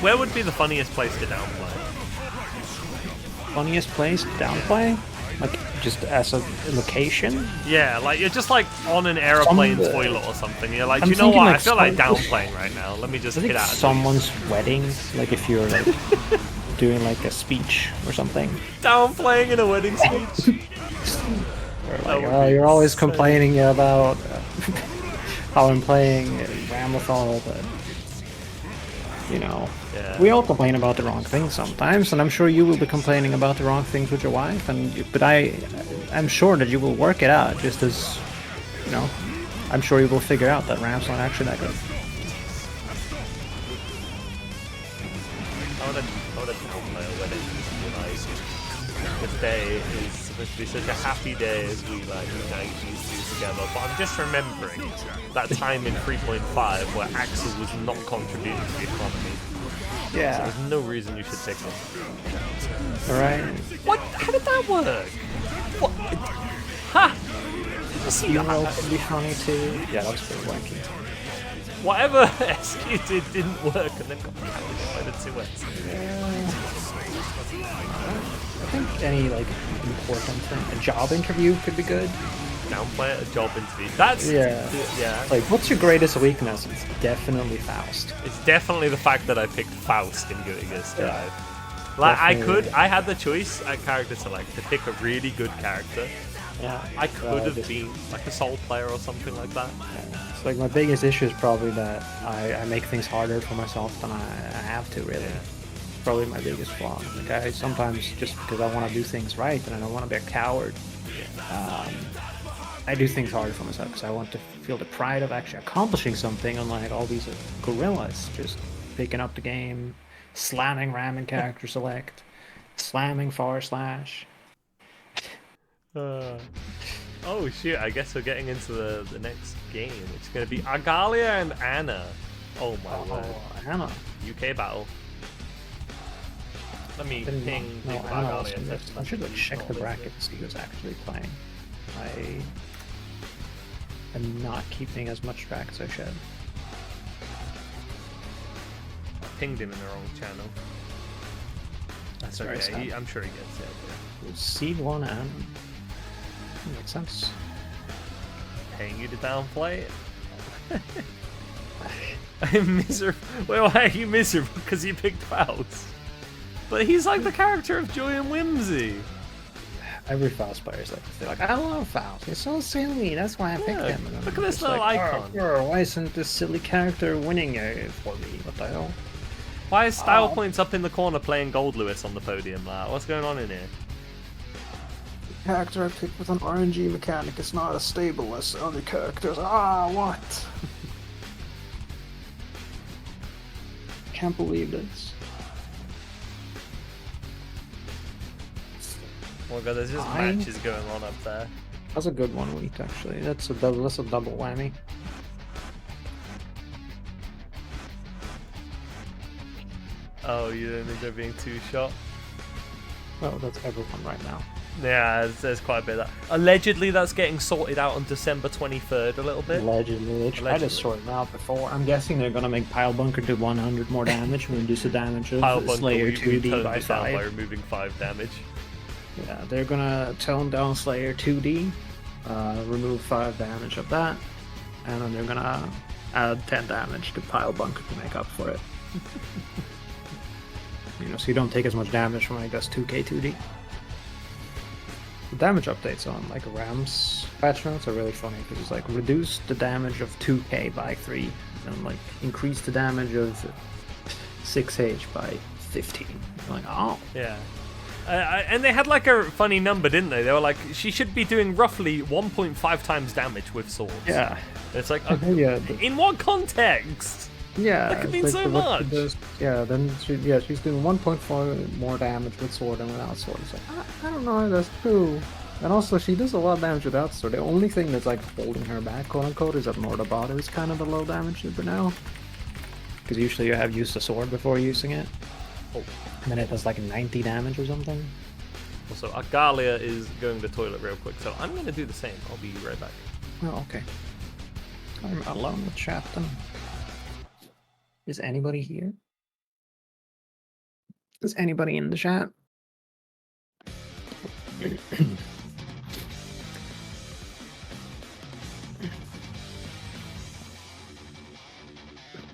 Speaker 1: Where would be the funniest place to downplay?
Speaker 2: Funniest place to downplay? Like, just as a location?
Speaker 1: Yeah, like you're just like on an aeroplane
Speaker 2: Some-
Speaker 1: toilet or something. You're like,
Speaker 2: I'm
Speaker 1: you know
Speaker 2: thinking
Speaker 1: what?
Speaker 2: like
Speaker 1: I feel like
Speaker 2: some-
Speaker 1: downplaying right now. Let me just
Speaker 2: I
Speaker 1: hit
Speaker 2: think
Speaker 1: out.
Speaker 2: someone's wedding, like if you're like doing like a speech or something.
Speaker 1: Downplaying in a wedding speech.
Speaker 2: Or
Speaker 1: That
Speaker 2: like,
Speaker 1: would
Speaker 2: oh,
Speaker 1: be
Speaker 2: you're always
Speaker 1: insane.
Speaker 2: complaining about how I'm playing Ramlethal, but you know,
Speaker 1: Yeah.
Speaker 2: we all complain about the wrong things sometimes, and I'm sure you will be complaining about the wrong things with your wife. But I'm sure that you will work it out. Just as, you know, I'm sure you will figure out that Ram's not actually that good.
Speaker 1: I want to tell my wedding to be like, this day is supposed to be such a happy day as we like unite these two together. But I'm just remembering that time in 3.5 where Axel was not contributing to the economy. So
Speaker 2: Yeah.
Speaker 1: there's no reason you should pick him.
Speaker 2: All right.
Speaker 1: What? How did that work? What? Ha! You see
Speaker 2: Funeral
Speaker 1: that?
Speaker 2: could be funny too. Yeah, that was pretty wacky.
Speaker 1: Whatever SQ did didn't work, and then got captured by the 2S.
Speaker 2: I think any like important thing, a job interview could be good.
Speaker 1: Downplay a job interview. That's yeah.
Speaker 2: Like, what's your greatest weakness? It's definitely Faust.
Speaker 1: It's definitely the fact that I picked Faust in Guilty Gear Strive.
Speaker 2: Yeah.
Speaker 1: Like
Speaker 2: Definitely.
Speaker 1: I had the choice at character select to pick a really good character.
Speaker 2: Yeah.
Speaker 1: I could have been like a soul player or something like that.
Speaker 2: It's like my biggest issue is probably that I make things harder for myself than I have to, really. Probably my biggest flaw. Like, I sometimes, just because I want to do things right and I don't want to be a coward, I do things harder for myself because I want to feel the pride of actually accomplishing something, unlike all these gorillas just picking up the game, slamming ram and character select, slamming //
Speaker 1: Oh shoot, I guess we're getting into the next game. It's going to be Agalia and Anna. Oh my word.
Speaker 2: Anna.
Speaker 1: UK battle. Let me ping
Speaker 2: No,
Speaker 1: Agalia.
Speaker 2: Anna also
Speaker 1: and
Speaker 2: missed. I should like check the bracket to see who's actually playing. I am not keeping as much track as I should.
Speaker 1: Pinged him in the wrong channel. That's
Speaker 2: very
Speaker 1: okay.
Speaker 2: sad.
Speaker 1: I'm sure he gets it.
Speaker 2: C1 and makes sense.
Speaker 1: Paying you to downplay it. I'm miserable. Wait, why are you miserable? Because you picked Faust. But he's like the character of Joy and Whimsy.
Speaker 2: Every Faust player is like, they're like, I love Faust. He's so silly. That's why I picked
Speaker 1: Yeah,
Speaker 2: him. And I'm
Speaker 1: look at this
Speaker 2: just
Speaker 1: little
Speaker 2: like,
Speaker 1: icon.
Speaker 2: Why isn't this silly character winning for me? What the hell?
Speaker 1: Why is Style Points up in the corner playing Gold Lewis on the podium? Like, what's going on in here?
Speaker 2: The character I picked with an RNG mechanic is not as stable as other characters. What? Can't believe this.
Speaker 1: Oh my god, there's just matches going on up there.
Speaker 2: That's a good one, Wheat, actually. That's a double whammy.
Speaker 1: Oh, you don't think they're being too shot?
Speaker 2: Oh, that's everyone right now.
Speaker 1: Yeah, there's quite a bit of that. Allegedly, that's getting sorted out on December 23rd a little bit.
Speaker 2: Allegedly, they tried to sort it out before. I'm guessing they're gonna make Pile Bunker do 100 more damage and reduce the damage of
Speaker 1: Pile Bunker,
Speaker 2: Slayer
Speaker 1: we
Speaker 2: 2D
Speaker 1: toned
Speaker 2: by
Speaker 1: it down
Speaker 2: 5.
Speaker 1: by removing 5 damage.
Speaker 2: Yeah, they're gonna tone down Slayer 2D, remove 5 damage of that, and then they're gonna add 10 damage to Pile Bunker to make up for it. You know, so you don't take as much damage from, I guess, 2K 2D. The damage updates on like Ram's patch notes are really funny because it's like reduce the damage of 2K by 3 and like increase the damage of 6H by 15. I'm like, oh.
Speaker 1: Yeah. And they had like a funny number, didn't they? They were like, she should be doing roughly 1.5 times damage with swords.
Speaker 2: Yeah.
Speaker 1: It's like,
Speaker 2: Yeah.
Speaker 1: in what context?
Speaker 2: Yeah,
Speaker 1: That could mean
Speaker 2: like
Speaker 1: so
Speaker 2: what she
Speaker 1: much.
Speaker 2: does- yeah, then she's doing 1.4 more damage with sword than without sword. It's like, I don't know if that's true. And also, she does a lot of damage without sword. The only thing that's like holding her back, quote unquote, is that Mordabato is kind of a low damage for now. Because usually you have used the sword before using it.
Speaker 1: Oh.
Speaker 2: And then it does like 90 damage or something.
Speaker 1: Also, Agalia is going to the toilet real quick, so I'm going to do the same. I'll be right back.
Speaker 2: Oh, okay. I'm alone with chat then. Is anybody here? Is anybody in the chat?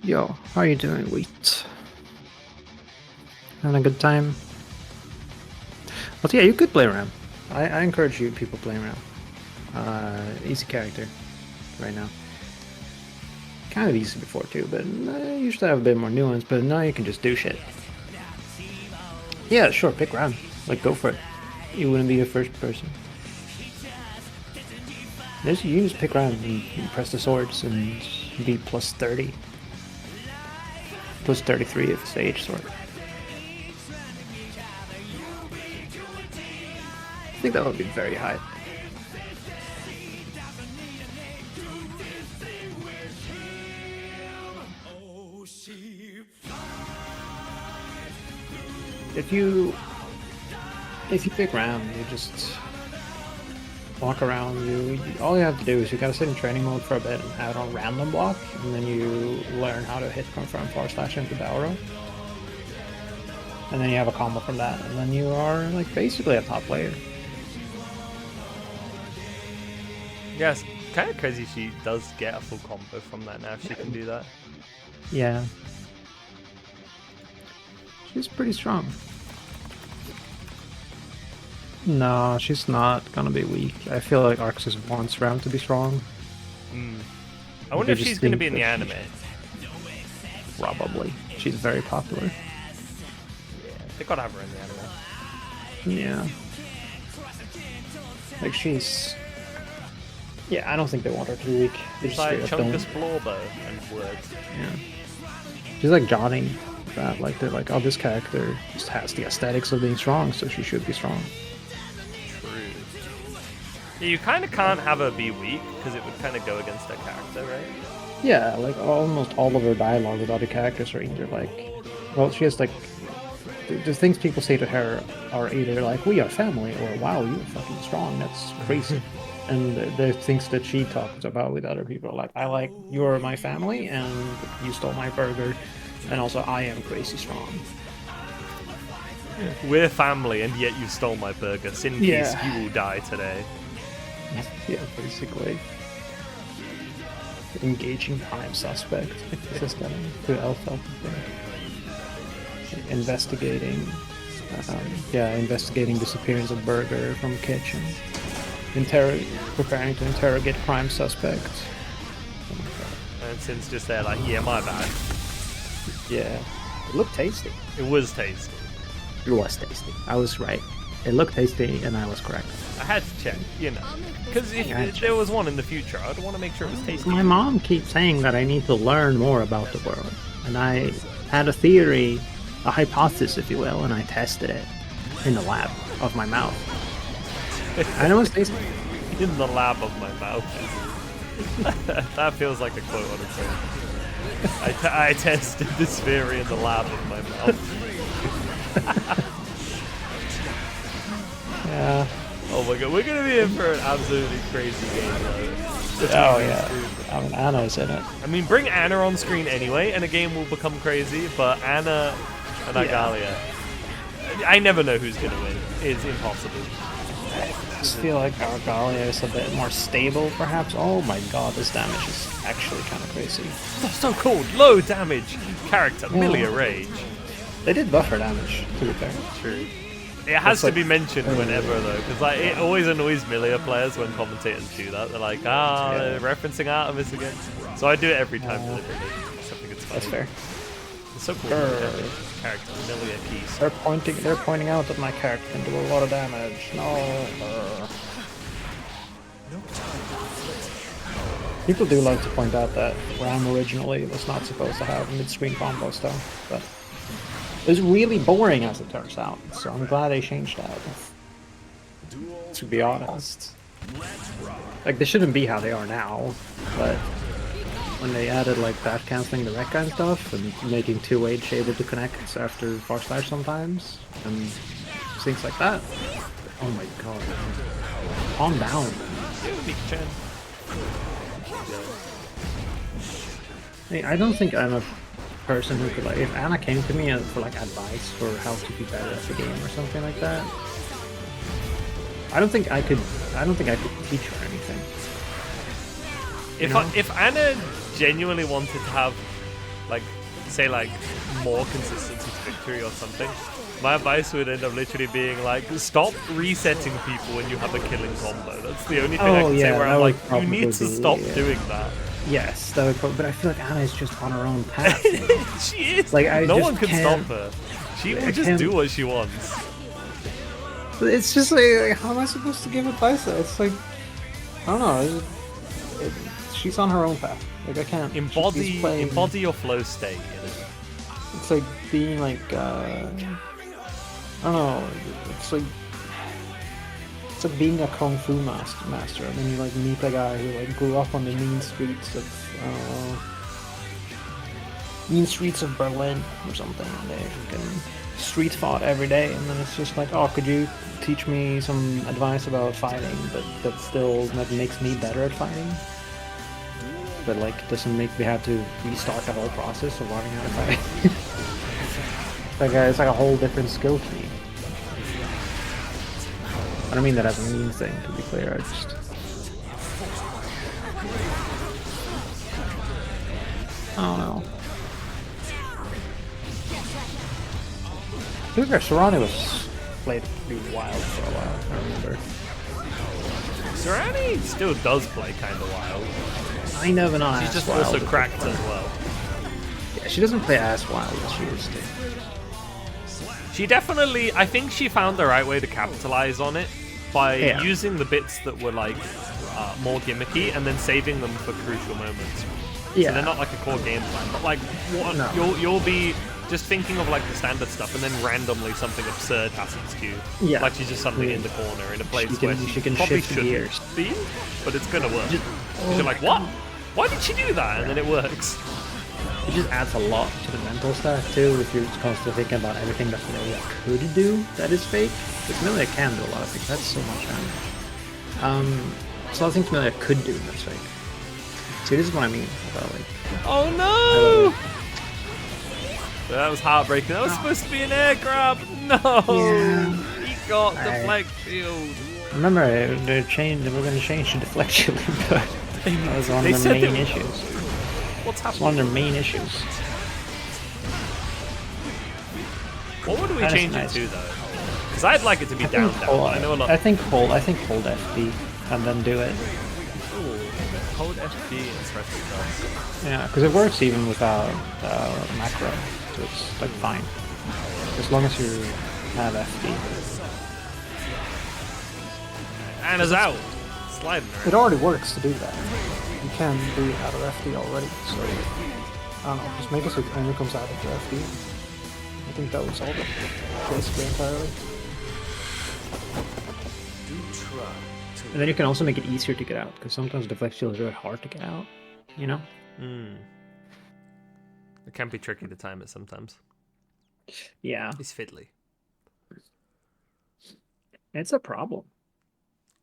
Speaker 2: Yo, how are you doing, Wheat? Having a good time? But yeah, you could play around. I encourage you people playing around. Easy character right now. kind of easy before too, but you used to have a bit more nuance. But now you can just do shit. Yeah, sure, pick round. Like, go for it. You wouldn't be the first person. You can just pick round and press the swords and be plus 30. Plus 33 if it's the H sword. I think that would be very high. If you pick round, you just walk around. All you have to do is you gotta sit in training mode for a bit and add on random block, and then you learn how to hit confirm forward slash into the arrow. And then you have a combo from that, and then you are like basically a top player.
Speaker 1: Yes, kind of crazy she does get a full combo from that now if she can do that.
Speaker 2: Yeah. She's pretty strong. No, she's not gonna be weak. I feel like Arxis wants Ram to be strong.
Speaker 1: I wonder if
Speaker 2: just
Speaker 1: she's going to
Speaker 2: think
Speaker 1: be in the
Speaker 2: that
Speaker 1: anime.
Speaker 2: Probably. She's very popular.
Speaker 1: Yeah, they gotta have her in the anime.
Speaker 2: Yeah. Like she's... Yeah, I don't think they want her to be weak. They
Speaker 1: It's
Speaker 2: just
Speaker 1: like
Speaker 2: straight up don't.
Speaker 1: Chunkus Blorbo and words.
Speaker 2: Yeah. She's like Johnny. That like they're like, oh, this character just has the aesthetics of being strong, so she should be strong.
Speaker 1: True. Yeah, you kind of can't have her be weak because it would kind of go against her character, right?
Speaker 2: Yeah, like almost all of her dialogue with other characters are either like, well, she has like the things people say to her are either like, we are family, or wow, you're fucking strong, that's crazy. And the things that she talks about with other people, like, I like, you're my family, and you stole my burger, and also I am crazy strong.
Speaker 1: We're family, and yet you stole my burger. So in case
Speaker 2: Yeah.
Speaker 1: you will die today.
Speaker 2: Yeah, basically. Engaging prime suspect. This is kind of to Alpha, I think. Investigating. Investigating disappearance of burger from kitchen. Preparing to interrogate prime suspect.
Speaker 1: And Sin's just there like, yeah, my bad.
Speaker 2: Yeah. It looked tasty.
Speaker 1: It was tasty.
Speaker 2: It was tasty. I was right. It looked tasty, and I was correct.
Speaker 1: I had to check, you know. Because if there was one in the future, I'd want to make sure it was tasty.
Speaker 2: My mom keeps saying that I need to learn more about the world. And I had a theory, a hypothesis, if you will, and I tested it in the lab of my mouth. I know it's tasty.
Speaker 1: In the lab of my mouth. That feels like a quote on its own. I tested this theory in the lab of my mouth.
Speaker 2: Yeah.
Speaker 1: Oh my god, we're gonna be in for an absolutely crazy game though.
Speaker 2: Oh yeah. I mean, Anna's in it.
Speaker 1: I mean, bring Anna on screen anyway, and the game will become crazy. But Anna and Agalia, I never know who's gonna win. It's impossible.
Speaker 2: I just feel like Argalia is a bit more stable, perhaps. Oh my god, this damage is actually kind of crazy.
Speaker 1: That's so cool. Low damage character, Milia Rage.
Speaker 2: They did buffer damage, to be fair.
Speaker 1: True. It has
Speaker 2: It's
Speaker 1: to
Speaker 2: like-
Speaker 1: be mentioned whenever though, because like it always annoys Milia players when commentators do that. They're like, they're referencing Artemis again. So I do it every time deliberately. I think it's funny.
Speaker 2: That's fair.
Speaker 1: It's so cool. Character, Milia piece.
Speaker 2: They're pointing out that my character can do a lot of damage. No. People do like to point out that Ram originally was not supposed to have mid-screen combo stuff, but it was really boring as it turns out, so I'm glad they changed that. To be honest. Like, they shouldn't be how they are now, but when they added like that canceling the wreck and stuff, and making 2H able to connect after forward slash sometimes, and things like that. Oh my god. Calm down. Hey, I don't think I'm a person who could like, if Anna came to me for like advice for how to be better at the game or something like that, I don't think I could teach her anything.
Speaker 1: If Anna genuinely wanted to have, like, say, like, more consistency to victory or something, my advice would end up literally being like, stop resetting people when you have a killing combo. That's the only thing I can say where I'm like, you need to stop doing that.
Speaker 2: Yes, that would but I feel like Anna is just on her own path.
Speaker 1: She is.
Speaker 2: Like, I
Speaker 1: no
Speaker 2: just
Speaker 1: one can
Speaker 2: can't-
Speaker 1: stop her. She
Speaker 2: I
Speaker 1: will just
Speaker 2: can't-
Speaker 1: do what she wants.
Speaker 2: But it's just like, how am I supposed to give advice? It's like, I don't know. She's on her own path. Like, I can't. she's playing-
Speaker 1: Embody your flow state. You know?
Speaker 2: It's like being like, I don't know. It's like being a kung fu master, and then you like meet a guy who like grew up on the mean streets of, I don't know, mean streets of Berlin or something, and they fucking street fought every day, and then it's just like, oh, could you teach me some advice about fighting, but that still like makes me better at fighting, but like doesn't make me have to restart the whole process of learning how to fight. It's like a whole different skill tree. I don't mean that as a mean thing, to be clear. I just... I don't know. To be fair, Serrani was played pretty wild for a while, I remember.
Speaker 1: Serrani still does play kind of wild.
Speaker 2: I know, but not
Speaker 1: She's
Speaker 2: as
Speaker 1: just
Speaker 2: wild
Speaker 1: also
Speaker 2: as
Speaker 1: cracked
Speaker 2: they
Speaker 1: as
Speaker 2: play.
Speaker 1: well.
Speaker 2: Yeah, she doesn't play as wild as she used to.
Speaker 1: She definitely, I think she found the right way to capitalize on it by using the bits that were like more gimmicky and then saving them for crucial moments.
Speaker 2: Yeah.
Speaker 1: So they're not like a core game plan, but like what,
Speaker 2: No.
Speaker 1: you'll be just thinking of like the standard stuff, and then randomly something absurd happens to you.
Speaker 2: Yeah.
Speaker 1: Like she's just suddenly in the corner in a place where
Speaker 2: she can
Speaker 1: probably
Speaker 2: shift
Speaker 1: shouldn't
Speaker 2: gears.
Speaker 1: be, but it's gonna work.
Speaker 2: Just-
Speaker 1: 'Cause you're like, what? Why did she do that? And then it works.
Speaker 2: It just adds a lot to the mental stuff too, if you're constantly thinking about everything that Melia could do that is fake. Because Melia can do a lot of things, that's so much damage. So I think Melia could do that's fake. See, this is what I mean about like...
Speaker 1: Oh no! That was heartbreaking. That was supposed to be an air grab. No!
Speaker 2: Yeah.
Speaker 1: He got the
Speaker 2: I-
Speaker 1: flex shield.
Speaker 2: Remember, they were going to change the deflection, but that was one
Speaker 1: They
Speaker 2: of the
Speaker 1: said
Speaker 2: main
Speaker 1: they-
Speaker 2: issues.
Speaker 1: What's
Speaker 2: It's one
Speaker 1: happening?
Speaker 2: of their main issues.
Speaker 1: What would we
Speaker 2: That is
Speaker 1: change
Speaker 2: nice.
Speaker 1: it to though? Because I'd like it to be down, down. I know a lot.
Speaker 2: I think hold FP and then do it.
Speaker 1: Ooh, hold FD and press stuff.
Speaker 2: Yeah, because it works even without macro, so it's like fine. As long as you have FD.
Speaker 1: Anna's out. Sliding her.
Speaker 2: It already works to do that. You can do it out of FD already, so I don't know, just make it so it only comes out of the FD. I think that would solve it basically entirely. And then you can also make it easier to get out, because sometimes the flex shield is really hard to get out, you know?
Speaker 1: It can be tricky to time it sometimes.
Speaker 2: Yeah,
Speaker 1: It's fiddly.
Speaker 2: it's a problem.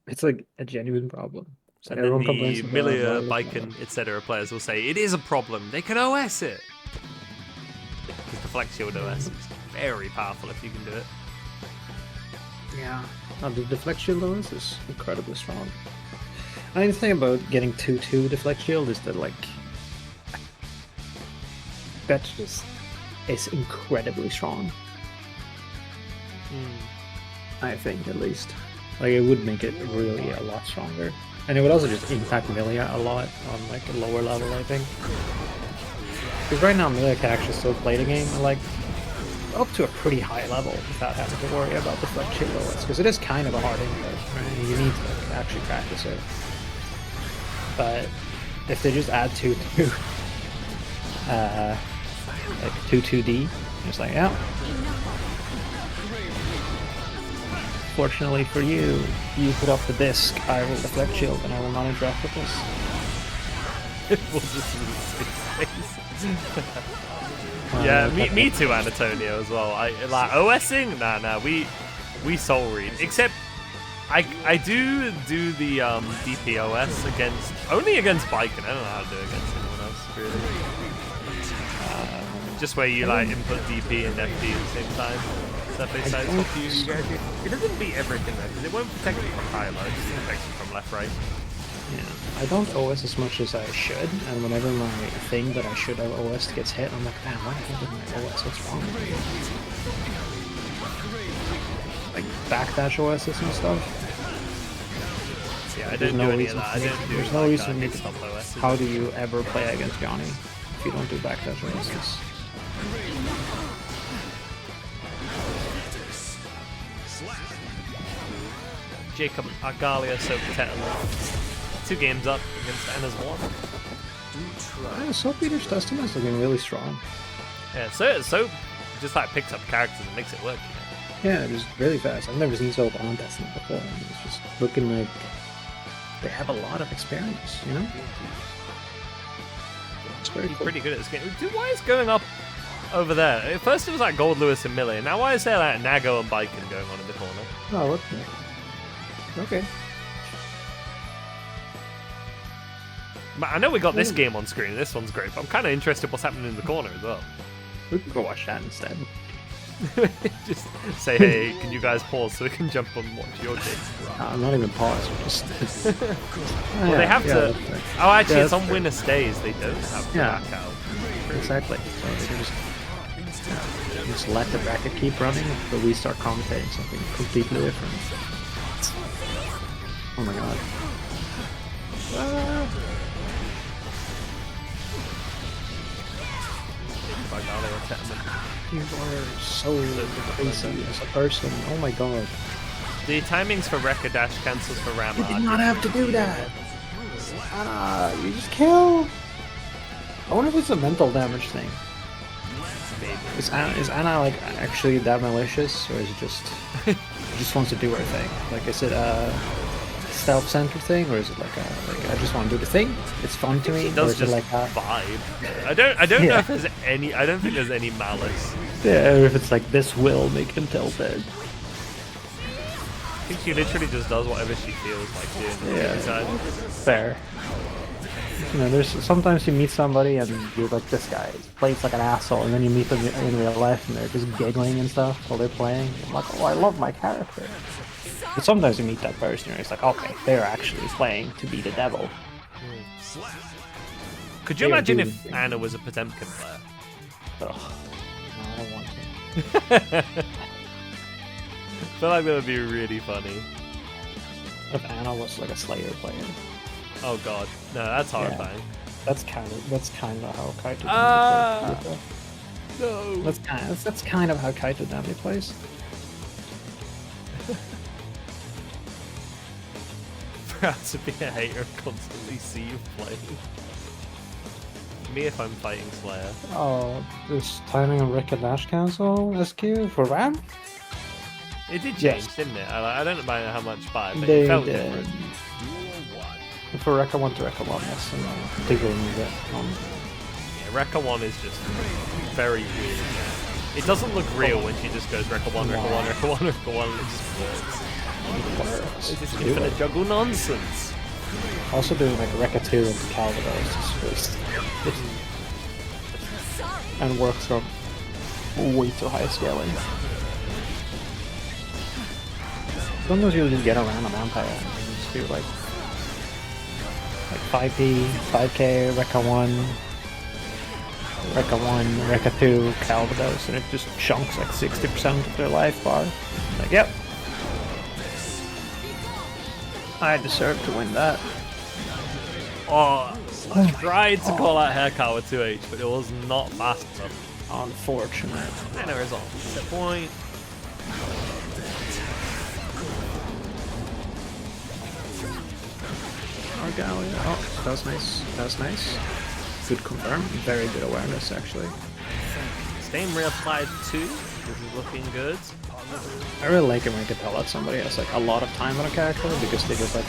Speaker 2: It's like a genuine problem. So
Speaker 1: And then
Speaker 2: everyone complains
Speaker 1: the
Speaker 2: about
Speaker 1: Milia,
Speaker 2: it.
Speaker 1: Baiken, etc. players will say, it is a problem. They can OS it. Because the Flex Shield OS is very powerful if you can do it.
Speaker 2: Yeah. No, the deflect shield though is incredibly strong. I think the thing about getting 2-2 deflect shield is that like that just is incredibly strong. I think at least. Like it would make it really a lot stronger. And it would also just impact Milia a lot on like a lower level, I think. Because right now Milia can actually still play the game like up to a pretty high level without having to worry about the flex shield OS, because it is kind of a hard input, right? You need to like, actually practice it. But if they just add 2-2, like 2-2D, it's like, yeah. Fortunately for you, you put up the disc, I will deflect shield, and I will not interact with this.
Speaker 1: We'll just use his face. Yeah, me too, Antonio, as well. I like OSing. Nah, we soul read. Except I do the DPOS only against Baiken. I don't know how to do it against anyone else really. Just where you like input DP and FD at the same time. Surface size for you guys. It doesn't beat everything though, because it won't protect you from high low. It just protects you from left, right.
Speaker 2: Yeah, I don't OS as much as I should, and whenever my thing that I should have OS gets hit, I'm like, man, why didn't my OS? What's wrong with me? Like backdash OSs and stuff.
Speaker 1: Yeah, I
Speaker 2: There's
Speaker 1: don't
Speaker 2: no
Speaker 1: do any of
Speaker 2: reason
Speaker 1: that.
Speaker 2: to
Speaker 1: I
Speaker 2: make-
Speaker 1: don't do
Speaker 2: there's no
Speaker 1: like,
Speaker 2: reason to
Speaker 1: hit
Speaker 2: make it-
Speaker 1: stop OS.
Speaker 2: How do you ever play against Johnny if you don't do backdash releases?
Speaker 1: Jacob Argalia, Soap Tetan. 2 games up against Anna's 1.
Speaker 2: Yeah, Soap Eater's Destiny is looking really strong.
Speaker 1: Yeah, so just like picks up characters and makes it work.
Speaker 2: Yeah, just really fast. I've never seen Soap on Destiny before. And it's just looking like they have a lot of experience, you know? It's very
Speaker 1: He's
Speaker 2: cool.
Speaker 1: pretty good at this game. Dude, why is going up over there? At first it was like Gold, Lewis, and Millie. Now why is there like Nago and Biken going on in the corner?
Speaker 2: Oh, what? Okay.
Speaker 1: But I know we got this game on screen. This one's great, but I'm kind of interested what's happening in the corner as well.
Speaker 2: We can go watch that instead.
Speaker 1: Just say, hey, can you guys pause so we can jump on and watch your game?
Speaker 2: I'm not even paused. Just.
Speaker 1: Well, they have to. Oh, actually,
Speaker 2: Yeah,
Speaker 1: it's on
Speaker 2: that's
Speaker 1: winner stays. They don't have to
Speaker 2: Yeah.
Speaker 1: back out.
Speaker 2: Exactly. So they can just let the bracket keep running, but we start commentating something completely different. Oh my god. You are so crazy as a person. Oh my god.
Speaker 1: The timings for Rekka dash cancels for Ram.
Speaker 2: You did not have to do that. Anna, you just kill. I wonder if it's a mental damage thing. Is Anna like actually that malicious, or is it just just wants to do her thing? Like, is it a stealth center thing, or is it like I just want to do the thing? It's fun to me.
Speaker 1: It
Speaker 2: Or
Speaker 1: does
Speaker 2: is it
Speaker 1: just
Speaker 2: like a,
Speaker 1: vibe. I don't know
Speaker 2: Yeah.
Speaker 1: if there's any. I don't think there's any malice.
Speaker 2: yeah, or if it's like this will make him tilted.
Speaker 1: I think she literally just does whatever she feels like doing.
Speaker 2: Yeah.
Speaker 1: every time.
Speaker 2: Fair. You know, there's sometimes you meet somebody and you're like, this guy plays like an asshole, and then you meet them in real life and they're just giggling and stuff while they're playing. I'm like, oh, I love my character. But sometimes you meet that person and it's like, okay, they're actually playing to be the devil.
Speaker 1: Could you
Speaker 2: They are
Speaker 1: imagine
Speaker 2: doing
Speaker 1: if
Speaker 2: things.
Speaker 1: Anna was a Potemkin player?
Speaker 2: Ugh. No, I don't want to.
Speaker 1: I feel like that would be really funny.
Speaker 2: If Anna was like a Slayer player.
Speaker 1: Oh god, no, that's horrifying.
Speaker 2: That's kind of how Kaito
Speaker 1: Ah.
Speaker 2: plays.
Speaker 1: No.
Speaker 2: That's kind of how Kaito Dami plays.
Speaker 1: Proud to be a hater and constantly see you play. Me if I'm fighting Slayer.
Speaker 2: Oh, this timing on Rekka Dash cancel SQ for Ram?
Speaker 1: It did change,
Speaker 2: Yes.
Speaker 1: didn't it? I don't know by how much by, but
Speaker 2: They
Speaker 1: it felt
Speaker 2: did.
Speaker 1: different.
Speaker 2: For Rekka 1 to Rekka 1, yes, and particularly move it.
Speaker 1: Yeah, Rekka 1 is just very weird. It doesn't look real when she just goes Rekka 1, Rekka 1, Rekka 1, Rekka 1, it just works. It's just infinite juggle nonsense.
Speaker 2: Also doing like Rekka 2 into Calvados is just and works on way too high scaling. Sometimes you'll just get around a vampire and just do like 5P, 5K, Rekka 1, Rekka 2, Calvados, and it just chunks like 60% of their life bar. Like, yep. I deserve to win that.
Speaker 1: Oh, I tried to call out haircut with 2H, but it was not fast enough.
Speaker 2: Unfortunate.
Speaker 1: And a result. Set point.
Speaker 2: Argalia. Oh, that was nice. That was nice. Good confirm. Very good awareness, actually.
Speaker 1: Steam reapplied 2. This is looking good.
Speaker 2: I really like it when you can tell that somebody has like a lot of time on a character because they just like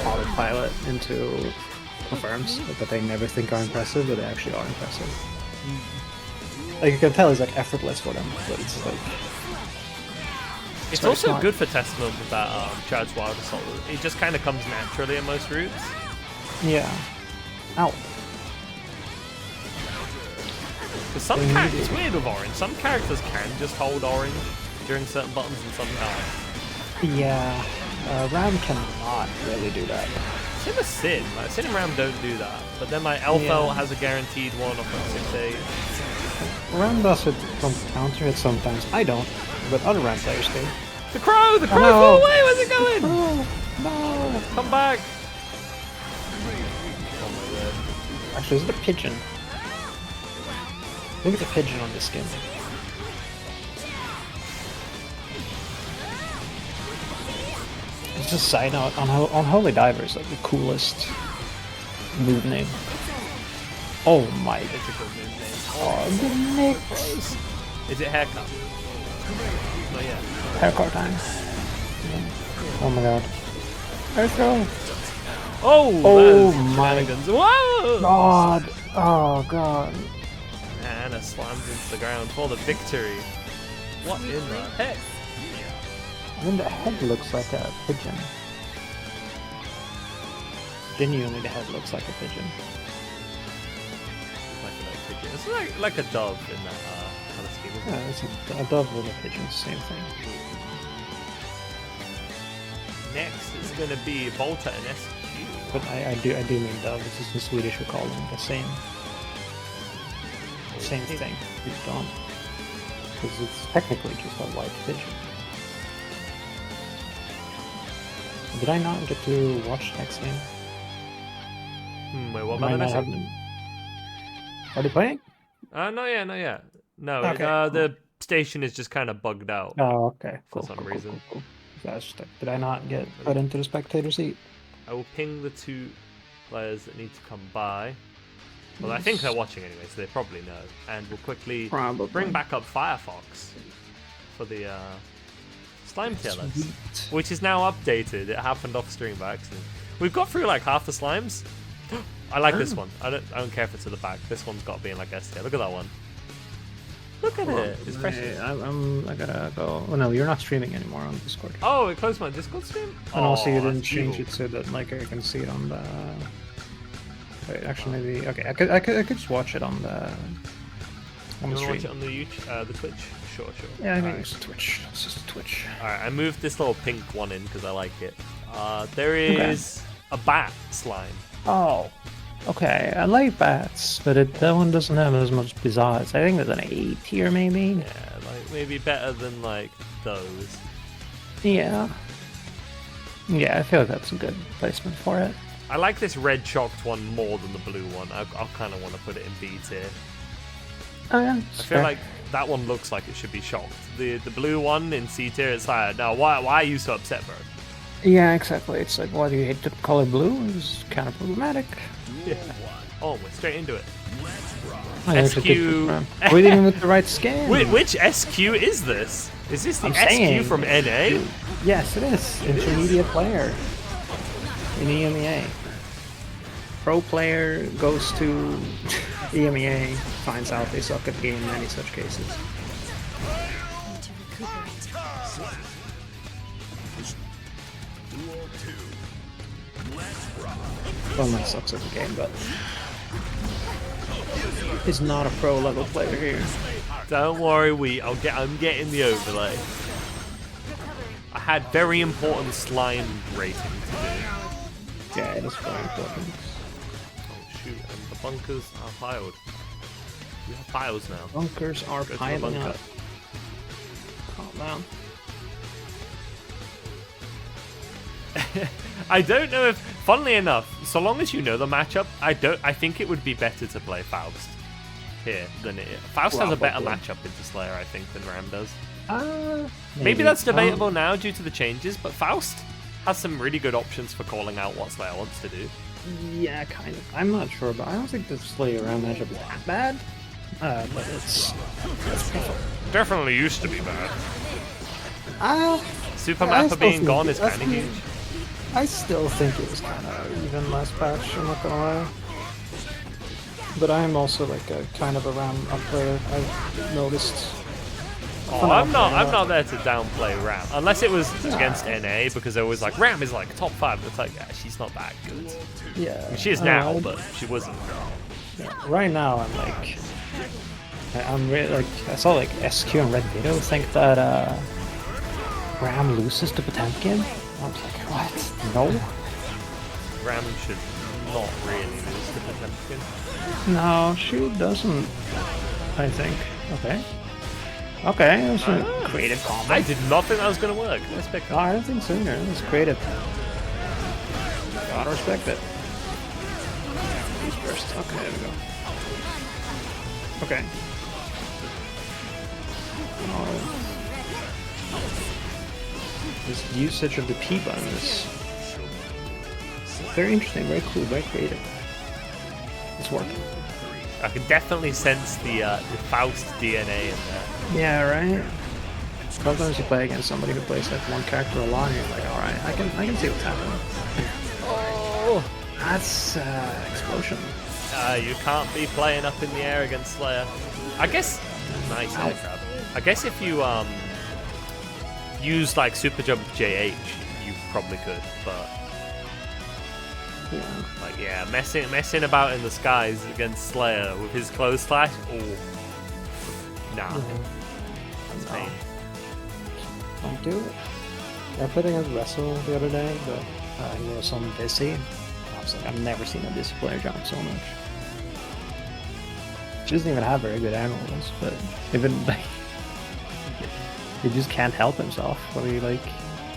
Speaker 2: autopilot into confirms that they never think are impressive, but they actually are impressive. Like you can tell it's like effortless for them, but it's like
Speaker 1: It's
Speaker 2: very
Speaker 1: also
Speaker 2: smart.
Speaker 1: good for Testament with that Charged Wild Assault. It just kind of comes naturally in most routes.
Speaker 2: yeah. Ow.
Speaker 1: Because some characters, it's weird with Orange, some characters can just hold Orange during certain buttons and some can't.
Speaker 2: Yeah. Ram cannot really do that.
Speaker 1: Same with Sin. Like, Sin and Ram don't do that. But then my Elfel has a guaranteed one off like 6-8.
Speaker 2: Ram does it from counter hit sometimes. I don't, but other Ram players do.
Speaker 1: The crow! The crow
Speaker 2: Oh, no.
Speaker 1: flew away! Where's it going?
Speaker 2: Oh, No!
Speaker 1: Come back! Oh my god.
Speaker 2: Actually, is it a pigeon? Look at the pigeon on this skin. Just a side note, on Holy Diver is like the coolest move name. Oh my
Speaker 1: It's a good move name.
Speaker 2: god, the mix!
Speaker 1: Is it haircut? Not yet.
Speaker 2: Haircut time. Oh my god. Air throw!
Speaker 1: Oh!
Speaker 2: Oh
Speaker 1: that is
Speaker 2: my
Speaker 1: shenanigans. Whoa!
Speaker 2: god! Oh god.
Speaker 1: Anna slams into the ground for the victory. What in the heck?
Speaker 2: I mean, the head looks like a pigeon. Genuinely, the head looks like a pigeon.
Speaker 1: Like a little pigeon. It's like a dove in that kind of scheme. Isn't it?
Speaker 2: Yeah, it's a dove with a pigeon, same thing.
Speaker 1: Next is going to be Volta and SQ.
Speaker 2: But I do mean dove. This is in Swedish we call them the same thing. You don't, because it's technically just a white pigeon. Did I not get to watch next game?
Speaker 1: Wait, what
Speaker 2: Am I
Speaker 1: about the
Speaker 2: not
Speaker 1: next one?
Speaker 2: having- Are they playing?
Speaker 1: Not yet. No,
Speaker 2: Okay.
Speaker 1: the station is just kind of bugged out.
Speaker 2: Oh, okay.
Speaker 1: For
Speaker 2: Cool,
Speaker 1: some
Speaker 2: cool, cool,
Speaker 1: reason.
Speaker 2: cool. That's just, did I not get put into the spectator seat?
Speaker 1: I will ping the two players that need to come by. Well, I think they're watching anyway, so they probably know. And we'll quickly
Speaker 2: Probably.
Speaker 1: bring back up Firefox for the Slime Killers,
Speaker 2: Sweet.
Speaker 1: which is now updated. It happened off stream by accident. We've got through like half the slimes. I like this one. I don't care if it's at the back. This one's got to be in like S tier. Look at that one. Look at it. It's precious.
Speaker 2: I gotta go. Oh no, you're not streaming anymore on Discord.
Speaker 1: Oh, it closed my Discord stream?
Speaker 2: And also, you didn't
Speaker 1: that's
Speaker 2: change
Speaker 1: evil.
Speaker 2: it so that like I can see it on the. Wait, actually, maybe okay. I could just watch it on the. On
Speaker 1: You
Speaker 2: the
Speaker 1: want to watch
Speaker 2: stream.
Speaker 1: it on the YouTube, the Twitch? Sure.
Speaker 2: Yeah, I mean
Speaker 1: Alright.
Speaker 2: it's a Twitch. It's just a Twitch.
Speaker 1: Alright, I moved this little pink one in because I like it. There is a bat slime.
Speaker 2: Oh, okay. I like bats, but that one doesn't have as much bizarres. I think there's an A tier, maybe.
Speaker 1: Yeah, like maybe better than like those.
Speaker 2: Yeah. Yeah, I feel like that's a good placement for it.
Speaker 1: I like this red chalked one more than the blue one. I'll kind of want to put it in B tier.
Speaker 2: Oh yeah.
Speaker 1: I feel like that one looks like it should be shocked. The blue one in C tier, it's like, no, why are you so upset, bro?
Speaker 2: Yeah, exactly. It's like, why do you hate the color blue? It's kind of problematic.
Speaker 1: Yeah. Oh, we're straight into it.
Speaker 2: I actually
Speaker 1: SQ.
Speaker 2: did we didn't even with the right skin.
Speaker 1: Which SQ is this? Is this the
Speaker 2: I'm
Speaker 1: SQ
Speaker 2: saying.
Speaker 1: from NA?
Speaker 2: Yes, it is. Intermediate player in EMEA. Pro player goes to EMEA, finds out they suck at the game in many such cases.
Speaker 4: Need to recuperate.
Speaker 2: Well, not sucks at the game, but is not a pro level player here.
Speaker 1: Don't worry, I'm getting the overlay. I had very important slime rating to do.
Speaker 2: Yeah, it is very important.
Speaker 1: Oh shoot, and the bunkers are piled. We have piles now.
Speaker 2: Bunkers are
Speaker 1: Go to the
Speaker 2: piling
Speaker 1: bunker.
Speaker 2: up. Calm down.
Speaker 1: I don't know if, funnily enough, so long as you know the matchup, I think it would be better to play Faust here than it. Faust has a better
Speaker 2: Probably.
Speaker 1: matchup into Slayer, I think, than Ram does.
Speaker 2: Maybe
Speaker 1: Maybe that's debatable now due to the changes, but Faust has some really good options for calling out what Slayer wants to do.
Speaker 2: Yeah, kind of. I'm not sure, but I don't think the Slayer round matchup is that bad. But it's
Speaker 1: Definitely used to be bad.
Speaker 2: I
Speaker 1: Super
Speaker 2: I
Speaker 1: Mappa
Speaker 2: still
Speaker 1: being
Speaker 2: think
Speaker 1: gone is
Speaker 2: that's
Speaker 1: kind of
Speaker 2: the-
Speaker 1: huge.
Speaker 2: I still think it was kind of even last patch. I'm not gonna lie. But I'm also like a kind of a Ram up player. I've noticed.
Speaker 1: Oh, I'm not there to downplay Ram, unless it was against NA, because they was like, Ram is like top 5. It's like, yeah, she's not that good.
Speaker 2: Yeah.
Speaker 1: She is
Speaker 2: I don't
Speaker 1: now,
Speaker 2: know,
Speaker 1: but she wasn't.
Speaker 2: yeah, right now I'm like, I'm really like I saw like SQ and Red Widow think that Ram loses to Potemkin. I was like, what? No.
Speaker 1: Ram should not really lose to Potemkin.
Speaker 2: No, she doesn't. I think. Okay. Okay, that's a creative combo.
Speaker 1: I did not think that was going to work. Let's pick
Speaker 2: No,
Speaker 1: up.
Speaker 2: I don't think so either. It's creative. Gotta respect it. Use burst. Okay, there we go. Okay. This usage of the P button is very interesting, very cool, very creative. It's working.
Speaker 1: I can definitely sense the Faust DNA in there.
Speaker 2: Yeah, right. Sometimes you play against somebody who plays like one character a lot, and you're like, all right, I can see what's happening.
Speaker 1: Oh,
Speaker 2: That's explosion.
Speaker 1: you can't be playing up in the air against Slayer. I guess nice air grab. I guess if you use like super jump JH, you probably could, but
Speaker 2: Yeah.
Speaker 1: like yeah, messing about in the skies against Slayer with his close slash. Oh, nah, that's pain.
Speaker 2: Don't do it. I played against Wrestle the other day, but he was on busy. I was like, I've never seen a busy player jump so much. She doesn't even have very good angles, but even like he just can't help himself when he like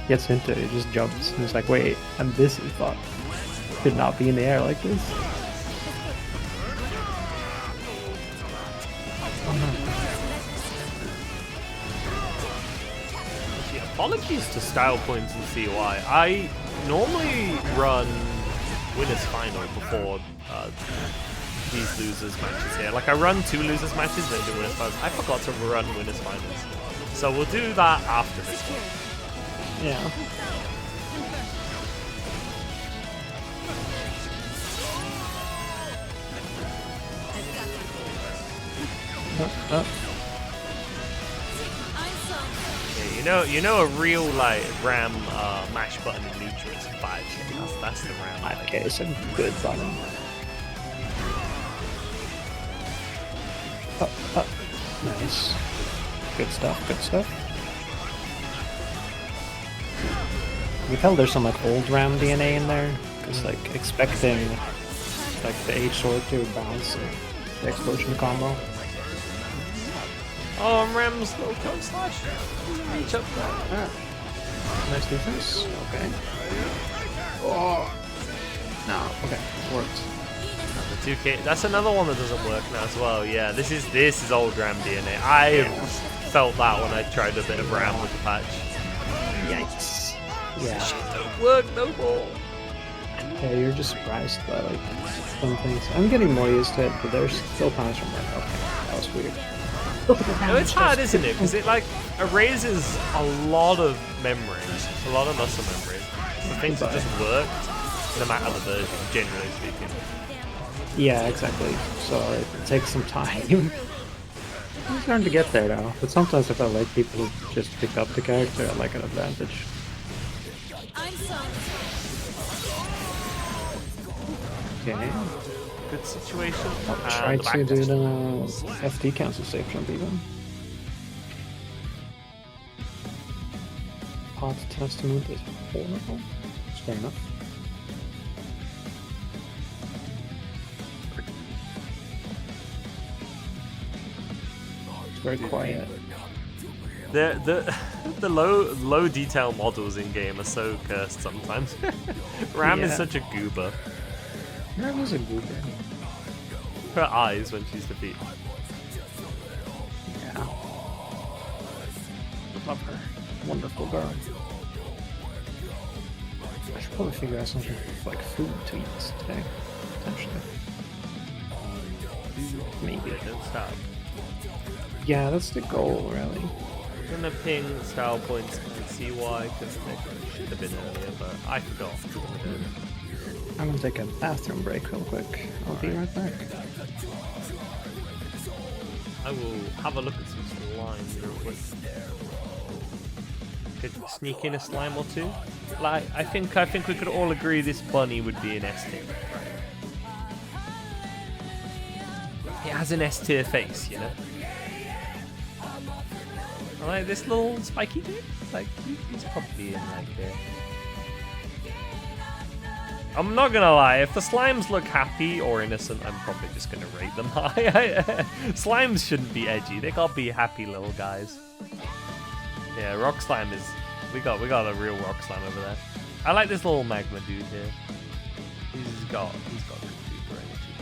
Speaker 2: gets into it. He just jumps and it's like, wait, I'm busy. Fuck, could not be in the air like this.
Speaker 1: Apologies to Style Points and CY. I normally run Winners Final before these losers matches here. Like I run 2 losers matches, then do Winners Finals. I forgot to run Winners Finals. So we'll do that after this one.
Speaker 2: Yeah.
Speaker 1: Yeah, you know a real like RAM mash button in neutral is 5K. That's the RAM. I like.
Speaker 2: 5K is a good button. Nice. Good stuff, good stuff. You can tell there's some like old RAM DNA in there, because like expecting like the H sword to bounce the explosion combo.
Speaker 1: Oh, and Ram's little close slash. Reach up there.
Speaker 2: Ah. Nice defense. Okay. Oh. No. Okay. Worked.
Speaker 1: The 2K. That's another one that doesn't work now as well. Yeah, this is old RAM DNA. I felt that when I tried a bit of RAM with the patch.
Speaker 2: Yikes. Yeah.
Speaker 1: Shit don't work no more.
Speaker 2: Yeah, you're just surprised by like some things. I'm getting more used to it, but there's still times where I'm like, okay, that was weird.
Speaker 1: No, it's hard, isn't it? Because it like erases a lot of memory, a lot of muscle memory. The things that just worked, no matter the version, generally speaking.
Speaker 2: Yeah, exactly. So it takes some time. I'm starting to get there now, but sometimes I feel like people who just pick up the character at like an advantage. Okay.
Speaker 1: Good situation.
Speaker 2: Try to do the FD cancel safe jump even. Pot Testament is horrible. It's fair enough. It's very quiet.
Speaker 1: The low detail models in game are so cursed sometimes. Ram is such a goober.
Speaker 2: Ram is a goober.
Speaker 1: Her eyes when she's defeated.
Speaker 2: Yeah. Love her. Wonderful girl. I should probably figure out something like food to eat today. Potentially. Maybe.
Speaker 1: Don't stop.
Speaker 2: Yeah, that's the goal, really.
Speaker 1: I'm gonna ping Style Points and see why, because they should have been earlier, but I forgot.
Speaker 2: I'm gonna take a bathroom break real quick. I'll be right back.
Speaker 1: I will have a look at some slime real quick. Could sneak in a slime or two. Like I think we could all agree this bunny would be an S tier. Right? It has an S tier face, you know. I like this little spiky dude. Like he's probably in like a... I'm not gonna lie, if the slimes look happy or innocent, I'm probably just gonna rate them high. Slimes shouldn't be edgy, they gotta be happy little guys. Yeah, rock slime is... We got a real rock slime over there. I like this little magma dude here. He's got good Cooper energy.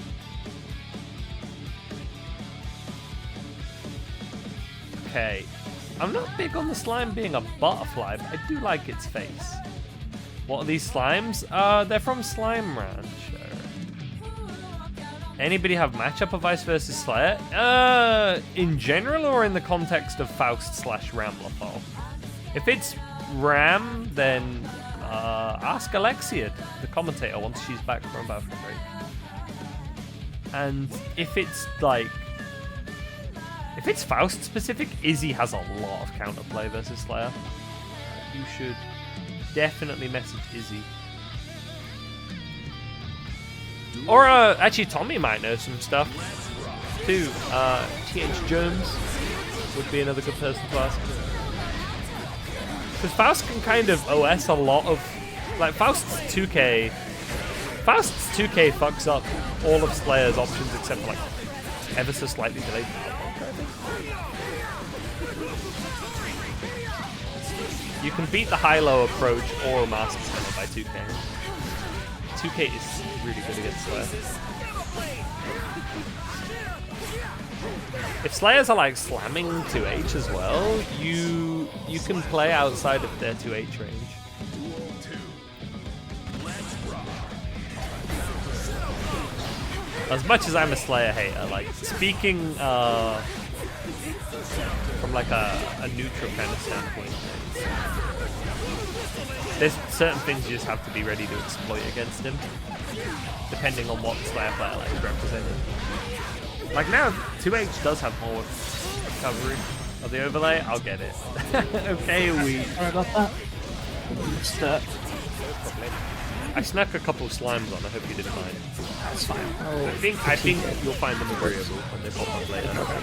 Speaker 1: Okay. I'm not big on the slime being a butterfly, but I do like its face. What are these slimes? They're from Slime Rancher. Anybody have matchup of Ice versus Slayer? In general or in the context of Faust / Ramlethal? If it's Ram, then ask Alexiad, the commentator, once she's back from bathroom break. And if it's like... If it's Faust specific, Izzy has a lot of counterplay versus Slayer. You should definitely message Izzy. Or actually Tommy might know some stuff too. TH Jones would be another good person to ask. Because Faust can kind of OS a lot of... Like Faust's 2K fucks up all of Slayer's options except for like ever so slightly delayed. You can beat the high-low approach or Master Spinner by 2K. 2K is really good against Slayer. If Slayers are like slamming 2H as well, you can play outside of their 2H range. As much as I'm a Slayer hater, like speaking from like a neutral kind of standpoint, there's certain things you just have to be ready to exploit against him, depending on what Slayer player like is represented. Like now, 2H does have more recovery of the overlay. I'll get it. Okay,
Speaker 2: Sorry about that. Missed it.
Speaker 1: I snuck a couple slimes on. I hope you didn't mind.
Speaker 2: That's fine.
Speaker 1: I think you'll find them agreeable when they pop up later.
Speaker 2: Okay.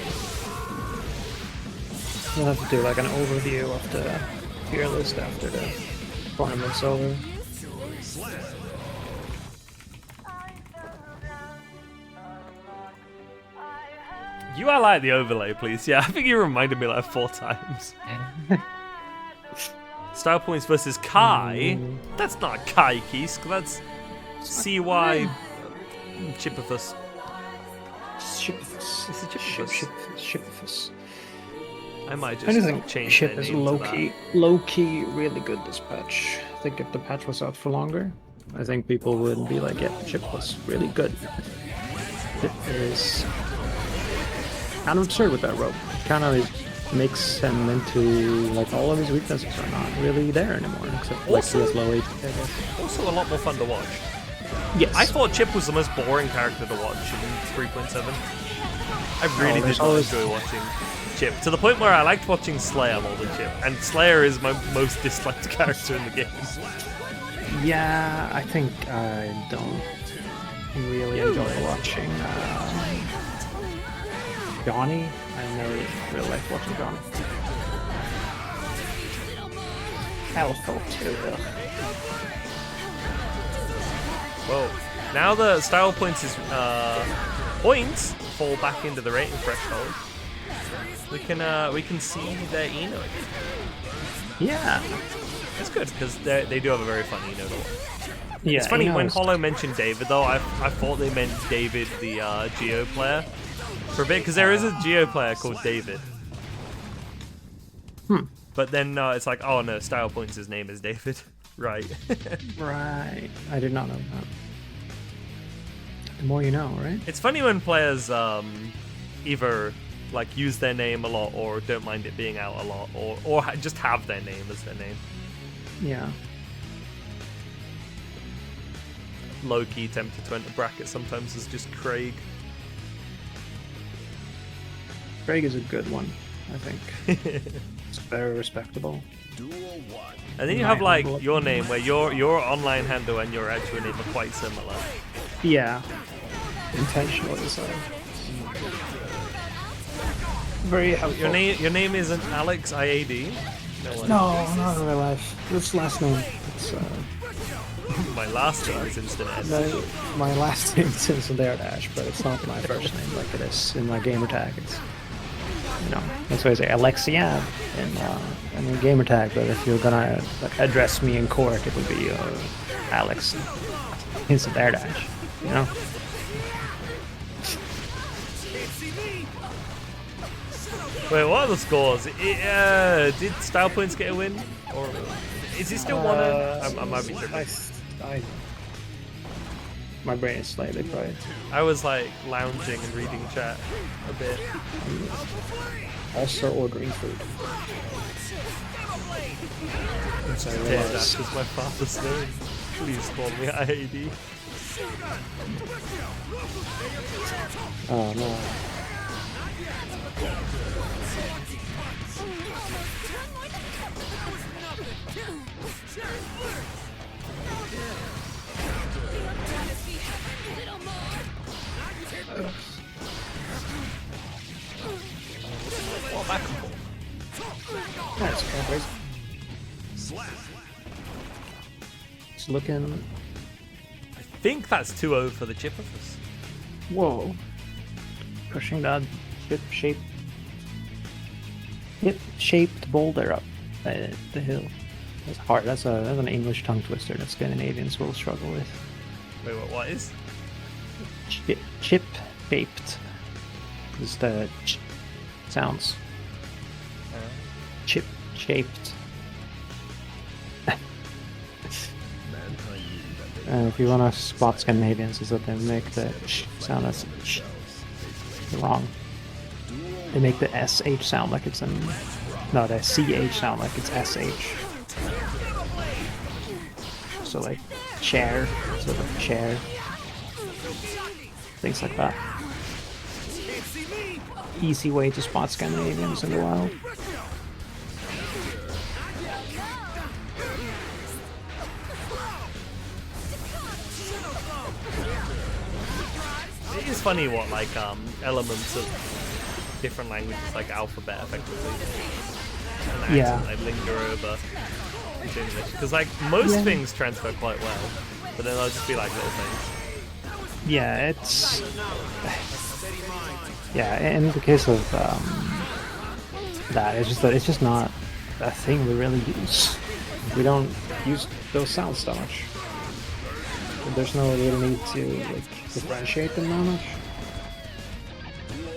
Speaker 2: We'll have to do like an overview of the tier list after the tournament's over.
Speaker 1: You are like the overlay, please. Yeah, I think you reminded me like 4 times. Style points versus Kai. That's not Kai Kisk. That's CY Chippifus.
Speaker 2: Shippifus.
Speaker 1: It's a Chippifus.
Speaker 2: Shippifus.
Speaker 1: I might
Speaker 2: I
Speaker 1: just
Speaker 2: think
Speaker 1: change
Speaker 2: Ship
Speaker 1: their
Speaker 2: is
Speaker 1: name to that.
Speaker 2: low key really good this patch. I think if the patch was out for longer, I think people would be like, yeah, Ship was really good. It is kind of absurd with that rope. It kind of makes him into like all of his weaknesses are not really there anymore, except like he has low HP, I guess.
Speaker 1: Also a lot more fun to watch.
Speaker 2: Yes.
Speaker 1: I thought Chip was the most boring character to watch in 3.7. I really did not enjoy watching Chip, to the point where I liked watching Slayer more than Chip, and Slayer is my most disliked character in the game.
Speaker 2: Yeah, I think I don't really enjoy watching Johnny. I never really liked watching Johnny. Alpha too.
Speaker 1: Whoa. Now the style points is points fall back into the rating threshold. We can see their Eno again.
Speaker 2: Yeah.
Speaker 1: It's good because they do have a very fun Eno to watch.
Speaker 2: Yeah.
Speaker 1: It's funny
Speaker 2: Eno
Speaker 1: when
Speaker 2: is-
Speaker 1: Hollow mentioned David though. I thought they meant David the Geo player for a bit because there is a Geo player called David. But then it's like, oh no, style points his name is David. Right.
Speaker 2: Right. I did not know that. The more you know, right?
Speaker 1: It's funny when players either like use their name a lot or don't mind it being out a lot or just have their name as their name.
Speaker 2: Yeah.
Speaker 1: Low-key tempted to enter bracket sometimes as just Craig.
Speaker 2: Craig is a good one, I think. It's very respectable.
Speaker 1: And then you have like your name where your online handle and your actual name are quite similar.
Speaker 2: Yeah. Intentionally so. Very helpful.
Speaker 1: Your name isn't Alex IAD? No,
Speaker 2: No, not in real life. This last name. It's
Speaker 1: My last name is Instant S.
Speaker 2: my last name is Instant Dash, but it's not my first name like it is in my gamer tag. It's that's why I say Alexiad in the gamer tag. But if you're gonna address me in court, it would be Alex. it's a bear dash, you know?
Speaker 1: Wait, what are the scores? Did Style Points get a win? Or is he still 1-0? I might be tripping.
Speaker 2: My brain is slightly fried.
Speaker 1: I was like lounging and reading chat a bit.
Speaker 2: Also ordering food. Once I
Speaker 1: Yeah,
Speaker 2: realized-
Speaker 1: that is my father's name. Please call me IAD.
Speaker 2: Oh no.
Speaker 1: What back and forth?
Speaker 2: That's kind of It's looking.
Speaker 1: I think that's 2-0 for the Chipperfus.
Speaker 2: Whoa. Pushing that hip-shaped boulder up the hill. That's hard. That's an English tongue twister that Scandinavians will struggle with.
Speaker 1: Wait, what is?
Speaker 2: Chip-shaped is the sounds. Chip-shaped. If you want to spot Scandinavians, is that they make the sh sound as sh. Wrong. They make the sh sound like it's an. No, the ch sound like it's sh. So like chair, sort of chair. Things like that. Easy way to spot Scandinavians in the wild.
Speaker 1: It is funny what like elements of different languages like alphabet effectively and accent
Speaker 2: Yeah.
Speaker 1: like linger over into English because like most things transfer quite well, but then they'll just be like little things.
Speaker 2: Yeah, it's. Yeah, in the case of that, it's just not a thing we really use. We don't use those sounds that much. There's no real need to like differentiate them that much.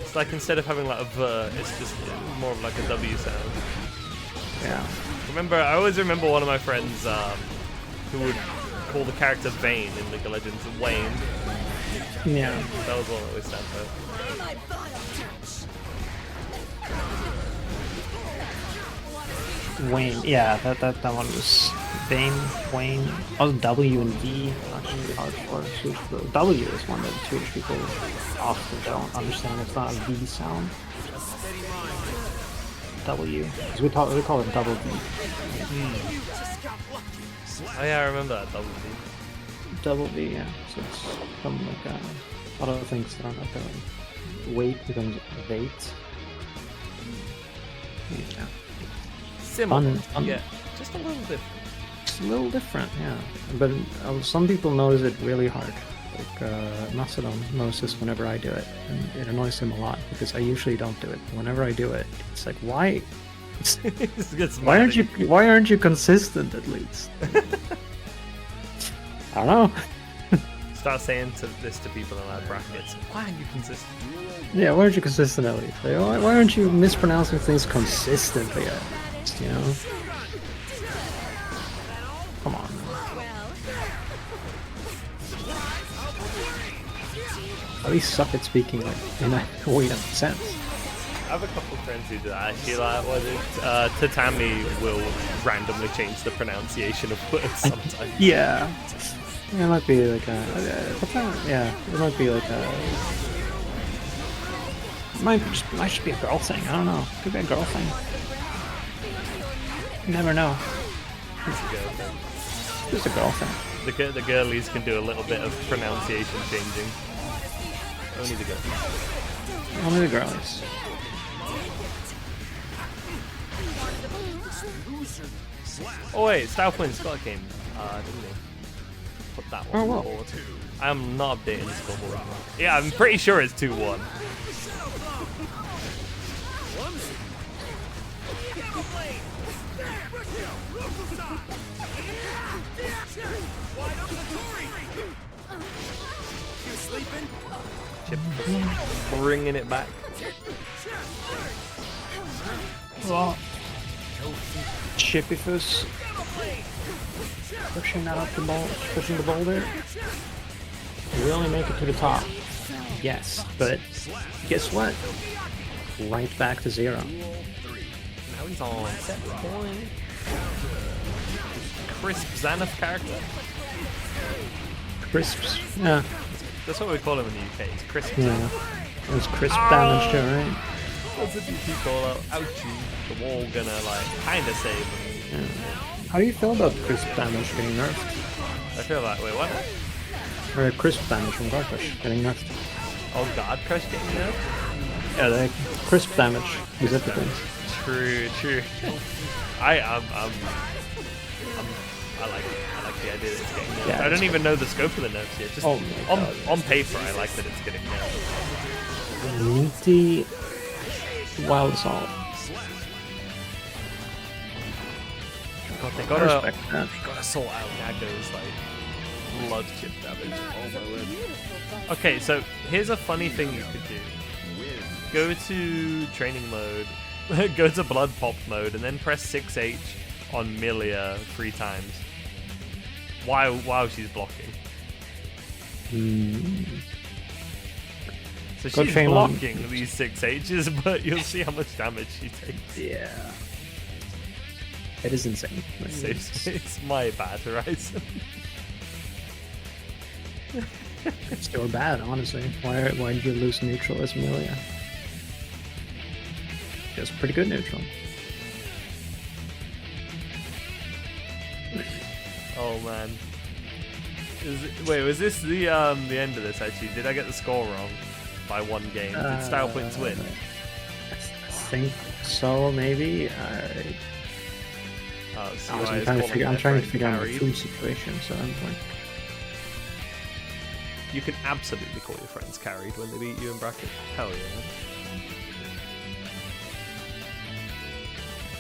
Speaker 1: It's like instead of having like a V, it's just more of like a W sound.
Speaker 2: Yeah.
Speaker 1: I always remember one of my friends who would call the character Vayne in League of Legends Wayne.
Speaker 2: Yeah.
Speaker 1: That was one that always stand out.
Speaker 2: Wayne. Yeah, that one was Vayne, Wayne. Also W and V are really hard for Swedish people. W is one that Swedish people often don't understand. It's not a V sound. W. Because we call it double V.
Speaker 1: Oh yeah, I remember that double D.
Speaker 2: Double V, yeah. So it's from like a lot of things that are like a weight becomes weight. Yeah.
Speaker 1: Similar,
Speaker 2: Fun.
Speaker 1: yeah, just a little different.
Speaker 2: It's a little different, yeah. But some people notice it really hard. Like Macedon notices whenever I do it, and it annoys him a lot because I usually don't do it. Whenever I do it, it's like, why?
Speaker 1: This gets
Speaker 2: Why
Speaker 1: mad.
Speaker 2: Why aren't you consistent at least? I don't know.
Speaker 1: Start saying this to people in our brackets. Why aren't you consistent?
Speaker 2: Yeah, why aren't you consistent at least? Like, why aren't you mispronouncing things consistently? You know? Come on. At least suck at speaking like in a way that makes sense.
Speaker 1: I have a couple of friends who do that. I feel like Tatami will randomly change the pronunciation of words sometimes.
Speaker 2: Yeah. It might be like a. Yeah, it might be like a. Might just be a girl thing. I don't know. Could be a girl thing. You never know.
Speaker 1: It's a girl thing.
Speaker 2: It's a girl thing.
Speaker 1: The girlies can do a little bit of pronunciation changing. Only the girlies.
Speaker 2: Only the girlies.
Speaker 1: Oh wait, Style Points got a game, didn't he? Put that one
Speaker 2: Oh, well.
Speaker 1: forward. I'm not updating the scoreboard. Yeah, I'm pretty sure it's 2-1. Chip bringing it back.
Speaker 2: Oh. Chippyfus pushing out the ball, pushing the boulder. We only make it to the top. Yes, but guess what? Right back to 0.
Speaker 1: Now he's on set point. Crisp Xanath character.
Speaker 2: Crisps. Yeah.
Speaker 1: That's what we call him in the UK. It's crisp.
Speaker 2: Yeah. It was crisp damage too, right?
Speaker 1: What's the DP call out? Ouchie. The wall gonna like kinda save him.
Speaker 2: Yeah. How do you feel about crisp damage getting nerfed?
Speaker 1: I feel like wait what?
Speaker 2: Or crisp damage from Garfish getting nerfed?
Speaker 1: Oh God, Crush getting nerfed?
Speaker 2: Yeah, the crisp damage is everything.
Speaker 1: True. I like it. I like the idea that it's getting nerfed.
Speaker 2: Yeah,
Speaker 1: I don't
Speaker 2: it's
Speaker 1: even know the scope of the nerfs yet. Just
Speaker 2: Oh my God.
Speaker 1: on paper, I like that it's getting nerfed.
Speaker 2: Meaty wild assault.
Speaker 1: God, they
Speaker 2: I
Speaker 1: gotta
Speaker 2: respect that.
Speaker 1: sort out Nago's like blood chip damage. Oh my word. Okay, so here's a funny thing you could do. Go to training mode, go to blood pop mode, and then press 6H on Milia 3 times while she's blocking. So
Speaker 2: Good
Speaker 1: she's
Speaker 2: thing on-
Speaker 1: blocking these 6Hs, but you'll see how much damage she takes.
Speaker 2: Yeah. It is insane.
Speaker 1: It's my bad, Horizon.
Speaker 2: It's still bad, honestly. Why did you lose neutral as Amelia? Just pretty good neutral.
Speaker 1: Oh man. Wait, was this the end of this actually? Did I get the score wrong by 1 game? Did Style Points win?
Speaker 2: I think so, maybe.
Speaker 1: Oh, so
Speaker 2: I'm trying to figure out the food situation, so I'm like...
Speaker 1: You can absolutely call your friends carried when they beat you in bracket. Hell yeah.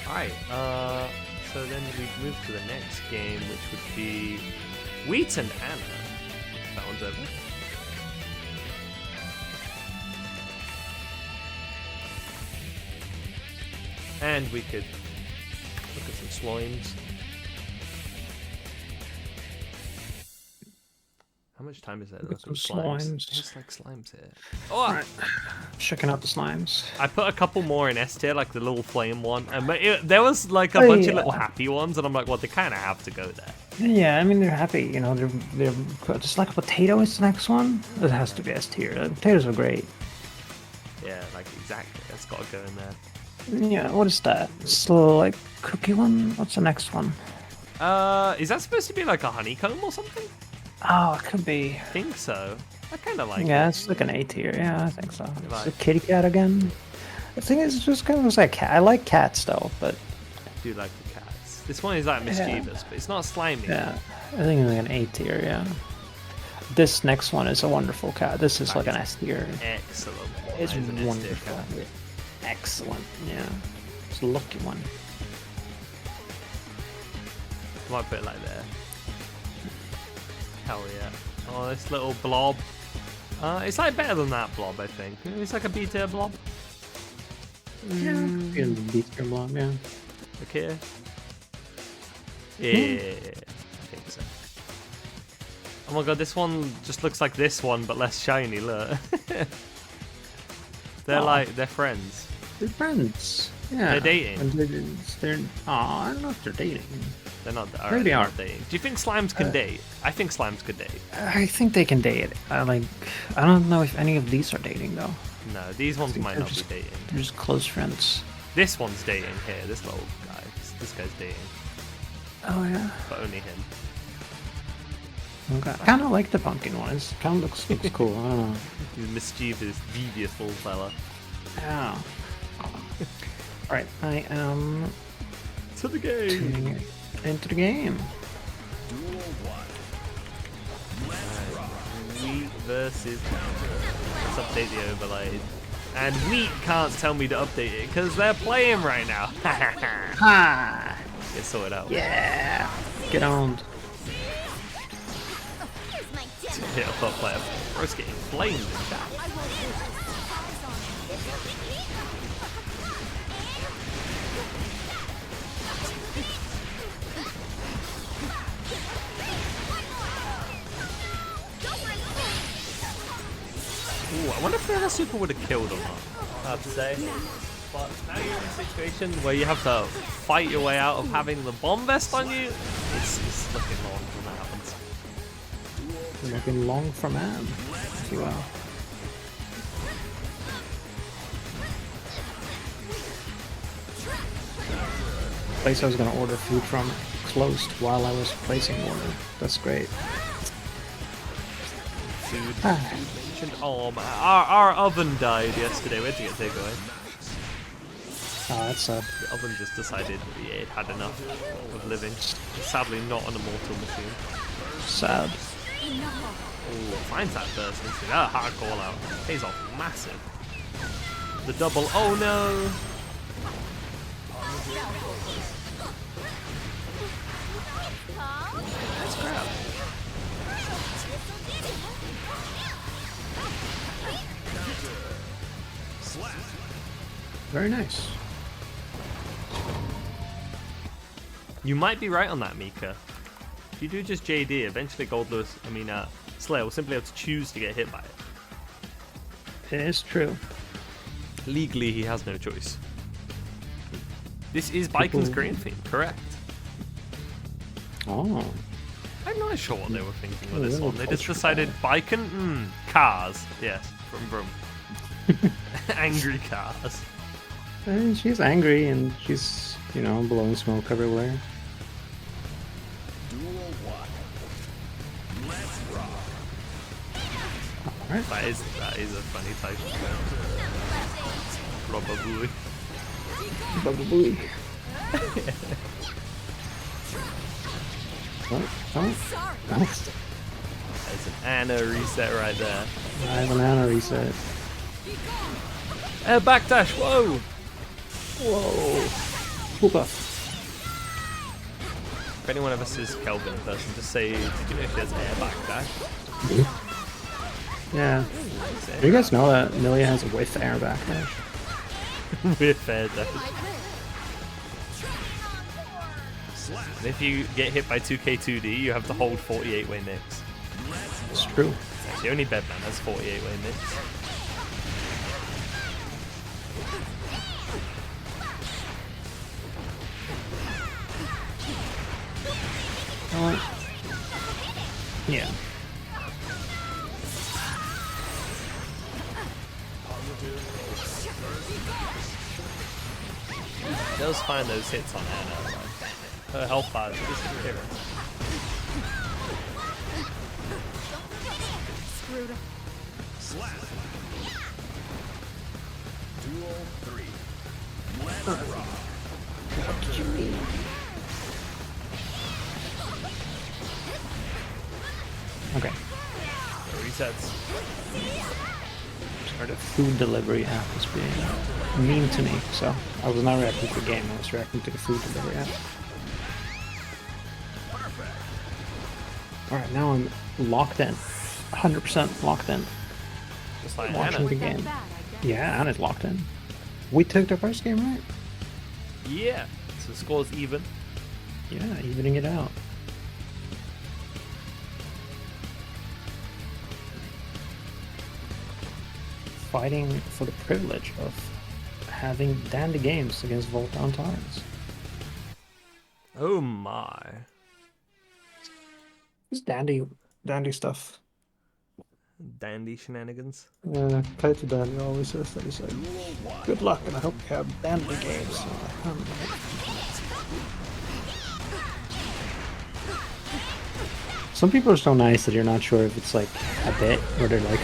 Speaker 1: Alright, so then we move to the next game, which would be Wheat and Anna. That one's over. And we could look at some slimes. How much time is there? There's some slimes. There's like slimes here. Oh!
Speaker 2: Alright. Checking out the slimes.
Speaker 1: I put a couple more in S tier, like the little flame one. And there was like a bunch of little happy ones, and I'm like, well, they kind of have to go there.
Speaker 2: Yeah, I mean, they're happy, you know, they're just like a potato is the next one. It has to be S tier. The potatoes are great.
Speaker 1: Yeah, like exactly. That's got to go in there.
Speaker 2: Yeah, what is that? It's a little, like, cookie one? What's the next one?
Speaker 1: Is that supposed to be like a honeycomb or something?
Speaker 2: Oh, it could be.
Speaker 1: I think so. I kind of like it.
Speaker 2: Yeah, it's like an A tier. Yeah, I think so. It's
Speaker 1: Like-
Speaker 2: a kitty cat again. The thing is, it's just kind of like cat. I like cats though, but
Speaker 1: I do like the cats. This one is like mischievous, but it's not slimy.
Speaker 2: yeah, I think it's like an A tier. Yeah. This next one is a wonderful cat. This is like an S tier.
Speaker 1: Excellent.
Speaker 2: It's
Speaker 1: That is an S tier
Speaker 2: wonderful.
Speaker 1: cat.
Speaker 2: Excellent. Yeah. It's a lucky one.
Speaker 1: I might put it like there. Hell yeah. Oh, this little blob. It's like better than that blob, I think. It's like a B tier blob.
Speaker 2: Yeah. Feel the beat your blob. Yeah.
Speaker 1: Look here. Yeah, I think so. Oh my god, this one just looks like this one, but less shiny. Look. They're friends.
Speaker 2: They're friends. Yeah.
Speaker 1: They're dating.
Speaker 2: And they're. Oh, I don't know if they're dating.
Speaker 1: They're not.
Speaker 2: Maybe they are.
Speaker 1: dating. Do you think slimes can date? I think slimes could date.
Speaker 2: I think they can date. I don't know if any of these are dating though.
Speaker 1: No, these ones might
Speaker 2: they're
Speaker 1: not be
Speaker 2: just-
Speaker 1: dating.
Speaker 2: They're just close friends.
Speaker 1: This one's dating here. This little guy. This guy's dating,
Speaker 2: Oh yeah.
Speaker 1: but only him.
Speaker 2: Okay. I kind of like the pumpkin one. It kind of looks cool. I don't know.
Speaker 1: He's a mischievous, devious little fella.
Speaker 2: Yeah. Alright, I am
Speaker 1: To the game.
Speaker 2: tuning into the game.
Speaker 1: Wheat versus. Let's update the overlays. And Wheat can't tell me to update it because they're playing right now.
Speaker 2: Ha!
Speaker 1: Get sorted out.
Speaker 2: Yeah! Get on.
Speaker 4: Here's my dinner.
Speaker 1: hit a top player. Bro's getting flamed in chat. Ooh, I wonder if the other super would have killed or not. Hard to say. But now you're in a situation where you have to fight your way out of having the bomb vest on you. It's looking long when that happens.
Speaker 2: Looking long for man, if you will. The place I was going to order food from closed while I was placing order. That's great.
Speaker 1: Food mentioned. Oh, man. Our oven died yesterday. Where'd you get takeaway?
Speaker 2: Oh, that's sad.
Speaker 1: The oven just decided it had enough of living. Sadly, not an immortal machine.
Speaker 2: Sad.
Speaker 1: Ooh, finds that burst. That hard call out. Pays off massive. The double. Oh no! Nice grab.
Speaker 2: Very nice.
Speaker 1: You might be right on that, Mika. If you do just JD, eventually Slayer will simply have to choose to get hit by it.
Speaker 2: It is true.
Speaker 1: Legally, he has no choice. This is Biken's Green theme, correct?
Speaker 2: Oh.
Speaker 1: I'm not sure what they were thinking with
Speaker 2: Oh,
Speaker 1: this
Speaker 2: little
Speaker 1: one. They just
Speaker 2: culture
Speaker 1: decided Biken, cars. Yes, vroom vroom. Angry cars.
Speaker 2: And she's angry and she's, blowing smoke everywhere. Alright.
Speaker 1: That is a funny type of Probably.
Speaker 2: Probably. Oh. Nice.
Speaker 1: There's an Anna reset right there.
Speaker 2: I have an Anna reset.
Speaker 1: Backdash, whoa!
Speaker 2: Whoa. Cool buff.
Speaker 1: If anyone ever sees Kelvin in person, just say, did you know she has air backdash?
Speaker 2: Yeah. Do you guys know that Milia has a with air backdash?
Speaker 1: With air dash. And if you get hit by 2k2d, you have to hold 48-way mix.
Speaker 2: It's true.
Speaker 1: Actually, only Bedman has 48-way mix.
Speaker 2: Yeah.
Speaker 1: He does find those hits on Anna. Her health bar is disappearing.
Speaker 4: Screwed up.
Speaker 5: Duel 3.
Speaker 2: Okay.
Speaker 1: Resets.
Speaker 2: Sorry, the food delivery app is being mean to me, so I was not reacting to the game, I was reacting to the food delivery app. Alright, now I'm locked in. 100% locked in.
Speaker 1: Just like
Speaker 2: Watching
Speaker 1: Anna.
Speaker 2: the game. Yeah, Anna's locked in. We took the first game, right?
Speaker 1: Yeah. So the score's even.
Speaker 2: Yeah, evening it out. Fighting for the privilege of having dandy games against Voltron Tyrants.
Speaker 1: Oh my.
Speaker 2: It's dandy stuff.
Speaker 1: Dandy shenanigans.
Speaker 2: Yeah, Kaito Dandy always says that. He's like, good luck and I hope you have dandy games. Some people are so nice that you're not sure if it's like a bit or they're like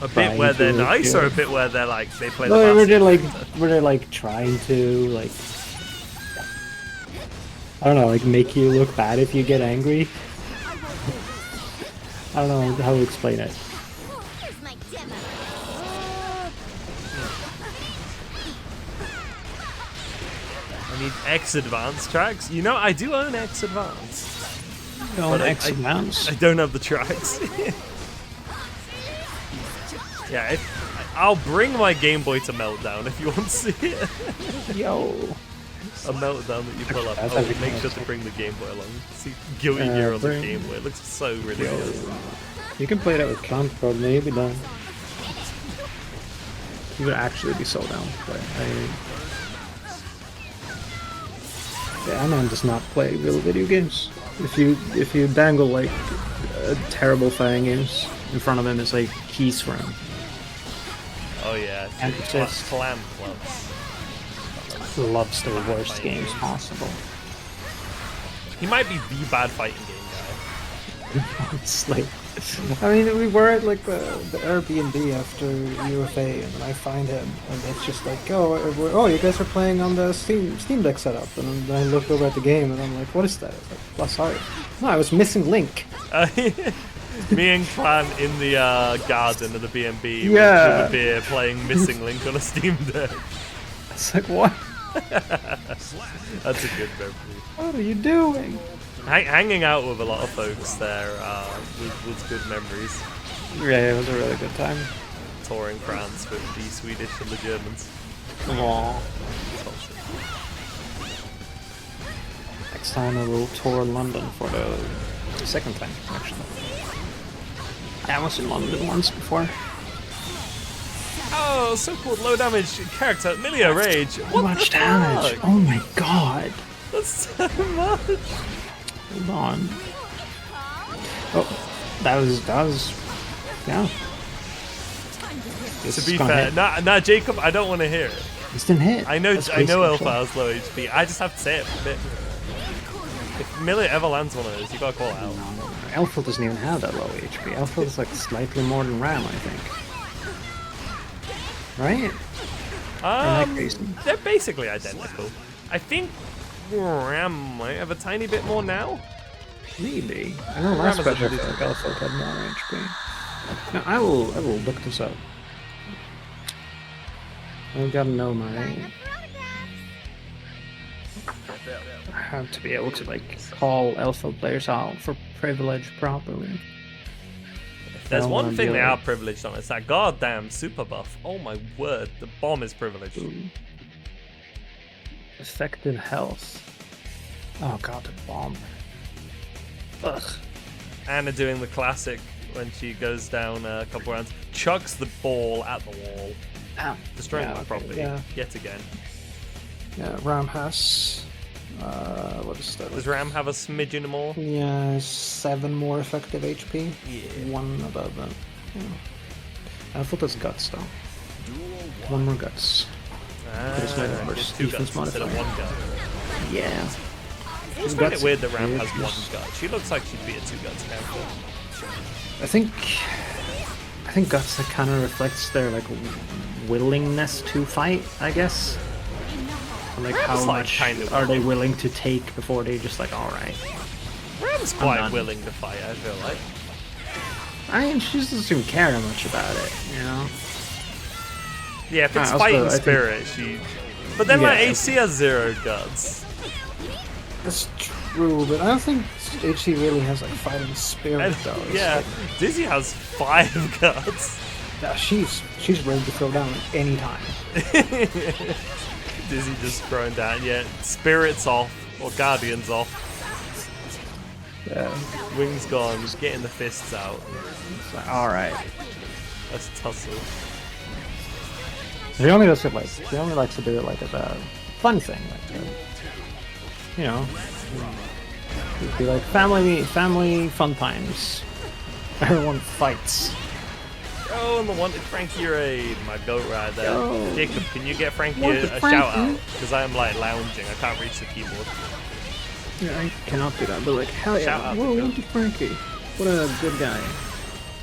Speaker 1: A bit where they're nice, or a bit where they're like they play the
Speaker 2: where they're like
Speaker 1: basket?
Speaker 2: where they're like trying to like I don't know, like make you look bad if you get angry. I don't know how to explain it.
Speaker 4: Here's my demo.
Speaker 1: I need X Advance tracks. You know, I do own X Advance.
Speaker 2: Going X amounts.
Speaker 1: I don't have the tracks. Yeah, I'll bring my Game Boy to Meltdown if you want to see it.
Speaker 2: Yo.
Speaker 1: A Meltdown that you pull up.
Speaker 2: That's
Speaker 1: Oh,
Speaker 2: everything
Speaker 1: make sure
Speaker 2: else.
Speaker 1: to bring the Game Boy along. See Guilty Gear on the
Speaker 2: bring-
Speaker 1: Game Boy. It looks so ridiculous.
Speaker 2: You can play that with Clown Prod, maybe done. You would actually be so down to play. Yeah, man does not play real video games. If you dangle like terrible fighting games in front of him, it's like keys for him.
Speaker 1: Oh yeah,
Speaker 2: And
Speaker 1: see,
Speaker 2: just-
Speaker 1: Clam Clubs.
Speaker 2: Loves the worst games possible.
Speaker 1: He might be the bad fighting game guy.
Speaker 2: It's like, I mean, we were at like the Airbnb after UFA, and then I find him, and it's just like, oh, you guys are playing on the Steam Deck setup, and then I look over at the game, and I'm like, what is that? It's like, oh, sorry, no, I was missing Link.
Speaker 1: Me and Clan in the garden of the B&B
Speaker 2: Yeah.
Speaker 1: with a beer playing Missing Link on a Steam Deck.
Speaker 2: It's like, what?
Speaker 1: That's a good memory.
Speaker 2: What are you doing?
Speaker 1: Hanging out with a lot of folks there was good memories.
Speaker 2: Yeah, it was a really good time.
Speaker 1: Touring France with the Swedish and the Germans.
Speaker 2: Aww. Next time I will tour London for the second time, actually. I was in London once before.
Speaker 1: Oh, so cool. Low damage character, Millia Rage.
Speaker 2: How
Speaker 1: What
Speaker 2: much
Speaker 1: the
Speaker 2: damage?
Speaker 1: fuck?
Speaker 2: Oh my god.
Speaker 1: That's so much.
Speaker 2: Hold on. Oh, that was, yeah.
Speaker 1: To be fair, nah, Jacob, I don't want to hear it.
Speaker 2: This didn't hit.
Speaker 1: I know
Speaker 2: That's
Speaker 1: Elfa
Speaker 2: basically-
Speaker 1: has low HP. I just have to say it a bit. If Millia ever lands one of those, you gotta call it out.
Speaker 2: Elfa doesn't even have that low HP. Elfa is like slightly more than Ram, I think. Right? that crazy?
Speaker 1: They're basically identical. I think Ram might have a tiny bit more now.
Speaker 2: Maybe. I know last
Speaker 1: Ram is
Speaker 2: patch I
Speaker 1: a
Speaker 2: feel
Speaker 1: decent
Speaker 2: like Elfa had more HP. Now, I will look this up. I gotta know my... I have to be able to like call Alpha players out for privilege properly.
Speaker 1: There's
Speaker 2: don't
Speaker 1: one
Speaker 2: wanna
Speaker 1: thing
Speaker 2: be
Speaker 1: they
Speaker 2: like-
Speaker 1: are privileged on. It's that goddamn super buff. Oh my word, the bomb is privileged.
Speaker 2: Effective health. Oh god, the bomb. Ugh.
Speaker 1: Anna doing the classic when she goes down a couple rounds, chucks the ball at the wall,
Speaker 2: Ow.
Speaker 1: destroying
Speaker 2: Yeah,
Speaker 1: my
Speaker 2: okay,
Speaker 1: property
Speaker 2: yeah.
Speaker 1: yet again.
Speaker 2: Yeah, Ram has... what is that?
Speaker 1: Does Ram have a smidgen more?
Speaker 2: Yeah, 7 more effective HP.
Speaker 1: Yeah.
Speaker 2: 1 above that. Yeah. I thought that's guts though. 1 more guts. It's my numbers.
Speaker 1: It's 2
Speaker 2: Defense
Speaker 1: guts instead of
Speaker 2: modifier.
Speaker 1: 1 gut.
Speaker 2: Yeah.
Speaker 1: I just find it weird that Ram has 1 gut. She looks like she'd be a 2 guts character.
Speaker 2: I think guts that kind of reflects their like willingness to fight, I guess. Like
Speaker 1: Ram's,
Speaker 2: how
Speaker 1: like,
Speaker 2: much
Speaker 1: kind of
Speaker 2: are they willing to take before they just like, all right.
Speaker 1: Ram's quite
Speaker 2: done.
Speaker 1: willing to fight, I feel like.
Speaker 2: I mean, she doesn't seem to care much about it, you know.
Speaker 1: Yeah, if it's
Speaker 2: also,
Speaker 1: fighting
Speaker 2: I think-
Speaker 1: spirit, she... But then,
Speaker 2: Yeah,
Speaker 1: like, AC has 0 guts.
Speaker 2: That's true, but I don't think HC really has like fighting spirit
Speaker 1: And,
Speaker 2: though. It's
Speaker 1: yeah,
Speaker 2: like,
Speaker 1: Dizzy has 5 guts.
Speaker 2: yeah, she's ready to throw down at any time.
Speaker 1: Dizzy just thrown down, yeah. Spirit's off, or Guardian's off.
Speaker 2: Yeah.
Speaker 1: Wings gone, just getting the fists out.
Speaker 2: It's like, all right.
Speaker 1: That's tussle.
Speaker 2: She only does it like she only likes to do it like as a fun thing, like you know, it'd be like family fun times. Everyone fights.
Speaker 1: Oh, and the wanted Frankie raid, my goat ride there.
Speaker 2: Yo.
Speaker 1: Jacob, can you get Frankie
Speaker 2: Wanted
Speaker 1: a shout
Speaker 2: Frankie.
Speaker 1: out? Because I am like lounging, I can't reach the keyboard.
Speaker 2: Yeah, I cannot do that, but like hell
Speaker 1: Shout
Speaker 2: yeah!
Speaker 1: out
Speaker 2: Whoa,
Speaker 1: to
Speaker 2: look at Frankie. What a good guy.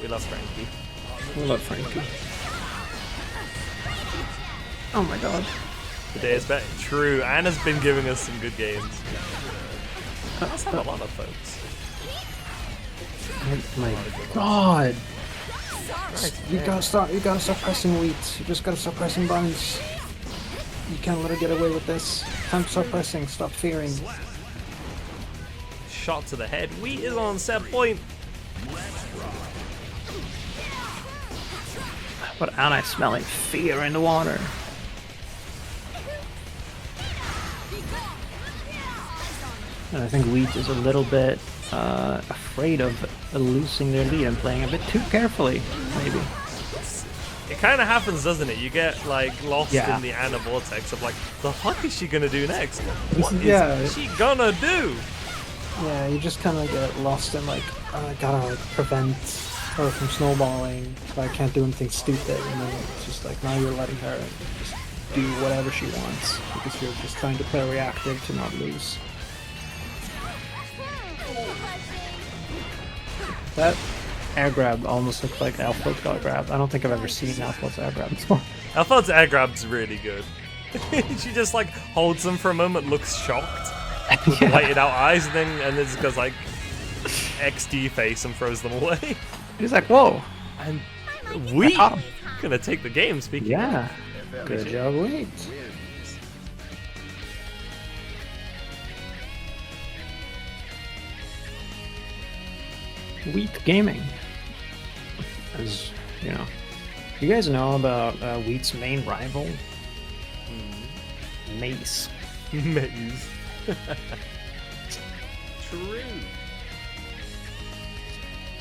Speaker 1: We love Frankie.
Speaker 2: We love Frankie. Oh my god.
Speaker 1: Today is better. True, Anna's been giving us some good games. Let's have a lot of folks.
Speaker 2: Oh my god. You gotta stop pressing wheat. You just gotta stop pressing buttons. You can't let her get away with this. Time to stop pressing, stop fearing.
Speaker 1: shot to the head. Wheat is on set point.
Speaker 2: But aren't I smelling fear in the water? And I think Wheat is a little bit afraid of losing their lead and playing a bit too carefully, maybe.
Speaker 1: It kind of happens, doesn't it? You get like lost
Speaker 2: Yeah.
Speaker 1: in the Anna vortex of like, the fuck is she gonna do next? What
Speaker 2: Yeah.
Speaker 1: is she gonna do?
Speaker 2: Yeah, you just kind of get lost in like, I gotta like prevent her from snowballing, but I can't do anything stupid, and then it's just like now you're letting her just do whatever she wants because you're just trying to play reactive to not lose. That air grab almost looked like Alpha got grabbed. I don't think I've ever seen Alpha's air grab before.
Speaker 1: Alphonse air grab's really good. She just like holds them for a moment, looks shocked, with lighted out eyes, and then just goes like XD face and throws them away.
Speaker 2: He's like, whoa!
Speaker 1: And we
Speaker 2: caught him.
Speaker 1: gonna take the game. Speaking.
Speaker 2: Yeah, good job, Wheat. Wheat Gaming. As you know, you guys know about Wheat's main rival, Mace.
Speaker 1: Maze. True.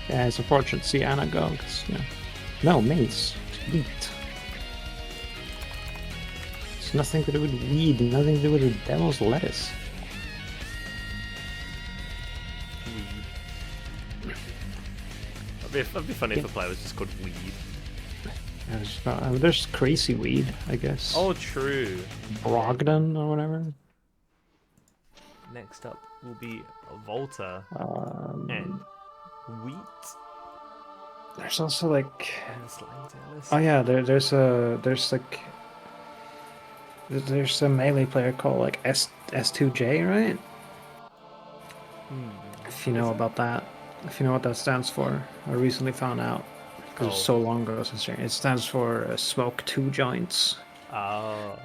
Speaker 2: Yeah, it's unfortunate to see Anna go because no Mace, it's Wheat. It's nothing to do with weed, nothing to do with the devil's lettuce.
Speaker 1: That'd be funny if a player was just called Weed.
Speaker 2: There's Crazy Weed, I guess.
Speaker 1: Oh, true.
Speaker 2: Brogdon or whatever.
Speaker 1: Next up will be Volta and Wheat.
Speaker 2: There's also like,
Speaker 1: And Slangtail.
Speaker 2: oh yeah, there's a melee player called like S2J, right? If you know about that, if you know what that stands for, I recently found out because it's so long ago since it stands for Smoke 2 Joints.
Speaker 1: Oh.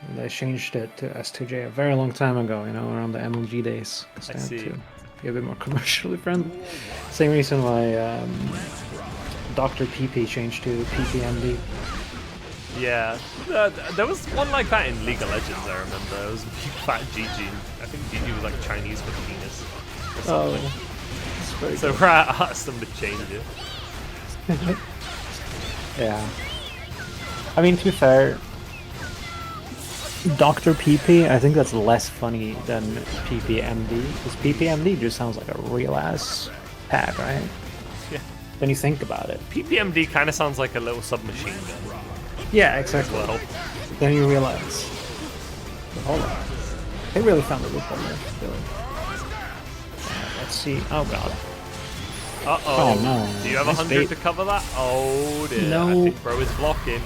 Speaker 2: And they changed it to S2J a very long time ago, you know, around the MLG days.
Speaker 1: I see.
Speaker 2: To be a bit more commercially friendly. Same reason why Dr. PP changed to PPMD.
Speaker 1: Yeah. There was one like that in League of Legends, I remember. It was a big fat Gigi. I think Gigi was like Chinese for penis. Or something.
Speaker 2: That's very
Speaker 1: So
Speaker 2: good.
Speaker 1: Riot asked them to change it.
Speaker 2: Yeah. I mean, to be fair, Dr. PP, I think that's less funny than PPMD, because PPMD just sounds like a real ass tag, right?
Speaker 1: Yeah.
Speaker 2: When you think about it.
Speaker 1: PPMD kind of sounds like a little submachine gun.
Speaker 2: Yeah, exactly.
Speaker 1: Well,
Speaker 2: Then you realize, hold on, they really found a loophole there. Really. Let's see. Oh god.
Speaker 1: uh-oh.
Speaker 2: Oh no.
Speaker 1: Do you have
Speaker 2: Nice
Speaker 1: 100
Speaker 2: bait.
Speaker 1: to cover that? Oh dear.
Speaker 2: No.
Speaker 1: I think bro is blocking.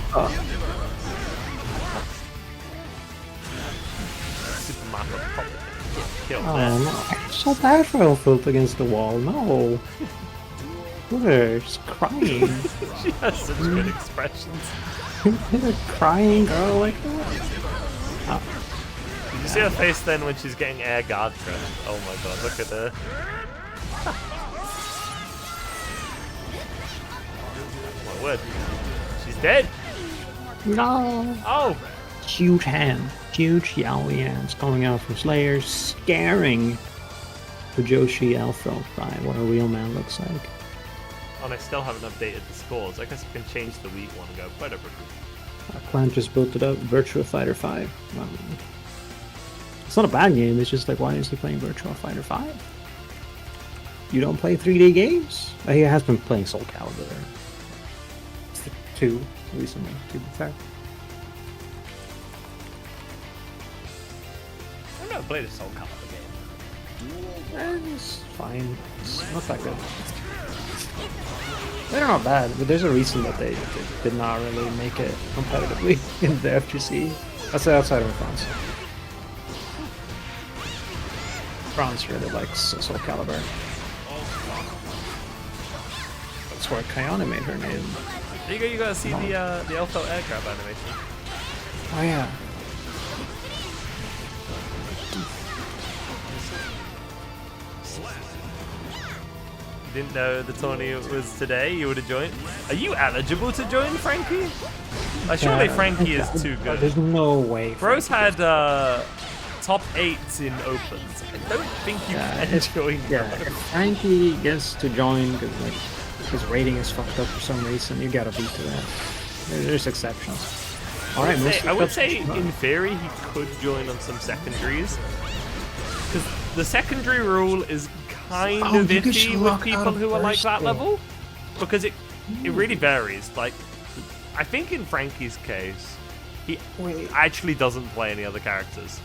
Speaker 1: Superman would probably get killed
Speaker 2: Oh
Speaker 1: there.
Speaker 2: no. I'm so bad for Elfilt against the wall. No. Look at her. She's crying.
Speaker 1: She has such good expressions.
Speaker 2: Look at her crying, girl, like that.
Speaker 1: Did you see her face then when she's getting air guard crushed? Oh my god, look at her. My word. She's dead.
Speaker 2: No.
Speaker 1: Oh!
Speaker 2: Huge hand. Huge yaoi hands coming out from Slayer, scaring the Joshi Elfilt by what a real man looks like.
Speaker 1: And I still haven't updated the scores. I guess I can change the weak one and go, whatever.
Speaker 2: Our clan just built it up, Virtua Fighter 5. It's not a bad game, it's just like, why is he playing Virtua Fighter 5? You don't play 3D games? He has been playing Soul Calibur 2 recently, to be fair.
Speaker 1: I've never played a Soul Calibur game.
Speaker 2: It's fine. It's not that good. They're not bad, but there's a reason that they did not really make it competitively in the FGC. That's outside of France. France really likes Soul Calibur. That's where Kayane made her name.
Speaker 1: You gotta see the Elfo air grab animation.
Speaker 2: Oh yeah.
Speaker 1: Didn't know the tourney was today. You would have joined. Are you eligible to join, Frankie? Surely Frankie is too good.
Speaker 2: There's no way.
Speaker 1: Bro's had top 8s in opens. I don't think you can join.
Speaker 2: Yeah, if Frankie gets to join because like his rating is fucked up for some reason, you gotta beat to that. There's exceptions. All right,
Speaker 1: I would say in theory he could join on some secondaries, because the secondary rule is kind of iffy with people who are like that level, because it really varies. Like, I think in Frankie's case, he actually doesn't play any other characters.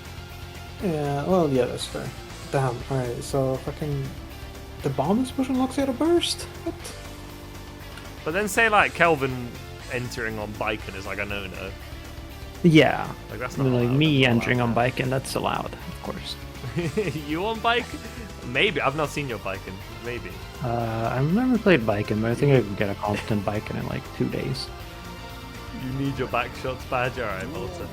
Speaker 2: Yeah, well, yeah, that's fair. Damn. All right, so fucking the bomb explosion looks at a burst. What?
Speaker 1: But then say like Kelvin entering on Biken is like a no-no.
Speaker 2: Yeah,
Speaker 1: Like that's
Speaker 2: I
Speaker 1: not
Speaker 2: mean, like
Speaker 1: allowed,
Speaker 2: me
Speaker 1: that's not
Speaker 2: entering on
Speaker 1: allowed.
Speaker 2: bike, and that's allowed, of course.
Speaker 1: You on bike? Maybe. I've not seen your biking. Maybe.
Speaker 2: I've never played biking, but I think I could get a competent biking in like 2 days.
Speaker 1: You need your backshots badge? Alright, Volta.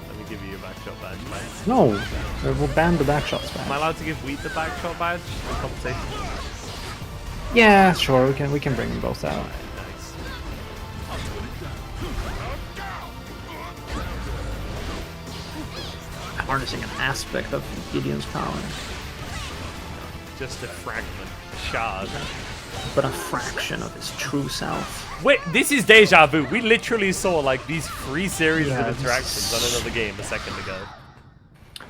Speaker 1: Let me give you your backshot badge, mate.
Speaker 2: No, we'll ban the backshots
Speaker 1: Am I
Speaker 2: back.
Speaker 1: allowed to give Wheat the backshot badge in competition?
Speaker 2: Yeah, sure, we can bring them both out.
Speaker 1: Nice.
Speaker 2: Harnessing an aspect of Gideon's power,
Speaker 1: Just a fragment, a shard.
Speaker 2: but a fraction of his true self.
Speaker 1: Wait, this is deja vu. We literally saw like these 3 series
Speaker 2: Yeah,
Speaker 1: of interactions on another game a second ago.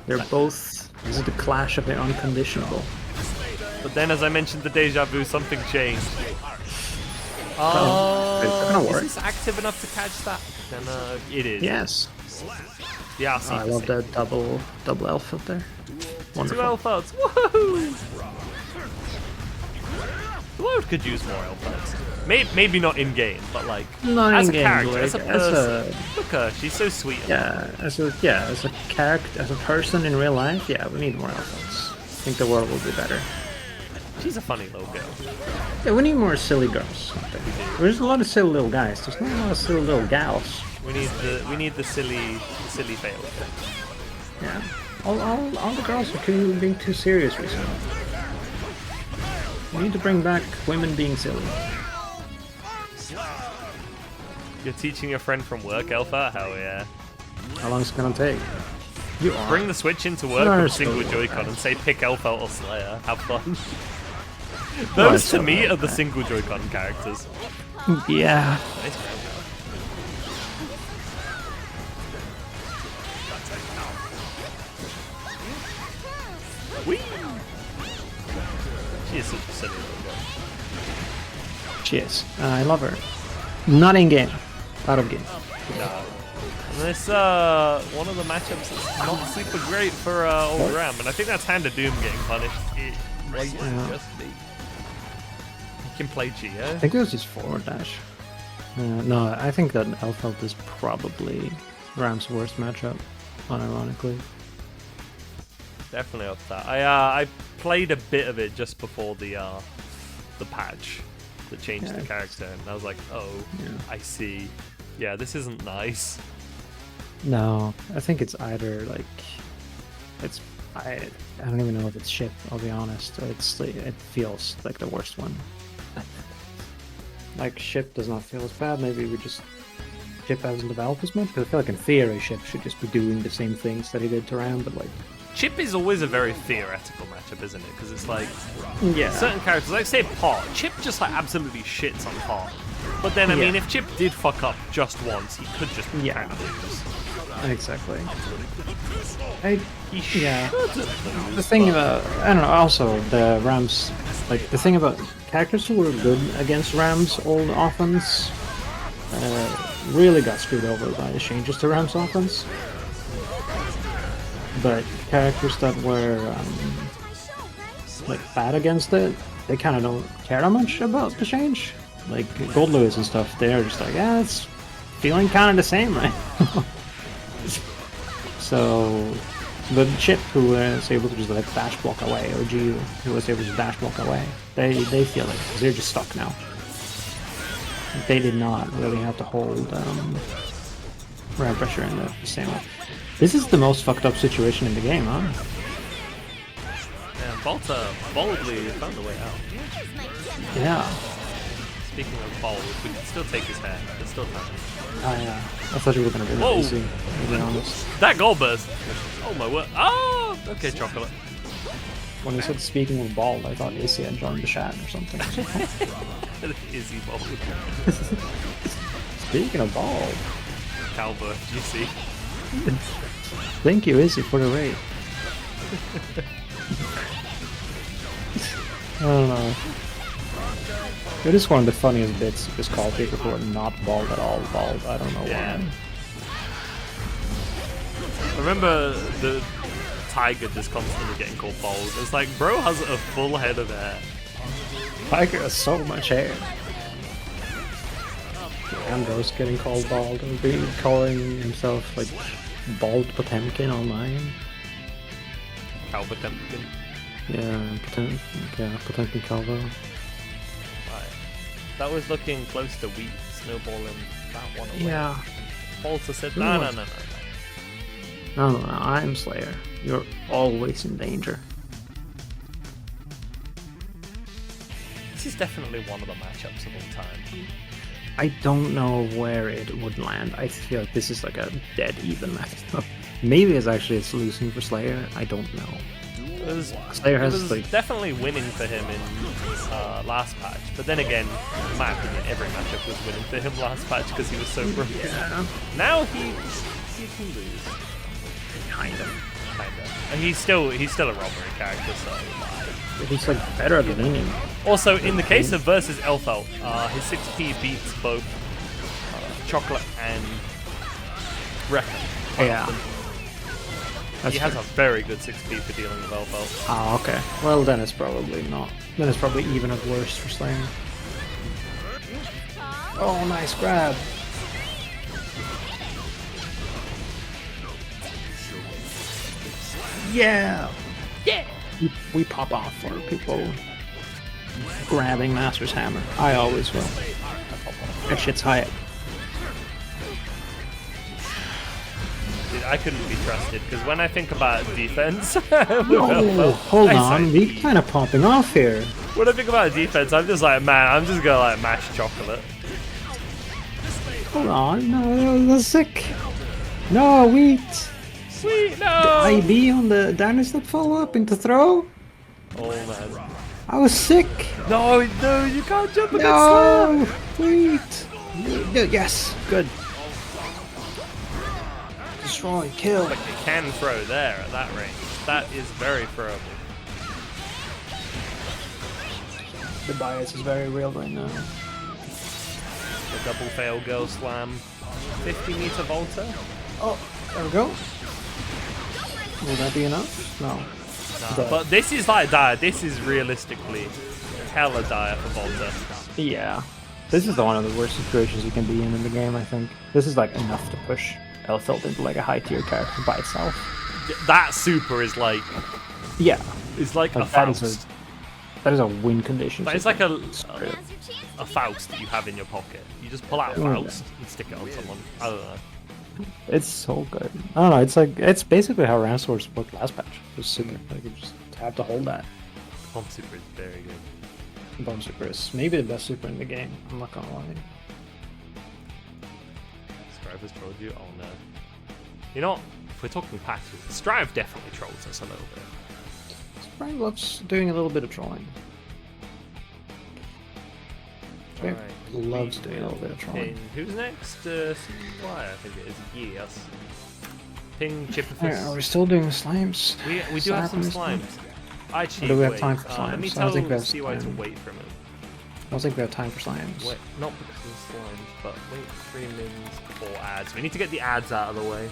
Speaker 2: They're both. This is the clash of the unconditionable.
Speaker 1: But then, as I mentioned the deja vu, something changed.
Speaker 2: It's gonna
Speaker 1: Is
Speaker 2: work.
Speaker 1: this active enough to catch that? Then, it is.
Speaker 2: Yes.
Speaker 1: Yeah, I see.
Speaker 2: I love that double elf up there.
Speaker 1: 2
Speaker 2: Wonderful.
Speaker 1: elf outs. Woohoo! The world could use more elf outs. Maybe not in game, but like
Speaker 2: Not
Speaker 1: as
Speaker 2: in-game,
Speaker 1: a character,
Speaker 2: like,
Speaker 1: as a
Speaker 2: as
Speaker 1: person. Look at her, she's so sweet.
Speaker 2: Yeah, as a character, as a person in real life, yeah, we need more alphas. I think the world will be better.
Speaker 1: She's a funny little girl.
Speaker 2: Yeah, we need more silly girls. There's a lot of silly little guys. There's not a lot of silly little gals.
Speaker 1: We need the silly fail.
Speaker 2: Yeah, all the girls are being too serious recently. We need to bring back women being silly.
Speaker 1: You're teaching your friend from work, Alpha? Hell yeah.
Speaker 2: How long is it gonna take? You are.
Speaker 1: Bring the Switch into work
Speaker 2: No,
Speaker 1: with
Speaker 2: it's
Speaker 1: single
Speaker 2: still
Speaker 1: Joy-Con
Speaker 2: okay.
Speaker 1: and say pick Elf out or Slayer. Have fun.
Speaker 2: No,
Speaker 1: Those
Speaker 2: it's
Speaker 1: to
Speaker 2: still
Speaker 1: me
Speaker 2: okay.
Speaker 1: are the single Joy-Con characters.
Speaker 2: Yeah.
Speaker 1: Nice. Whee! She is such a silly little girl.
Speaker 2: She is. I love her. Not in game. Out of game.
Speaker 1: No. And this one of the matchups that's not super great for old Ram, and I think that's Hand of Doom getting punished. It might just be. He can play
Speaker 2: I
Speaker 1: Geo.
Speaker 2: think it was his forward dash. No, I think that Elfelt is probably Ram's worst matchup, unironically.
Speaker 1: Definitely up that. I played a bit of it just before the patch that changed the character, and I was like, oh, I see. Yeah, this isn't nice.
Speaker 2: No, I think it's either like it's I don't even know if it's ship. I'll be honest. It feels like the worst one. Like ship does not feel as bad. Maybe ship hasn't developed as much. Because I feel like in theory, ship should just be doing the same things that he did to Ram, but like
Speaker 1: Chip is always a very theoretical matchup, isn't it? Because it's like
Speaker 2: yeah,
Speaker 1: certain characters, like say Pot. Chip just like absolutely shits on Pot. But then I mean, if Chip did fuck up just once, he could just kind of lose.
Speaker 2: exactly.
Speaker 1: He
Speaker 2: The thing about I don't know. Also, the Rams, like the thing about characters who were good against Rams' old offense, really got screwed over by the changes to Rams' offense. But characters that were like bad against it, they kind of don't care that much about the change. Like Gold Lewis and stuff, they're just like, yeah, it's feeling kind of the same right now. So, the Chip who was able to just like dash block away, or G who was able to dash block away, they feel like they're just stuck now. They did not really have to hold ram pressure in the same way. This is the most fucked up situation in the game, huh?
Speaker 1: And Volta boldly found a way out.
Speaker 2: Yeah.
Speaker 1: Speaking of balls, we can still take his hair. There's still time.
Speaker 2: Oh yeah. I thought you were gonna be
Speaker 1: Whoa.
Speaker 2: easy, to be honest.
Speaker 1: That goal burst! Oh my word. Oh! Okay, chocolate.
Speaker 2: When you said speaking of bald, I thought Izzy had joined the chat or something.
Speaker 1: Izzy ball.
Speaker 2: Speaking of bald.
Speaker 1: Calvo, you see?
Speaker 2: Thank you, Izzy, for the raid. I don't know. It is one of the funniest bits to just call people who are not bald at all bald. I don't know
Speaker 1: Yeah.
Speaker 2: why.
Speaker 1: Remember the Tiger just constantly getting called bald? It's like, bro has a full head of hair.
Speaker 2: Tiger has so much hair. Ambrose getting called bald and calling himself like Bald Potemkin online.
Speaker 1: Calvo Temkin.
Speaker 2: Yeah, Potemkin Calvo.
Speaker 1: Right. That was looking close to wheat snowballing that one away.
Speaker 2: Yeah.
Speaker 1: Walter said,
Speaker 2: Who
Speaker 1: no,
Speaker 2: was-
Speaker 1: no, no, no.
Speaker 2: No, I'm Slayer. You're always in danger.
Speaker 1: This is definitely one of the matchups of all time.
Speaker 2: I don't know where it would land. I feel like this is like a dead even matchup. Maybe it's actually a solution for Slayer. I don't know.
Speaker 1: It was,
Speaker 2: Slayer
Speaker 1: it
Speaker 2: has
Speaker 1: was
Speaker 2: like
Speaker 1: definitely winning for him in last patch, but then again, in my opinion, every matchup was winning for him last patch because he was so broken.
Speaker 2: yeah,
Speaker 1: Now he can lose,
Speaker 2: kind of.
Speaker 1: kinda. And he's still a robbery character, so.
Speaker 2: He's like better at winning.
Speaker 1: Also, in the case of versus Elfel, his 6p beats both Chocolate and Rekka.
Speaker 2: Yeah. That's
Speaker 1: He has
Speaker 2: fair.
Speaker 1: a very good 6p for dealing with Elfel.
Speaker 2: Oh, okay. Well, then it's probably not. Then it's probably even at worst for Slayer. Oh, nice grab. Yeah.
Speaker 1: Yeah!
Speaker 2: We pop off for people grabbing Master's Hammer. I always will. That shit's hype.
Speaker 1: Dude, I couldn't be trusted, because when I think about defense, with
Speaker 2: Oh,
Speaker 1: Elfel,
Speaker 2: hold
Speaker 1: I
Speaker 2: on.
Speaker 1: say-
Speaker 2: We kind of popping off here.
Speaker 1: When I think about defense, I'm just like, man, I'm just gonna like mash Chocolate.
Speaker 2: Hold on. No, that's sick. No, wheat.
Speaker 1: Sweet, no!
Speaker 2: IB on the down step follow up into throw.
Speaker 1: Oh man.
Speaker 2: I was sick.
Speaker 1: No, you can't jump against Slayer!
Speaker 2: No, wheat. Yes, good. Destroy, kill.
Speaker 1: But you can throw there at that range. That is very throwable.
Speaker 2: The bias is very real right now.
Speaker 1: The double fail girl slam. 50-meter Volta?
Speaker 2: Oh, there we go. Will that be enough? No.
Speaker 1: Nah, but this is like dire. This is realistically hella dire for Volta.
Speaker 2: Yeah. This is one of the worst situations you can be in the game, I think. This is like enough to push Elfeld into like a high tier character by itself.
Speaker 1: That super is like
Speaker 2: Yeah.
Speaker 1: it's like a
Speaker 2: Like that is
Speaker 1: Faust.
Speaker 2: that is a win condition.
Speaker 1: But it's
Speaker 2: super.
Speaker 1: like
Speaker 4: Now's your chance.
Speaker 1: a Faust that you have in your pocket. You just pull out a
Speaker 2: Oh,
Speaker 1: Faust and stick it on someone. I don't know.
Speaker 2: It's so good. I don't know, it's basically how Ramsworth worked last patch. It was super. Like you just have to hold that.
Speaker 1: Bomb super is very good.
Speaker 2: Bomb super is maybe the best super in the game. I'm not gonna lie.
Speaker 1: Strive has trolled you? Oh no. You know what? If we're talking patches, Strive definitely trolls us a little bit.
Speaker 2: Brian loves doing a little bit of trolling. Strive
Speaker 1: Alright.
Speaker 2: loves doing a little bit of trolling.
Speaker 1: Ping. Who's next? CY, I think it is. Yes. Ping
Speaker 2: Alright, are we
Speaker 1: Chipperfist.
Speaker 2: still doing slimes?
Speaker 1: We do have some
Speaker 2: Slime?
Speaker 1: slimes. Actually,
Speaker 2: Or do we have
Speaker 1: wait,
Speaker 2: time for
Speaker 1: let me
Speaker 2: slimes? I
Speaker 1: tell
Speaker 2: don't think we have
Speaker 1: CY to
Speaker 2: time.
Speaker 1: wait for a minute.
Speaker 2: I don't think we have time for slimes.
Speaker 1: Wait, not because of slimes, but wait 3 mins for ads. We need to get the ads out of the way.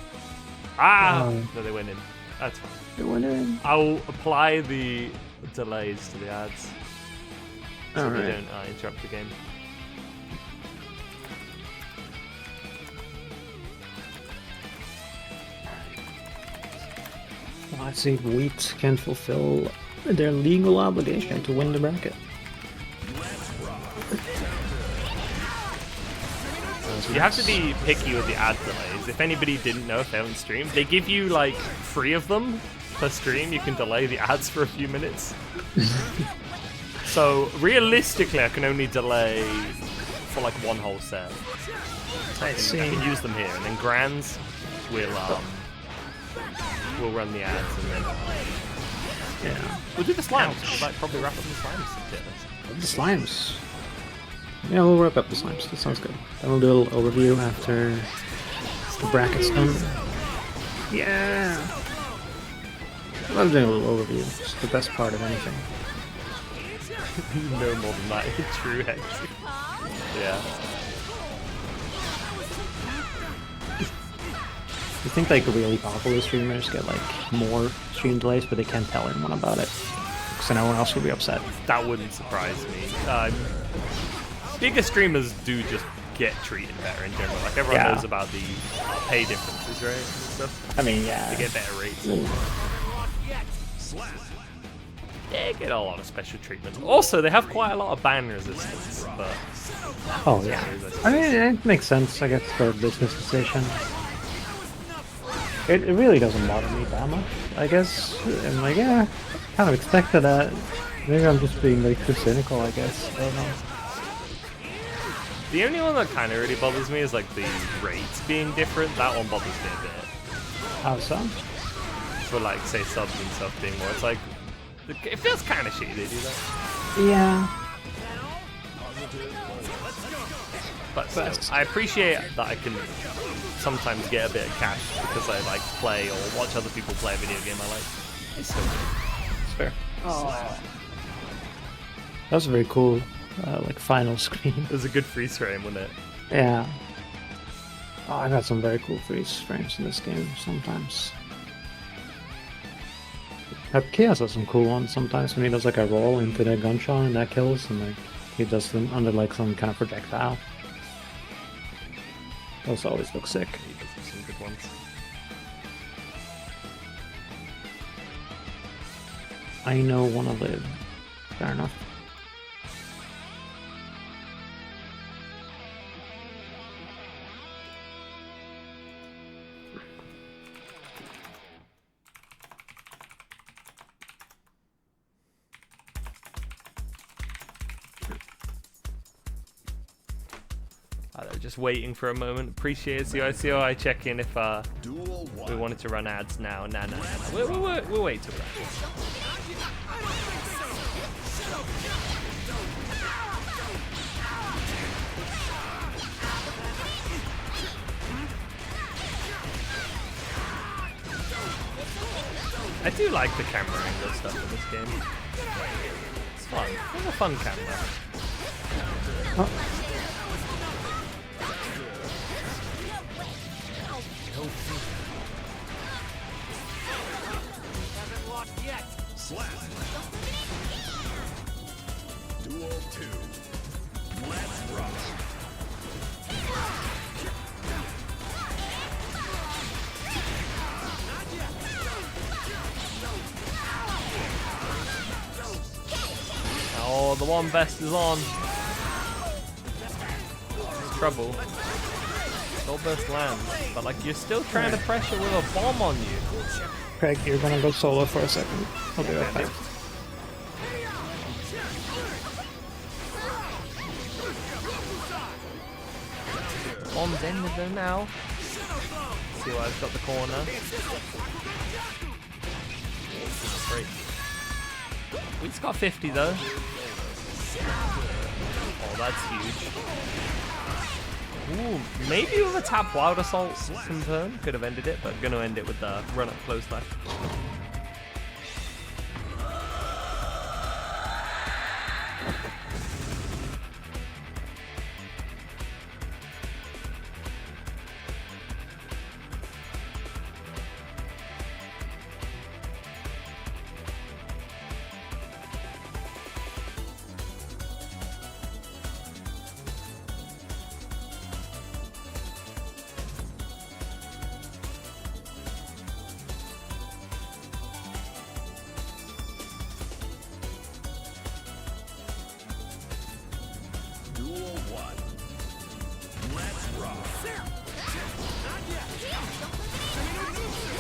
Speaker 1: Ah!
Speaker 2: Oh.
Speaker 1: No, they went in. That's fine.
Speaker 2: It went in.
Speaker 1: I'll apply the delays to the ads so they
Speaker 2: Alright.
Speaker 1: don't interrupt the game.
Speaker 2: Let's see if Wheat can fulfill their legal obligation to win the bracket.
Speaker 1: You have to be picky with the ad delays. If anybody didn't know, if they haven't streamed, they give you like 3 of them per stream. You can delay the ads for a few minutes. So realistically, I can only delay for like one whole set. I can use them here, and then Grands will run the ads, and then
Speaker 2: Yeah.
Speaker 1: we'll do the slimes. We'll like probably wrap up the slimes.
Speaker 2: The slimes. Yeah, we'll wrap up the slimes. That sounds good. Then we'll do a little overview after the bracket's done. Yeah. I love doing a little overview. It's the best part of anything.
Speaker 1: No more than that. True head. Yeah.
Speaker 2: You think like really popular streamers get like more stream delays, but they can't tell anyone about it, because then everyone else will be upset.
Speaker 1: That wouldn't surprise me. Bigger streamers do just get treated better in general. Like everyone
Speaker 2: Yeah.
Speaker 1: knows about the pay differences, right? And stuff.
Speaker 2: I mean, yeah.
Speaker 1: They get better rates. They get a lot of special treatment. Also, they have quite a lot of ban resistance, but
Speaker 2: Oh yeah. I mean, it makes sense, I guess, for a business decision. It really doesn't bother me that much, I guess. I'm like, yeah, kind of expected that. Maybe I'm just being like too cynical, I guess. I don't know.
Speaker 1: the only one that kind of really bothers me is like the rates being different. That one bothers me a bit.
Speaker 2: How so?
Speaker 1: For like, say, subs and stuff being more. It's like, it feels kind of shitty they do that.
Speaker 2: Yeah.
Speaker 1: But still, I appreciate that I can sometimes get a bit of cash because I like play or watch other people play a video game I like. It's so good.
Speaker 2: It's fair. That was a very cool, like, final screen.
Speaker 1: It was a good freeze frame, wasn't it?
Speaker 2: Yeah. Oh, I got some very cool freeze frames in this game sometimes. Chaos has some cool ones sometimes when he does like a roll into the gunshot and that kills, and like he does them under like some kind of projectile. Those always look sick.
Speaker 1: He does some good ones.
Speaker 2: I know wanna live. Fair enough.
Speaker 1: They're just waiting for a moment. Appreciate it, CICO. I check in if we wanted to run ads now. Nah. We'll wait till that. I do like the camera angle stuff in this game. It's fun. It's a fun camera.
Speaker 2: Oh.
Speaker 5: Duel 2. Let's rock.
Speaker 1: Oh, the one best is on. It's trouble. Gold burst lands, but like you're still trying to pressure with a bomb on you.
Speaker 2: Craig, you're gonna go solo for a second. I'll be right back.
Speaker 1: Bomb's ended though now. See why I've got the corner. Great. We just got 50 though. Oh, that's huge. Ooh, maybe with a tap wild assault confirm could have ended it, but gonna end it with the run up close left.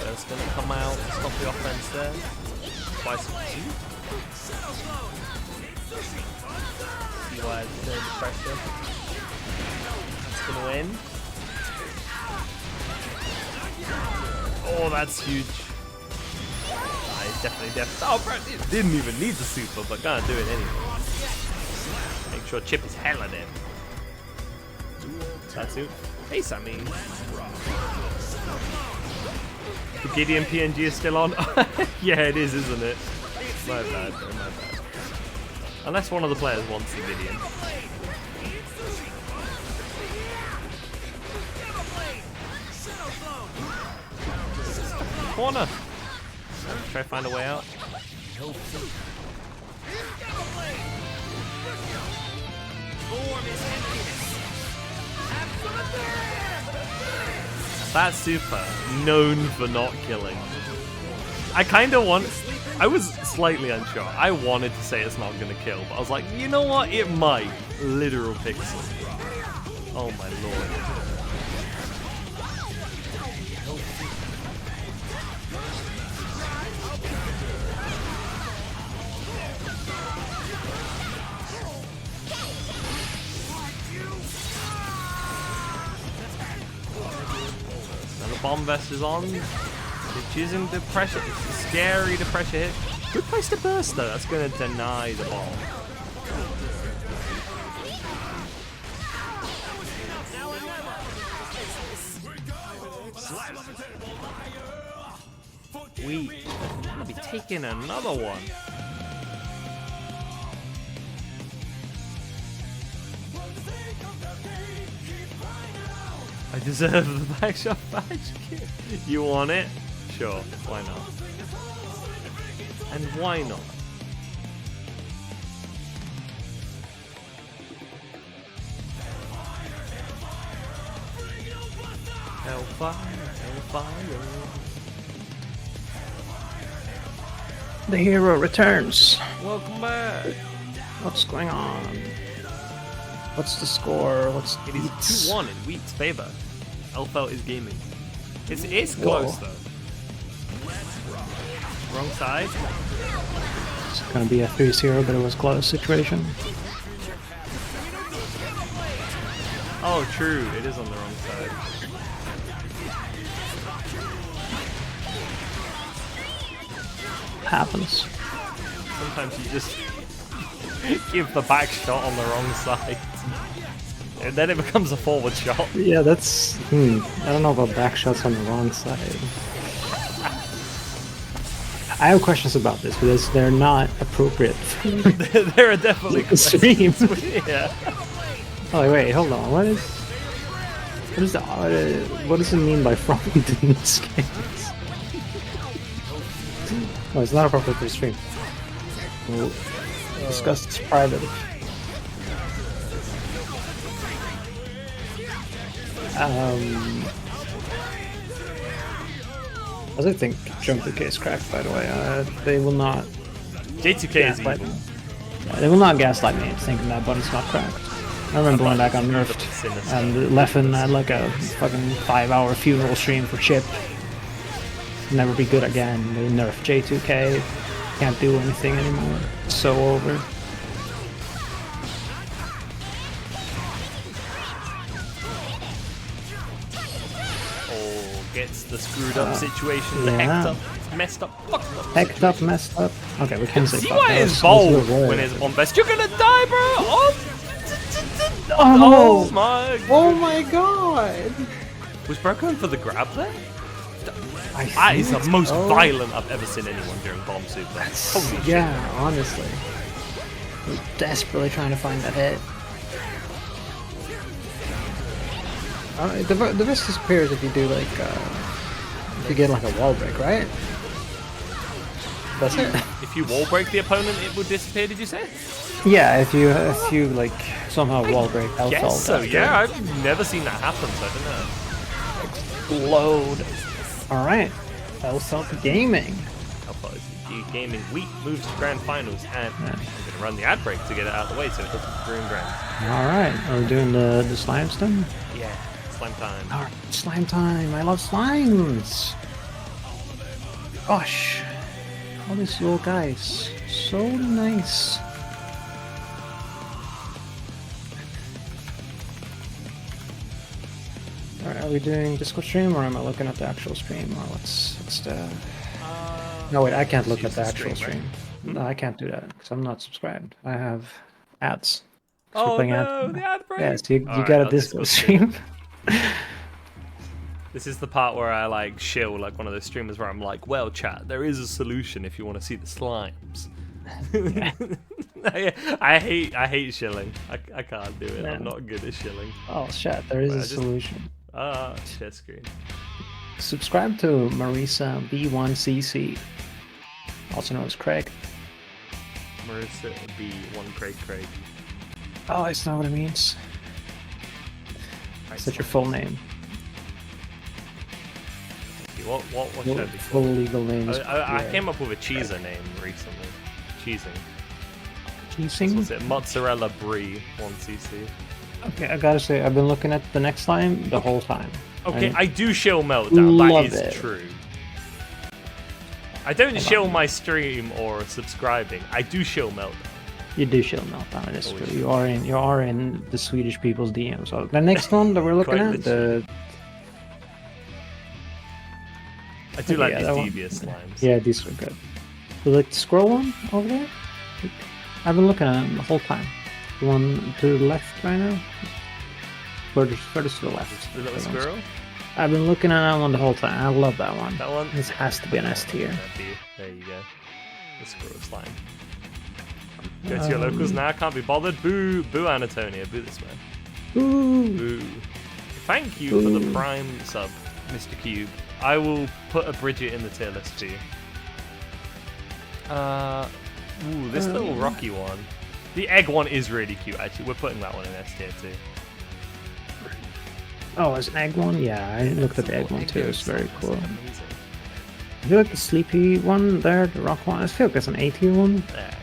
Speaker 1: That's gonna come out, stop the offense there. Twice. See why it's no pressure. It's gonna win. Oh, that's huge. He's definitely deaf. Oh, bro, didn't even need the super, but gonna do it anyway. Make sure Chip is hella dead. That's it. Hey, Sammy. The Gideon PNG is still on? Yeah, it is, isn't it? My bad, bro, my bad. Unless one of the players wants the Gideon. Corner! Try to find a way out. That super, known for not killing. I was slightly unsure. I wanted to say it's not gonna kill, but I was like, you know what? It might. Literal pixel. Oh my lord. Bomb vest is on. It's using the pressure. It's scary to pressure hit. Good place to burst though. That's going to deny the bomb. We gonna be taking another one. I deserve the backshot badge. You want it? Sure, why not? And why not? Hellfire, hellfire.
Speaker 2: The hero returns.
Speaker 1: Welcome back.
Speaker 2: What's going on? What's the score? What's
Speaker 1: It is 2-1 in Wheat's favor. Elfelt is gaming. It's close though. Wrong side.
Speaker 2: It's gonna be a 3-0, but it was close situation.
Speaker 1: Oh, true. It is on the wrong side.
Speaker 2: Happens.
Speaker 1: Sometimes you just give the back shot on the wrong side. And then it becomes a forward shot.
Speaker 2: Yeah, that's... I don't know about back shots on the wrong side. I have questions about this because they're not appropriate for
Speaker 1: There are definitely
Speaker 2: the stream.
Speaker 1: Yeah.
Speaker 2: Oh wait, hold on. What does it mean by front in this case? Oh, it's not appropriate for the stream. We'll discuss this privately. As I think Jump is cracked, by the way. They will not
Speaker 1: J2K is
Speaker 2: gaslight
Speaker 1: evil.
Speaker 2: me. Yeah, they will not gaslight me thinking that button's not cracked. I remember when that got nerfed, and Leffen had like a fucking 5-hour funeral stream for Chip. Never be good again. They nerfed J2K. Can't do anything anymore. It's so over.
Speaker 1: Gets the screwed up situation, the hecked up, messed up, fucked up.
Speaker 2: Hecked up, messed up. Okay, we can say
Speaker 1: See
Speaker 2: fuck
Speaker 1: why
Speaker 2: that.
Speaker 1: it's
Speaker 2: Let's
Speaker 1: bold
Speaker 2: do a word.
Speaker 1: when it's on best. You're gonna die, bro!
Speaker 2: Oh,
Speaker 1: my
Speaker 2: oh my god!
Speaker 1: Was Bro going for the grab there?
Speaker 2: I
Speaker 1: That is the
Speaker 2: think
Speaker 1: most
Speaker 2: so.
Speaker 1: violent I've ever seen anyone during Bomb Super. Holy shit.
Speaker 2: Yeah, honestly. We're desperately trying to find that hit. The vest disappears if you do like, if you get like a wall break, right? That's it.
Speaker 1: If you wall break the opponent, it would disappear, did you say?
Speaker 2: Yeah, if you like somehow wall break Elfelt.
Speaker 1: Yes, so
Speaker 2: after
Speaker 1: yeah, I've never seen that happen, so I don't know.
Speaker 2: Load. Alright. Elfelt Gaming.
Speaker 1: Elfelt is Gaming Wheat moves to Grand Finals, and I'm gonna run the ad break to get it out of the way so it doesn't ruin Grand.
Speaker 2: Alright, are we doing the slime stone?
Speaker 1: Yeah, slime time.
Speaker 2: Alright, slime time. I love slimes. Gosh. All these little guys. So nice. Alright, are we doing Discord stream or am I looking at the actual stream? Or what's the... No, wait, I can't look at
Speaker 1: use
Speaker 2: the
Speaker 1: the
Speaker 2: actual
Speaker 1: stream,
Speaker 2: stream. No, I can't do that because I'm not subscribed. I have ads. 'Cause we're
Speaker 1: Oh
Speaker 2: playing
Speaker 1: no,
Speaker 2: ads.
Speaker 1: the ad break!
Speaker 2: Yes, you
Speaker 1: Alright,
Speaker 2: got a
Speaker 1: I'll
Speaker 2: Discord
Speaker 1: Discord
Speaker 2: stream.
Speaker 1: This is the part where I like shill like one of those streamers where I'm like, well, chat, there is a solution if you want to see the slimes. I hate shilling. I can't do it.
Speaker 2: Yeah.
Speaker 1: I'm not good at shilling.
Speaker 2: Oh shit, there is
Speaker 1: Right,
Speaker 2: a
Speaker 1: I just-
Speaker 2: solution.
Speaker 1: Share screen.
Speaker 2: Subscribe to Marisa B1CC, also known as Craig.
Speaker 1: Marissa B1 Craig.
Speaker 2: Oh, it's not what it means. Is that your full name?
Speaker 1: What should I be
Speaker 2: Full
Speaker 1: called?
Speaker 2: legal name is
Speaker 1: I came up with a cheeser name recently. Cheesing.
Speaker 2: Cheesing?
Speaker 1: What's it? Mozzarella Brie 1cc.
Speaker 2: Okay, I gotta say, I've been looking at the next line the whole time.
Speaker 1: Okay,
Speaker 2: And
Speaker 1: I do shill Meltdown. That
Speaker 2: love
Speaker 1: is
Speaker 2: it.
Speaker 1: true. I don't shill my stream or subscribing. I do shill Meltdown.
Speaker 2: you do show Meltdown, it is
Speaker 1: Always
Speaker 2: true. You are in the Swedish people's DM. So the next one that we're looking
Speaker 1: Quite
Speaker 2: at, the
Speaker 1: I do
Speaker 2: Okay,
Speaker 1: like
Speaker 2: yeah,
Speaker 1: these
Speaker 2: that one.
Speaker 1: devious slimes.
Speaker 2: yeah, these are good. You like the scroll one over there? I've been looking at them the whole time. The one to the left right now. Furthest to the left.
Speaker 1: The little
Speaker 2: That one's-
Speaker 1: squirrel?
Speaker 2: I've been looking at that one the whole time. I love that one.
Speaker 1: That one?
Speaker 2: This has to be an S tier.
Speaker 1: There you go. The squirrel slime. Go to your locals now, can't be bothered. Boo! Boo Anatonia, boo this man.
Speaker 2: Ooh.
Speaker 1: Boo. Thank you for the
Speaker 2: Ooh.
Speaker 1: prime sub, Mr. Cube. I will put a Bridget in the tier list for you. Ooh, this little rocky one. The egg one is really cute, actually. We're putting that one in S tier too.
Speaker 2: Oh, it's an egg one? Yeah, I looked at the egg one too. It's very cool.
Speaker 1: Amazing.
Speaker 2: I feel like the sleepy one there, the rock one, I feel like it's an A tier one.
Speaker 1: Yeah,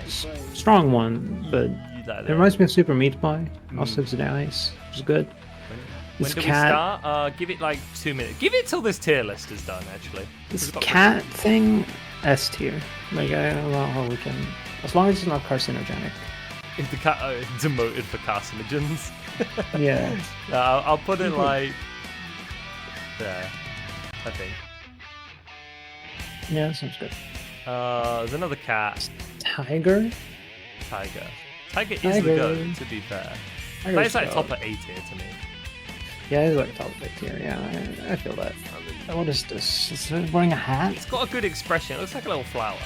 Speaker 2: Strong one, but
Speaker 1: you die
Speaker 2: it
Speaker 1: there.
Speaker 2: reminds me of Super Meat Boy. Also, it's nice. It's good.
Speaker 1: When
Speaker 2: This
Speaker 1: do
Speaker 2: cat,
Speaker 1: we start? Give it like 2 minutes. Give it till this tier list is done, actually.
Speaker 2: this
Speaker 1: We've got-
Speaker 2: cat thing, S tier. Like, I don't know how we can. As long as it's not carcinogenic.
Speaker 1: If the cat demoted for carcinogens.
Speaker 2: Yeah.
Speaker 1: I'll put it like there, I think.
Speaker 2: Yeah, that sounds good.
Speaker 1: There's another cat.
Speaker 2: Tiger?
Speaker 1: Tiger. Tiger is the
Speaker 2: Tiger.
Speaker 1: goat, to be fair. But
Speaker 2: Tiger's
Speaker 1: it's like
Speaker 2: goat.
Speaker 1: top of A tier to me.
Speaker 2: Yeah, it's like top of it tier. Yeah, I feel that. What is this? Is it wearing a hat?
Speaker 1: It's got a good expression. It looks like a little flower.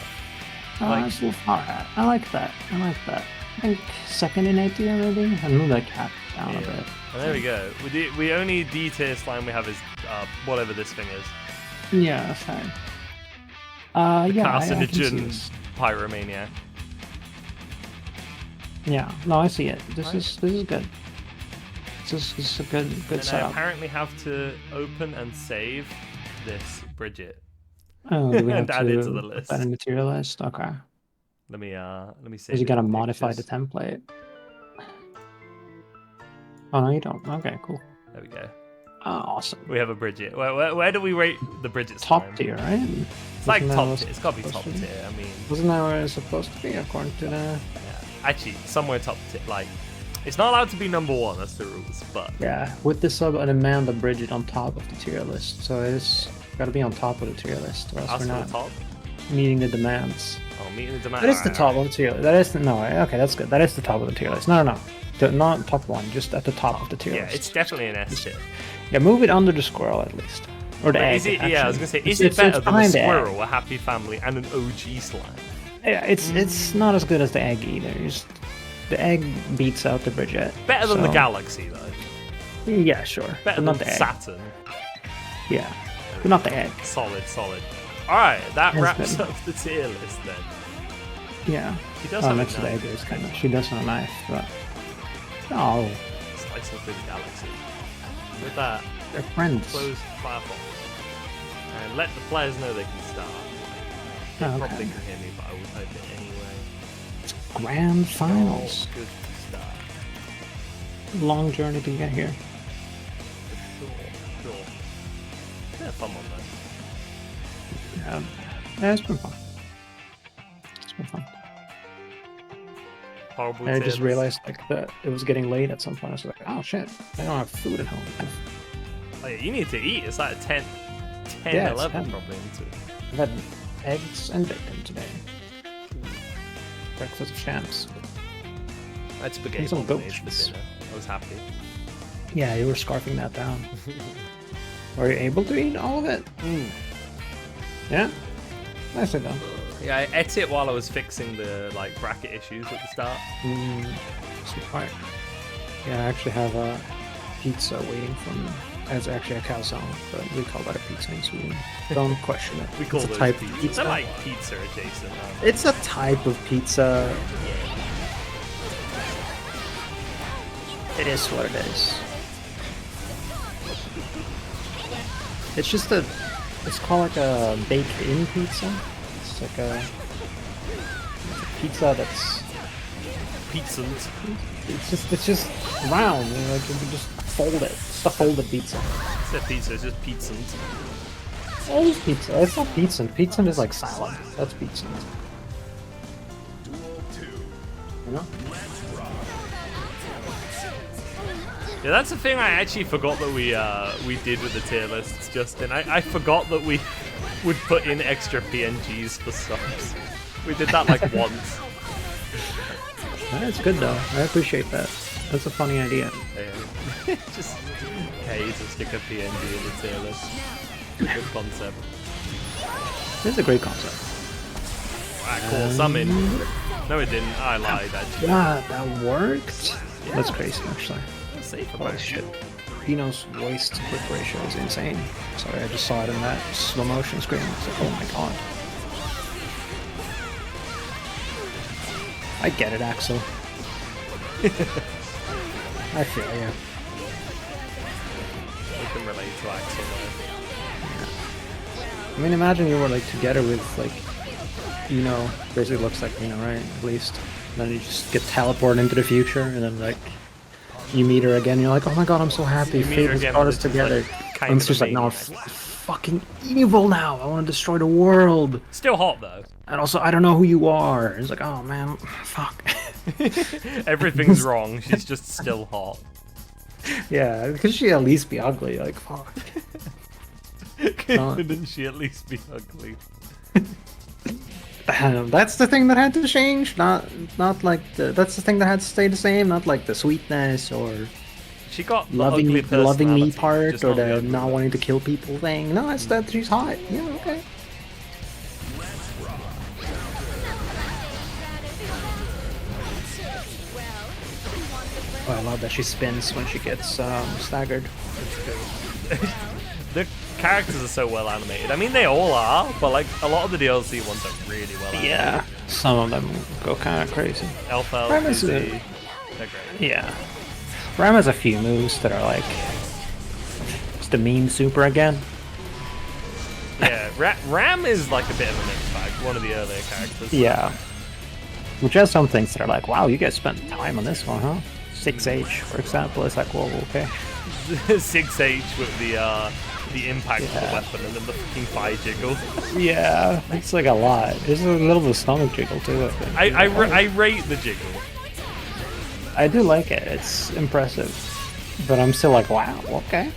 Speaker 2: Oh,
Speaker 1: like-
Speaker 2: it's a little flower hat. I like that. I like that. I think second in A tier maybe. I move that cat down a
Speaker 1: Yeah.
Speaker 2: bit.
Speaker 1: And there we go. We only D tier slime we have is whatever this thing is.
Speaker 2: Yeah, fine. Yeah, I can see
Speaker 1: Carcinogen
Speaker 2: this.
Speaker 1: pyromaniac.
Speaker 2: Yeah, no, I see it. This
Speaker 1: Right.
Speaker 2: is good. This is a good
Speaker 1: And I
Speaker 2: setup.
Speaker 1: apparently have to open and save this Bridget.
Speaker 2: Oh, do we have
Speaker 1: and add it to the
Speaker 2: put
Speaker 1: list.
Speaker 2: that in the tier list? Okay.
Speaker 1: Let me save.
Speaker 2: Because you
Speaker 1: it
Speaker 2: gotta
Speaker 1: in
Speaker 2: modify the
Speaker 1: pictures.
Speaker 2: template. Oh no, you don't. Okay, cool.
Speaker 1: There we go.
Speaker 2: Oh, awesome.
Speaker 1: We have a Bridget. Where do we rate the Bridget
Speaker 2: Top
Speaker 1: slime?
Speaker 2: tier, right?
Speaker 1: It's like
Speaker 2: Isn't that
Speaker 1: top
Speaker 2: what's
Speaker 1: tier. It's gotta be
Speaker 2: supposed
Speaker 1: top
Speaker 2: to be?
Speaker 1: tier. I mean,
Speaker 2: Wasn't that where it's supposed to be according to the?
Speaker 1: yeah. Actually, somewhere top tier. Like, it's not allowed to be number one. That's the rules. But
Speaker 2: Yeah, with the sub, I demand the Bridget on top of the tier list. So it's gotta be on top of the tier list, or else
Speaker 1: ask
Speaker 2: we're
Speaker 1: for
Speaker 2: not
Speaker 1: the top.
Speaker 2: meeting the demands.
Speaker 1: Oh, meeting the demand.
Speaker 2: That is the
Speaker 1: Alright,
Speaker 2: top of the tier list. That is the, no. Okay, that's good. That is the top of the tier list. No, no, no. Not top one. Just at the top of the tier
Speaker 1: Yeah,
Speaker 2: list.
Speaker 1: it's definitely an S tier.
Speaker 2: Yeah, move it under the squirrel at least, or the
Speaker 1: But
Speaker 2: egg.
Speaker 1: is it? Yeah, I was gonna say,
Speaker 2: actually.
Speaker 1: is it better than a
Speaker 2: behind the egg.
Speaker 1: squirrel, a happy family, and an OG slime?
Speaker 2: Yeah, it's not as good as the egg either. The egg beats out the Bridget.
Speaker 1: Better than the
Speaker 2: so-
Speaker 1: galaxy though.
Speaker 2: Yeah, sure.
Speaker 1: Better
Speaker 2: but not
Speaker 1: than
Speaker 2: the egg.
Speaker 1: Saturn.
Speaker 2: Yeah, but not the egg.
Speaker 1: Solid. All right, that
Speaker 2: That's
Speaker 1: wraps
Speaker 2: good.
Speaker 1: up the tier list then.
Speaker 2: Yeah.
Speaker 1: He does
Speaker 2: Oh,
Speaker 1: have a
Speaker 2: next to the
Speaker 1: knife.
Speaker 2: egg is kind of. She does have a knife, but oh,
Speaker 1: Slicing through the galaxy. With that,
Speaker 2: they're friends.
Speaker 1: close Firefox and let the players know they can start. They
Speaker 2: Oh,
Speaker 1: probably
Speaker 2: okay.
Speaker 1: can hear me, but I will type it anyway.
Speaker 2: Grand finals.
Speaker 1: Oh, good start.
Speaker 2: Long journey to get here.
Speaker 1: Sure. Yeah, fun one though.
Speaker 2: Yeah, it's been fun. It's been fun.
Speaker 1: Horrible.
Speaker 2: I just
Speaker 1: tips.
Speaker 2: realized like that it was getting late at some point. I was like, oh shit, I don't have food at home.
Speaker 1: Oh, yeah, you need to eat. It's like 10,
Speaker 2: Yeah, it's
Speaker 1: 11
Speaker 2: 10.
Speaker 1: probably into.
Speaker 2: I've had eggs and bacon today. Breakfast of champs.
Speaker 1: I had spaghetti
Speaker 2: And some goat
Speaker 1: bolognese for
Speaker 2: cheese.
Speaker 1: dinner. I was happy.
Speaker 2: Yeah, you were scarfing that down. Were you able to eat all of it? Yeah? Nicely done.
Speaker 1: Yeah, I ate it while I was fixing the like bracket issues at the start.
Speaker 2: Smart. Yeah, I actually have a pizza waiting for me. It's actually a calzone, but we call that a pizza in Sweden. Don't question it.
Speaker 1: We call
Speaker 2: it's a
Speaker 1: those
Speaker 2: type
Speaker 1: pizza.
Speaker 2: of pizza.
Speaker 1: They're like pizza adjacent. Aren't they?
Speaker 2: It's a type of pizza. It is what it is. It's just it's called like a baked-in pizza. It's like a pizza that's,
Speaker 1: Pizzas.
Speaker 2: it's just round. You know, like you can just fold it. It's a folded pizza.
Speaker 1: It's a pizza. It's just pizzas.
Speaker 2: Oh, it's pizza. It's not pizza. Pizza is like salad. That's pizza.
Speaker 5: Duel 2.
Speaker 2: You know?
Speaker 1: Yeah, that's the thing I actually forgot that we did with the tier lists, Justin. I forgot that we would put in extra PNGs for subs. We did that like once.
Speaker 2: That's good though. I appreciate that. That's a funny idea.
Speaker 1: Yeah. Just pay to stick a PNG in the tier list. Good concept.
Speaker 2: It's a great concept.
Speaker 1: Alright, cool. Summon. No, it didn't. I lied, actually.
Speaker 2: Yeah, that worked. That's crazy, actually.
Speaker 1: Safe
Speaker 2: Holy
Speaker 1: about
Speaker 2: shit. Dino's voice to click ratio is insane. Sorry, I just saw it in that slow motion screen. It's like, oh my god. I get it, Axel. I feel you.
Speaker 1: We can relate to Axel there.
Speaker 2: I mean, imagine you were like together with like, basically looks like right? At least. And then you just get teleported into the future, and then like you meet her again. And you're like, oh my god, I'm so happy.
Speaker 1: You meet
Speaker 2: Fate
Speaker 1: her
Speaker 2: has
Speaker 1: again,
Speaker 2: brought
Speaker 1: and
Speaker 2: us
Speaker 1: it's just,
Speaker 2: together.
Speaker 1: like, kind
Speaker 2: And it's
Speaker 1: of
Speaker 2: just like, no,
Speaker 1: amazing.
Speaker 2: fucking evil now. I want to destroy the world.
Speaker 1: Still hot though.
Speaker 2: And also, I don't know who you are. It's like, oh man, fuck.
Speaker 1: Everything's wrong. She's just still hot.
Speaker 2: Yeah, because she at least be ugly. Like, fuck.
Speaker 1: Couldn't she at least be ugly?
Speaker 2: That's the thing that had to change. Not like that's the thing that had to stay the same. Not like the sweetness or
Speaker 1: She got the
Speaker 2: loving
Speaker 1: ugly
Speaker 2: the loving me
Speaker 1: personality,
Speaker 2: part
Speaker 1: just
Speaker 2: or
Speaker 1: not
Speaker 2: the
Speaker 1: ugly
Speaker 2: not
Speaker 1: look.
Speaker 2: wanting to kill people thing. No, it's that she's hot. Yeah, okay. Oh, I love that she spins when she gets staggered.
Speaker 1: The characters are so well animated. I mean, they all are, but like a lot of the DLC ones are really well animated.
Speaker 2: Yeah, some of them go kind of crazy.
Speaker 1: Elfel,
Speaker 2: Ram is
Speaker 1: Izzy, they're great.
Speaker 2: Yeah. Ram has a few moves that are like it's the meme super again.
Speaker 1: Yeah, Ram is like a bit of a mixed bag. One of the earlier characters.
Speaker 2: Yeah. Which has some things that are like, wow, you guys spent time on this one, huh? 6H, for example, it's like, whoa, okay.
Speaker 1: 6H with the impact of the
Speaker 2: Yeah.
Speaker 1: weapon and then the fucking fire jiggle.
Speaker 2: Yeah, it's like a lot. There's a little bit of stomach jiggle too, I think.
Speaker 1: I rate the jiggle.
Speaker 2: I do like it. It's impressive. But I'm still like, wow, okay.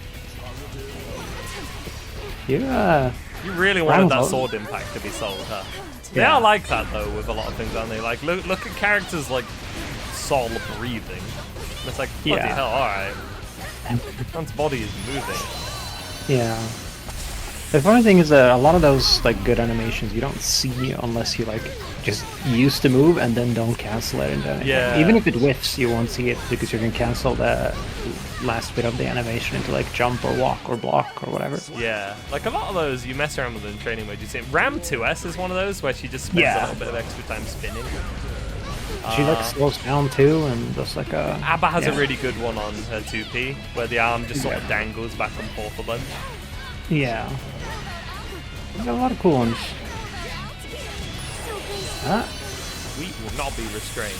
Speaker 2: You
Speaker 1: You really wanted that
Speaker 2: Ram's
Speaker 1: sword impact to be sold, huh? They
Speaker 2: Yeah.
Speaker 1: are like that though with a lot of things, aren't they? Like look at characters like Sol breathing. It's like bloody
Speaker 2: Yeah.
Speaker 1: hell, alright. Man's body is moving.
Speaker 2: Yeah. The funny thing is that a lot of those like good animations you don't see unless you like just use the move and then don't cancel it. And
Speaker 1: Yeah.
Speaker 2: even if it whiffs, you won't see it because you can cancel the last bit of the animation into like jump or walk or block or whatever.
Speaker 1: Yeah. Like a lot of those you mess around with in training mode, you see Ram 2S is one of those where she just spends
Speaker 2: Yeah.
Speaker 1: a little bit of extra time spinning.
Speaker 2: She like slows down too and does like a.
Speaker 1: Abba has
Speaker 2: yeah.
Speaker 1: a really good one on her 2P where the arm just sort of
Speaker 2: Yeah.
Speaker 1: dangles back and forth a bunch.
Speaker 2: Yeah. There's a lot of cool ones. Huh?
Speaker 1: Sweet will not be restrained.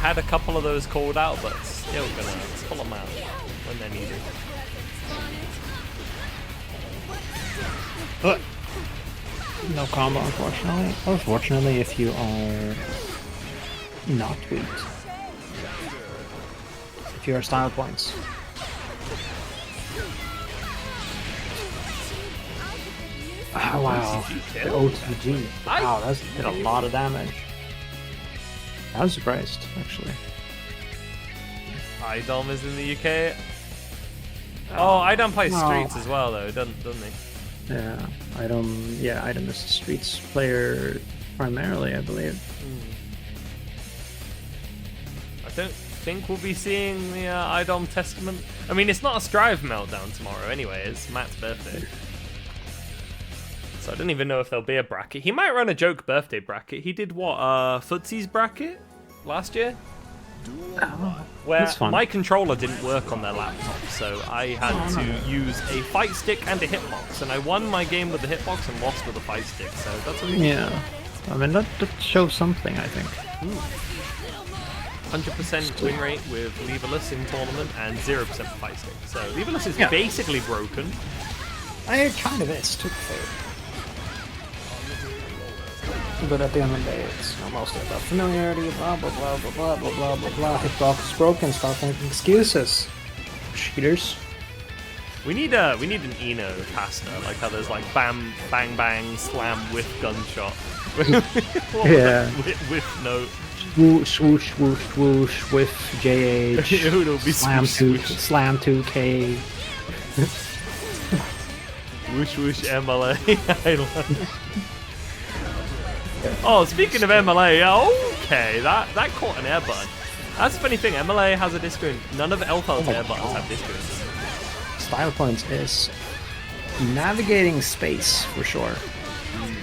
Speaker 1: Had a couple of those called out, but still gonna pull them out when they're needed.
Speaker 2: No combo, unfortunately. Unfortunately, if you are not weak. If you are style points. Oh wow.
Speaker 1: OTG
Speaker 2: The
Speaker 1: kill.
Speaker 2: OTG. Wow, that did a lot of damage. I was surprised, actually.
Speaker 1: Idom is in the UK. Oh, Idom plays
Speaker 2: No.
Speaker 1: Streets as well, though, doesn't he?
Speaker 2: Yeah, Item is a Streets player primarily, I believe.
Speaker 1: I don't think we'll be seeing the Idom Testament. I mean, it's not a Strive meltdown tomorrow anyway, it's Matt's birthday. So I don't even know if there'll be a bracket. He might run a joke birthday bracket. He did what, Footsie's bracket last year? Where
Speaker 2: That's fun.
Speaker 1: my controller didn't work on their laptop, so I had to use a fight stick and a hitbox, and I won my game with the hitbox and lost with a fight stick, so that's what
Speaker 2: Yeah. I mean, that shows something, I think.
Speaker 1: 100% win rate with Leverless in tournament and 0% fight stick. So Leverless is
Speaker 2: Yeah.
Speaker 1: basically broken.
Speaker 2: I kind of is, to be fair. But at the end of the day, it's mostly about familiarity, blah blah blah blah blah blah blah blah blah. Hitbox is broken, stop making excuses. Cheaters.
Speaker 1: We need an Eno caster, like how there's like bam, bang, bang, slam, whiff, gunshot.
Speaker 2: Yeah.
Speaker 1: Whiff note.
Speaker 2: Swoosh, swoosh, swoosh, swoosh, with JH.
Speaker 1: It'll be
Speaker 2: Slam
Speaker 1: swoosh,
Speaker 2: 2,
Speaker 1: swoosh.
Speaker 2: Slam 2K.
Speaker 1: Whoosh whoosh MLA. I love it. Oh, speaking of MLA, okay, that caught an air button. That's the funny thing, MLA has a discount. None of Elfel's air buttons have discounts.
Speaker 2: Style points is navigating space for sure.
Speaker 1: I'm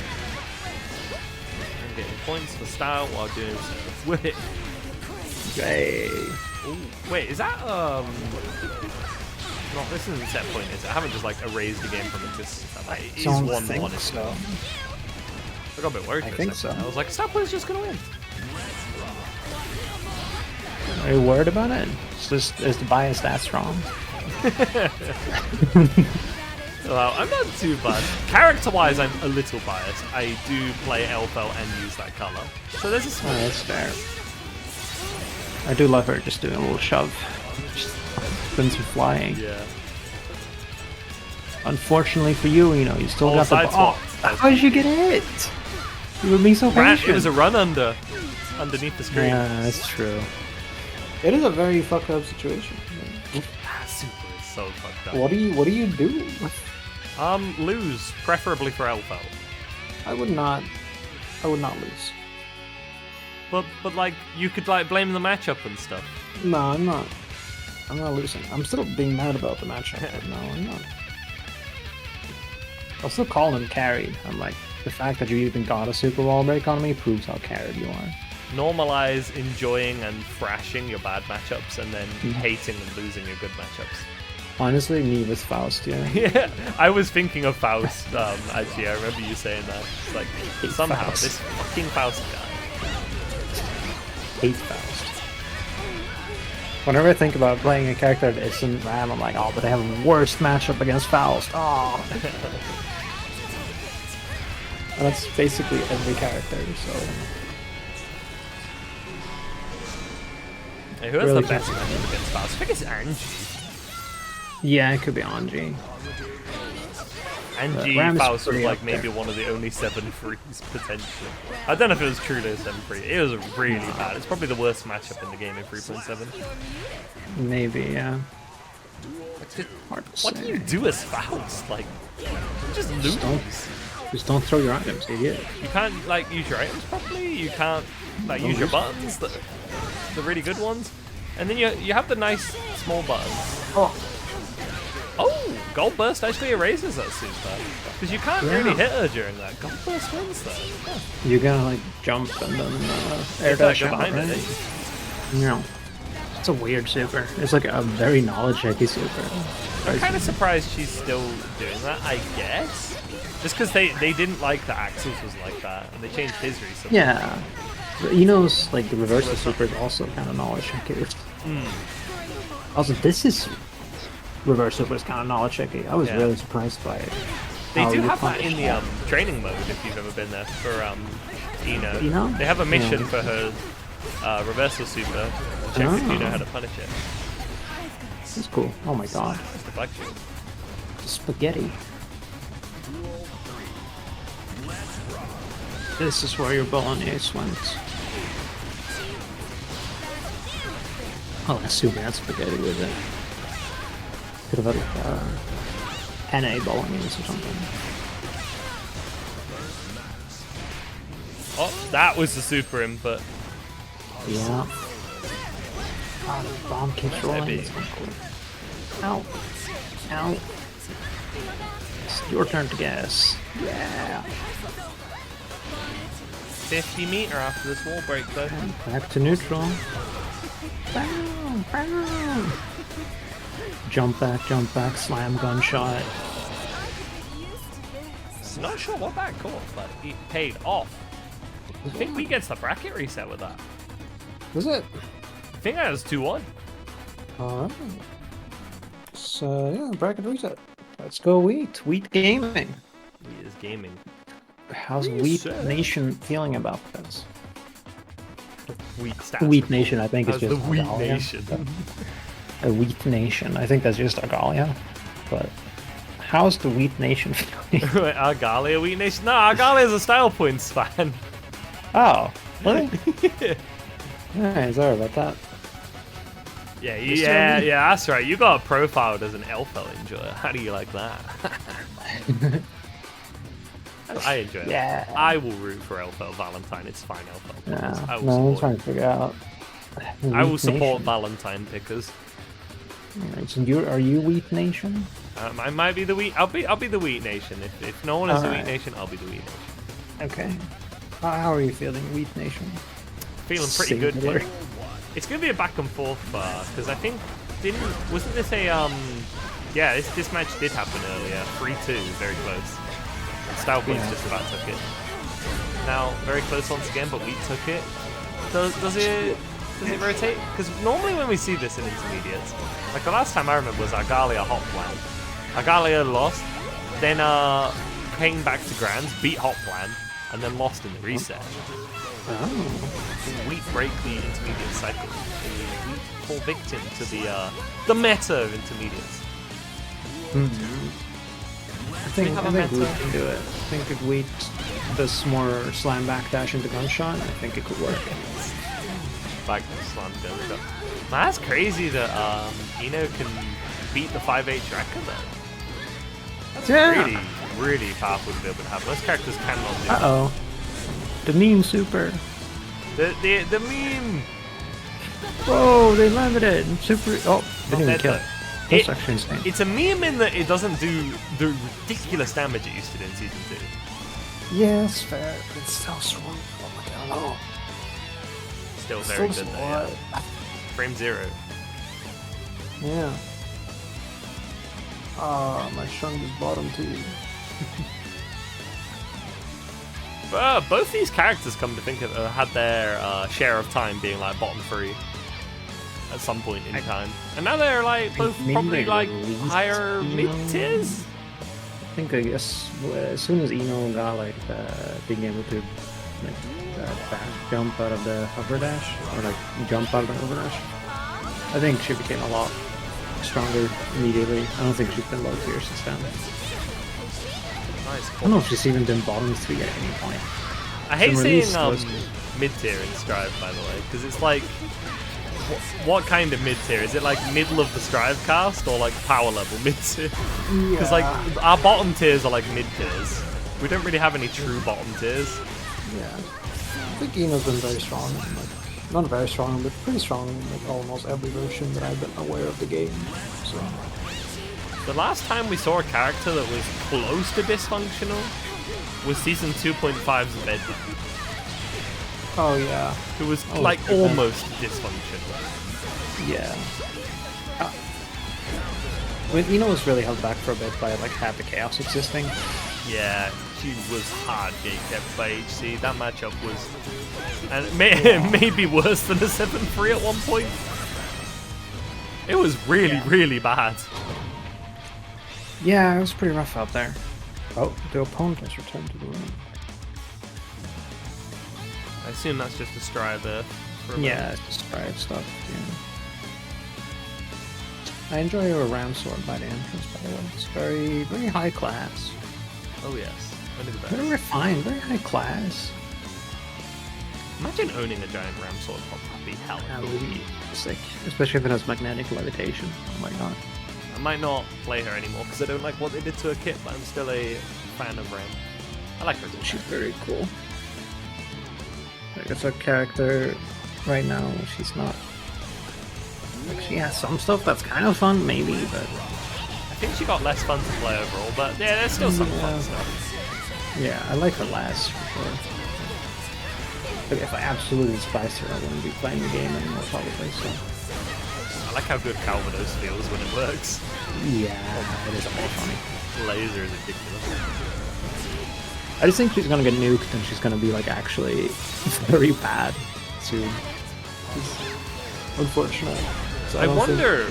Speaker 1: getting points for style while doing so. With it.
Speaker 2: Hey.
Speaker 1: Ooh, wait, is that no, this isn't set point, is it? I haven't just like erased the game from existence. It is
Speaker 2: Don't
Speaker 1: 1-1.
Speaker 2: think
Speaker 1: isn't
Speaker 2: so.
Speaker 1: it? I got a bit worried
Speaker 2: I
Speaker 1: for a
Speaker 2: think
Speaker 1: second.
Speaker 2: so.
Speaker 1: I was like, Starplayer's just gonna win.
Speaker 2: Are you worried about it? Is the bias that strong?
Speaker 1: Well, I'm not too bad. Character-wise, I'm a little biased. I do play Elfel and use that color. So there's a small...
Speaker 2: Oh, that's fair. I do love her just doing a little shove. Just sends you flying.
Speaker 1: Yeah.
Speaker 2: Unfortunately for you, you still
Speaker 1: Oh,
Speaker 2: got the
Speaker 1: side
Speaker 2: ball.
Speaker 1: swap.
Speaker 2: How did you get it? You were being so patient.
Speaker 1: It was a run underneath the screen.
Speaker 2: Yeah, that's true. It is a very fucked up situation.
Speaker 1: Super is so fucked up.
Speaker 2: What do you do?
Speaker 1: Lose, preferably for Elfel.
Speaker 2: I would not lose.
Speaker 1: But like, you could like blame the matchup and stuff.
Speaker 2: No, I'm not. I'm not losing. I'm still being mad about the matchup, but no, I'm not. I'll still call him carried. I'm like, the fact that you even got a Super Wall Break on me proves how carried you are.
Speaker 1: Normalize enjoying and thrashing your bad matchups and then hating and losing your good matchups.
Speaker 2: Honestly, me with Faust, yeah.
Speaker 1: Yeah, I was thinking of Faust, actually, I remember you saying that. It's like, somehow,
Speaker 2: Faust.
Speaker 1: this fucking Faust guy.
Speaker 2: Hate Faust. Whenever I think about playing a character that isn't Ram, I'm like, oh, but I have a worst matchup against Faust. Oh. And that's basically every character, so...
Speaker 1: Hey, who has
Speaker 2: Really
Speaker 1: the best
Speaker 2: can't-
Speaker 1: matchup against Faust? I think it's Angie.
Speaker 2: Yeah, it could be Anji.
Speaker 1: Angie
Speaker 2: Ram is
Speaker 1: Faust was
Speaker 2: pretty
Speaker 1: like
Speaker 2: up there.
Speaker 1: maybe one of the only 7-3s, potentially. I don't know if it was truly a 7-3. It was really bad. It's probably the worst matchup in the game in 3.7.
Speaker 2: Maybe, yeah. Hard to
Speaker 1: What
Speaker 2: say.
Speaker 1: do you do as Faust? Like, you just lose.
Speaker 2: Just don't throw your items, idiot.
Speaker 1: You can't like use your items properly. You can't like use your buttons, the really good ones. And then you have the nice small buttons. Oh, Gold Burst actually erases that super because you can't really hit her during that. Gold Burst wins though. Yeah.
Speaker 2: You're gonna like jump and then air
Speaker 1: It's like
Speaker 2: dash
Speaker 1: go
Speaker 2: out,
Speaker 1: behind
Speaker 2: right?
Speaker 1: it.
Speaker 2: No. It's a weird super. It's like a very knowledge-heavy super.
Speaker 1: I'm kind of surprised she's still doing that. I guess just because they didn't like that Axel's was like that and they changed his recently.
Speaker 2: Yeah. But like the reversal super is also kind of knowledge-heavy. Also, this is reverse super is kind of knowledge-heavy. I was
Speaker 1: Yeah.
Speaker 2: really surprised by it.
Speaker 1: They
Speaker 2: How
Speaker 1: do
Speaker 2: you
Speaker 1: have that
Speaker 2: punish
Speaker 1: in the training mode if you've ever been there for Eno.
Speaker 2: Eno?
Speaker 1: They have a mission
Speaker 2: Yeah.
Speaker 1: for her reversal super. Check if you know how to punish it.
Speaker 2: That's cool. Oh my god.
Speaker 1: Deflection.
Speaker 2: Spaghetti. This is where your bolognese went. Oh, assuming that's spaghetti with it. Could have had NA bolognese or something.
Speaker 1: Oh, that was the super input.
Speaker 2: Yeah. God, the bomb keeps rolling.
Speaker 1: heavy.
Speaker 2: It's not cool. Ow. Ow. It's your turn to guess. Yeah.
Speaker 1: 50 meter after this wall break though.
Speaker 2: And back to neutral. Bow, bow. Jump back, slam gunshot.
Speaker 1: Not sure what that caught, but it paid off. I think we get the bracket reset with that.
Speaker 2: Was it?
Speaker 1: I think that was 2-1.
Speaker 2: Alright. So, yeah, bracket reset. Let's go Wheat. Wheat Gaming.
Speaker 1: He is gaming.
Speaker 2: How's Wheat
Speaker 1: Reset.
Speaker 2: Nation feeling about this?
Speaker 1: Wheat stats.
Speaker 2: Wheat Nation, I think, is
Speaker 1: How's
Speaker 2: just
Speaker 1: the Wheat
Speaker 2: Agalia.
Speaker 1: Nation?
Speaker 2: A Wheat Nation. I think that's just Agalia. But how's the Wheat Nation feeling?
Speaker 1: Argalia Wheat Nation? No, Argalia is a style points fan.
Speaker 2: Oh, really? Alright, sorry about that.
Speaker 1: Yeah, that's right. You got profiled as an LFL enjoyer. How do you like that? I enjoy it.
Speaker 2: Yeah.
Speaker 1: I will root for LFL Valentine. It's fine, LFL players. I
Speaker 2: No,
Speaker 1: will
Speaker 2: I'm
Speaker 1: support.
Speaker 2: trying to figure out.
Speaker 1: I will
Speaker 2: Wheat
Speaker 1: support
Speaker 2: Nation.
Speaker 1: Valentine pickers.
Speaker 2: Alright, so are you Wheat Nation?
Speaker 1: I might be the wheat. I'll be the Wheat Nation. If no one is the Wheat
Speaker 2: Alright.
Speaker 1: Nation, I'll be the Wheat Nation.
Speaker 2: Okay. How are you feeling, Wheat Nation?
Speaker 1: Feeling pretty good.
Speaker 2: Singular.
Speaker 1: Here. It's gonna be a back and forth because I think wasn't this a yeah, this match did happen earlier. 3-2, very close. Style Points
Speaker 2: Yeah.
Speaker 1: just about took it. Now very close once again, but we took it. Does it rotate? Because normally when we see this in intermediates, like the last time I remember was Argalia hot plan. Argalia lost, then came back to Grands, beat hot plan, and then lost in the reset.
Speaker 2: Oh.
Speaker 1: Wheat break the intermediate cycle. Wheat fall victim to the meta of intermediates.
Speaker 2: I think
Speaker 1: have a
Speaker 2: Wheat
Speaker 1: meta?
Speaker 2: can do it. I think if Wheat does more slam backdash into gunshot, I think it could work.
Speaker 1: Back slam goes up. Man, that's crazy that Eno can beat the 5H Rekka though. That's really, really powerful to be able to have. Most characters cannot do that.
Speaker 2: Uh-oh. The meme super.
Speaker 1: The meme!
Speaker 2: Whoa, they landed it. Super. Oh, they
Speaker 1: Not
Speaker 2: didn't even
Speaker 1: dead
Speaker 2: kill
Speaker 1: though.
Speaker 2: it. That's actually insane.
Speaker 1: It's a meme in that it doesn't do the ridiculous damage it used to do in Season 2.
Speaker 2: Yeah, it's fair. It's still strong. Oh my god. Oh.
Speaker 1: Still very
Speaker 2: So
Speaker 1: good though, yeah.
Speaker 2: smart.
Speaker 1: Frame 0.
Speaker 2: Yeah. Ah, my Shung is bottom too.
Speaker 1: Both these characters, come to think of it, had their share of time being like bottom 3 at some point in time, and now they're like both
Speaker 2: Maybe
Speaker 1: probably
Speaker 2: they
Speaker 1: like
Speaker 2: released
Speaker 1: higher
Speaker 2: Eno.
Speaker 1: mid tiers.
Speaker 2: I guess as soon as Eno got like being able to like back jump out of the hover dash or like jump out of the hover dash, I think she became a lot stronger immediately. I don't think she's been low tier since then.
Speaker 1: Nice.
Speaker 2: I don't know if she's even been bottom 3 at any point.
Speaker 1: I hate
Speaker 2: Some
Speaker 1: saying
Speaker 2: release was-
Speaker 1: mid tier in Strive, by the way, because it's like, what kind of mid tier? Is it like middle of the Strive cast or like power level mid tier? Because like our bottom tiers are like mid tiers. We don't really have any true bottom tiers.
Speaker 2: Yeah. I think Eno's been very strong. Like, not very strong, but pretty strong in like almost every version that I've been aware of the game. So
Speaker 1: The last time we saw a character that was close to dysfunctional was Season 2.5's Bed,
Speaker 2: oh yeah,
Speaker 1: who was
Speaker 2: Oh,
Speaker 1: like
Speaker 2: good man.
Speaker 1: almost dysfunctional.
Speaker 2: yeah. When Eno was really held back for a bit by like half the chaos existing.
Speaker 1: Yeah, she was hard gate kept by HC. That matchup was, and it may be worse than a 7-3 at one point. It was really, really bad.
Speaker 2: Yeah, it was pretty rough out there. Oh, the opponent has returned to the room.
Speaker 1: I assume that's just a Strive Earth. for a moment.
Speaker 2: Yeah, it's just Strive stuff. Yeah. I enjoy your Ram Sword by the entrance, by the way. It's very, very high class.
Speaker 1: Oh yes, only the
Speaker 2: Very
Speaker 1: best.
Speaker 2: refined, very high class.
Speaker 1: Imagine owning a giant ram sword. That'd be hell.
Speaker 2: That would be sick. Especially if it has magnetic levitation. Oh my god.
Speaker 1: I might not play her anymore because I don't like what they did to her kit, but I'm still a fan of Ram. I like her.
Speaker 2: She's very cool. Like, it's a character right now, she's not. Like, she has some stuff that's kind of fun, maybe, but.
Speaker 1: I think she got less fun to play overall, but yeah, there's still some fun stuff.
Speaker 2: Yeah, I like her last for sure. But if I absolutely despised her, I wouldn't be playing the game anymore, probably. So.
Speaker 1: I like how good Calvados feels when it works.
Speaker 2: Yeah, it is a lot funny.
Speaker 1: Laser is ridiculous.
Speaker 2: I just think she's gonna get nuked and she's gonna be like actually very bad soon. It's unfortunate. So
Speaker 1: I
Speaker 2: don't think-
Speaker 1: wonder,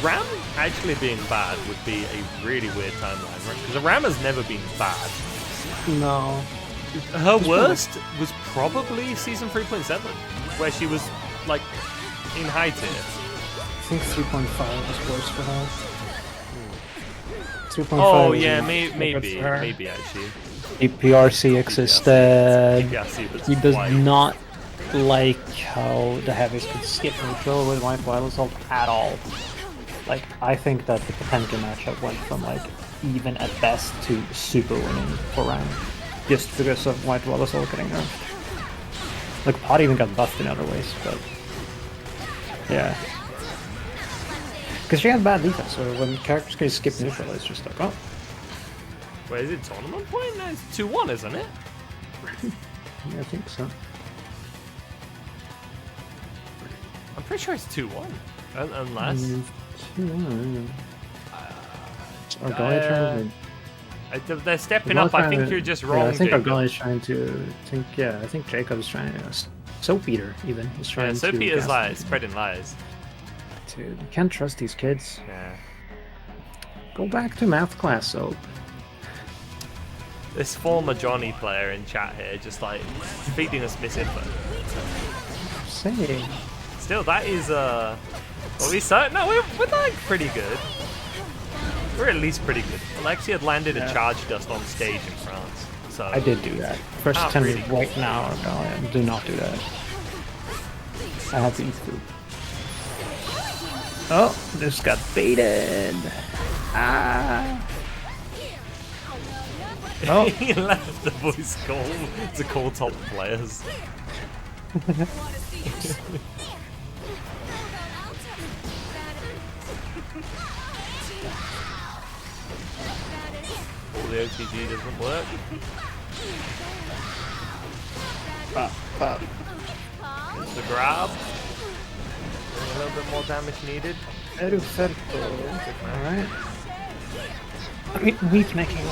Speaker 1: Ram actually being bad would be a really weird timeline, right? Because Ram has never been bad.
Speaker 2: No.
Speaker 1: Her worst was probably season 3.7, where she was like in high tier.
Speaker 2: I think 3.5 was worse for her. 3.5.
Speaker 1: Oh
Speaker 2: was
Speaker 1: yeah,
Speaker 2: not good
Speaker 1: maybe
Speaker 2: for her.
Speaker 1: actually.
Speaker 2: APRC existed.
Speaker 1: PRC was
Speaker 2: He does
Speaker 1: quite-
Speaker 2: not like how the heavies could skip neutral with White Wild Assault at all. Like, I think that the Potemkin matchup went from like even at best to super winning for Ram, just because of White Wild Assault getting nerfed. Like, Pot even got buffed in other ways, but yeah. Because she has bad defense, so when characters can skip neutral, it's just like, oh.
Speaker 1: Wait, is it tournament point? No, it's 2-1, isn't it?
Speaker 2: Yeah, I think so.
Speaker 1: I'm pretty sure it's 2-1. Unless...
Speaker 2: Our guy trying to...
Speaker 1: They're stepping up. I think you're just wrong,
Speaker 2: Yeah, I think our
Speaker 1: Jacob.
Speaker 2: guy is trying to think. Yeah, I think Jacob is trying to. Soap Eater even is trying
Speaker 1: Yeah,
Speaker 2: to.
Speaker 1: Sophie is
Speaker 2: gas-
Speaker 1: like spreading lies.
Speaker 2: Dude, you can't trust these kids.
Speaker 1: Yeah.
Speaker 2: Go back to math class, Soap.
Speaker 1: This former Johnny player in chat here just like feeding us misinfo.
Speaker 2: Say.
Speaker 1: Still, that is well, we're like pretty good. We're at least pretty good. Alexi had landed a charge dust on stage in France, so
Speaker 2: I did do that. First
Speaker 1: Not
Speaker 2: attempt
Speaker 1: really.
Speaker 2: right now. No, do not do that. I have to eat food. Oh, this got baited. Ah. Oh.
Speaker 1: he left the voice call to call top players. All the OTG doesn't work. It's the grab. A little bit more damage needed.
Speaker 2: Alright. I mean, weak necking.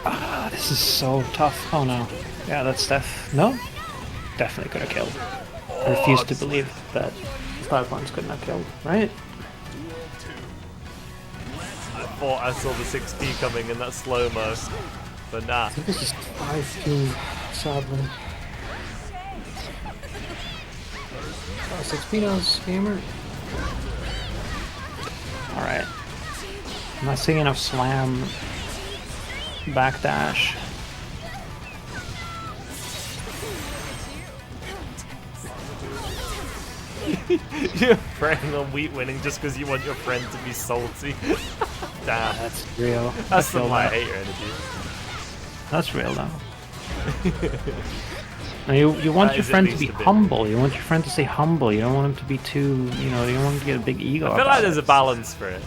Speaker 2: Ah, this is so tough. Oh no. Yeah, that's Steph. No? Definitely could have killed. I refuse to believe that the Fire Points couldn't have killed, right?
Speaker 1: I thought I saw the 6P coming in that slow-mo, but nah.
Speaker 2: I think this is 5-2, sadly. Oh, 6 Pinos, gamer. Alright. I'm not seeing enough slam backdash.
Speaker 1: You're preying on wheat winning just because you want your friend to be salty. Damn.
Speaker 2: That's real.
Speaker 1: That's
Speaker 2: I
Speaker 1: some
Speaker 2: feel
Speaker 1: my
Speaker 2: that.
Speaker 1: hater energy.
Speaker 2: That's real though. Now, you want
Speaker 1: That
Speaker 2: your
Speaker 1: is at
Speaker 2: friend to
Speaker 1: least
Speaker 2: be
Speaker 1: a bit.
Speaker 2: humble. You want your friend to stay humble. You don't want him to be too, you know, you don't want him to get a big ego.
Speaker 1: I feel
Speaker 2: about
Speaker 1: like there's
Speaker 2: it.
Speaker 1: a balance for it.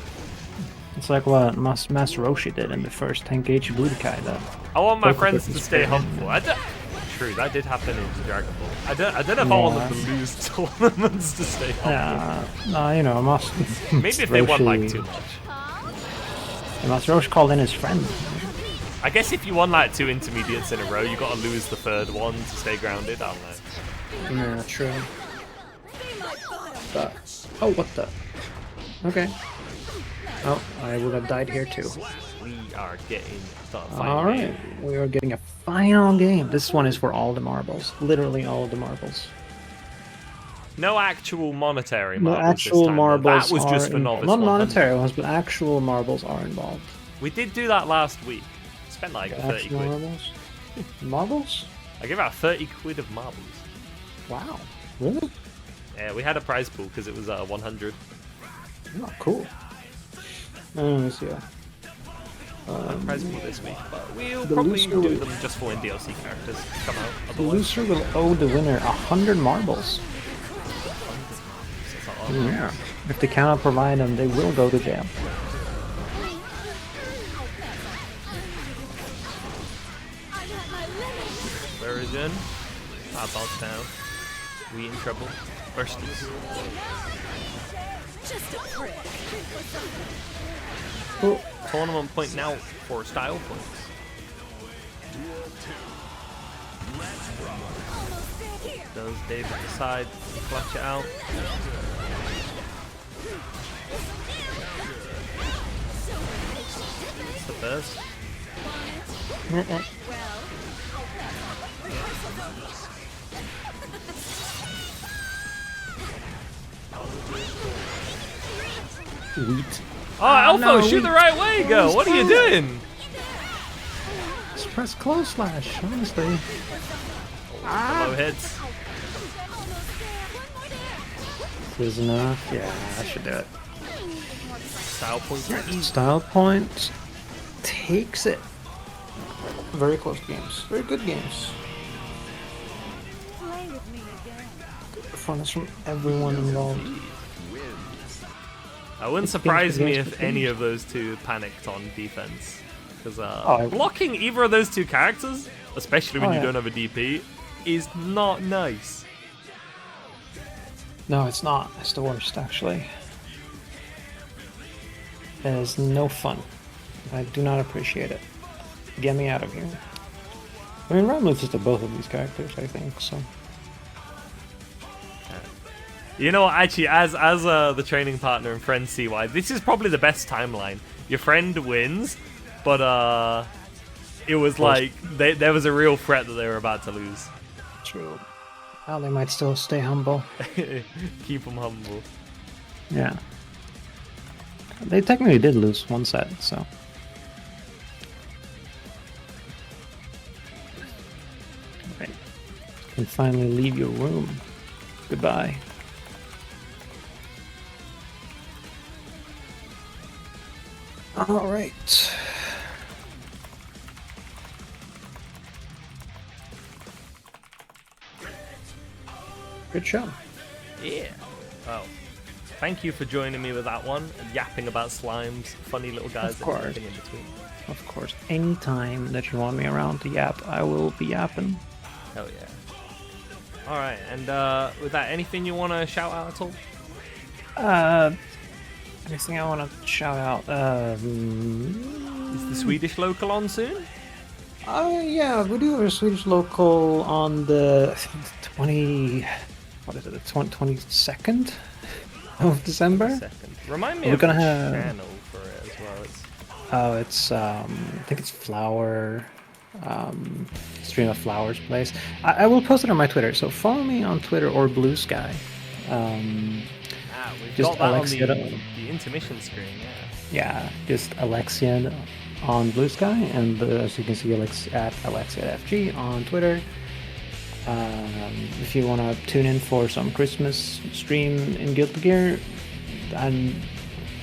Speaker 2: It's like what Master Roshi did in the first 10kg Budokai. That
Speaker 1: I want my
Speaker 2: Both
Speaker 1: friends
Speaker 2: of
Speaker 1: to
Speaker 2: us
Speaker 1: stay
Speaker 2: is
Speaker 1: humble. True, that did happen in Dragon Ball. I don't know if I want them to lose tournaments to stay humble.
Speaker 2: you know, Master.
Speaker 1: Maybe if they won like
Speaker 2: Roshi-
Speaker 1: too much.
Speaker 2: Master Roshi called in his friend.
Speaker 1: I guess if you won like 2 intermediates in a row, you got to lose the third one to stay grounded. I don't know.
Speaker 2: Yeah, true. But oh, what the? Okay. Oh, I would have died here too.
Speaker 1: We are getting the final
Speaker 2: All right,
Speaker 1: game.
Speaker 2: we are getting a final game. This one is for all the marbles, literally all the marbles.
Speaker 1: No actual monetary
Speaker 2: No
Speaker 1: marbles.
Speaker 2: actual
Speaker 1: this time, though.
Speaker 2: marbles.
Speaker 1: That was
Speaker 2: are
Speaker 1: just for
Speaker 2: involved.
Speaker 1: novice.
Speaker 2: Not
Speaker 1: 100.
Speaker 2: monetary ones, but actual marbles are involved.
Speaker 1: We did do that last week. Spent like 30
Speaker 2: Actual
Speaker 1: quid.
Speaker 2: marbles. Marbles?
Speaker 1: I gave out 30 quid of marbles.
Speaker 2: Wow. Really?
Speaker 1: Yeah, we had a prize pool because it was 100.
Speaker 2: Oh, cool. Let me see.
Speaker 1: Prize pool this week, but we'll
Speaker 2: the
Speaker 1: probably
Speaker 2: loser
Speaker 1: do
Speaker 2: will-
Speaker 1: them just for when DLC characters come out.
Speaker 2: The
Speaker 1: Otherwise,
Speaker 2: loser will owe the winner 100 marbles.
Speaker 1: it's a lot.
Speaker 2: Yeah. If they cannot provide them, they will go to jail.
Speaker 1: Version. Bounce down. We in trouble. Bursties.
Speaker 4: Just a prick.
Speaker 2: Oh,
Speaker 1: Tournament point now for style points. Does David decide to clutch it out? It's the first.
Speaker 2: wheat.
Speaker 1: Oh, Alpha,
Speaker 2: no,
Speaker 1: shoot the right way, go! What are you doing?
Speaker 2: Just press close slash, honestly.
Speaker 1: Low hits.
Speaker 2: Is enough? Yeah, I should do it.
Speaker 1: Style points are easy.
Speaker 2: Style point takes it. Very close games. Very good games.
Speaker 4: Play with me again.
Speaker 2: Fun is from everyone involved.
Speaker 1: It wouldn't surprise me if any of those two panicked on defense. Because blocking either of those two characters, especially when you don't have a DP, is not nice.
Speaker 2: No, it's not. It's the worst, actually. It is no fun. I do not appreciate it. Get me out of here. I mean, Ram loses to both of these characters, I think, so...
Speaker 1: You know, actually, as the training partner and friend CY, this is probably the best timeline. Your friend wins, but it was like there was a real threat that they were about to lose.
Speaker 2: True. Well, they might still stay humble.
Speaker 1: Keep them humble.
Speaker 2: Yeah. They technically did lose one set, so... Right. You can finally leave your room. Goodbye. All right. Good show.
Speaker 1: Yeah. Well, thank you for joining me with that one. Yapping about slimes, funny little guys,
Speaker 2: Of
Speaker 1: and
Speaker 2: course.
Speaker 1: everything in between.
Speaker 2: Of course, anytime that you want me around to yap, I will be yapping.
Speaker 1: Hell yeah. All right, and with that, anything you want to shout out at all?
Speaker 2: Anything I want to shout out?
Speaker 1: Is the Swedish local on soon?
Speaker 2: Yeah, we do have a Swedish local on the 22nd of December.
Speaker 1: Second. Remind me
Speaker 2: We're
Speaker 1: of
Speaker 2: gonna
Speaker 1: the
Speaker 2: have-
Speaker 1: channel for it as well.
Speaker 2: It's I think it's Flower, Stream of Flowers Place. I will post it on my Twitter, so follow me on Twitter or Blue Sky.
Speaker 1: We've
Speaker 2: Just
Speaker 1: got that
Speaker 2: Alexia.
Speaker 1: on the intermission screen, yeah.
Speaker 2: Yeah, just Alexian on Blue Sky, and as you can see, at Alexian FG on Twitter. If you want to tune in for some Christmas stream in Guilty Gear, and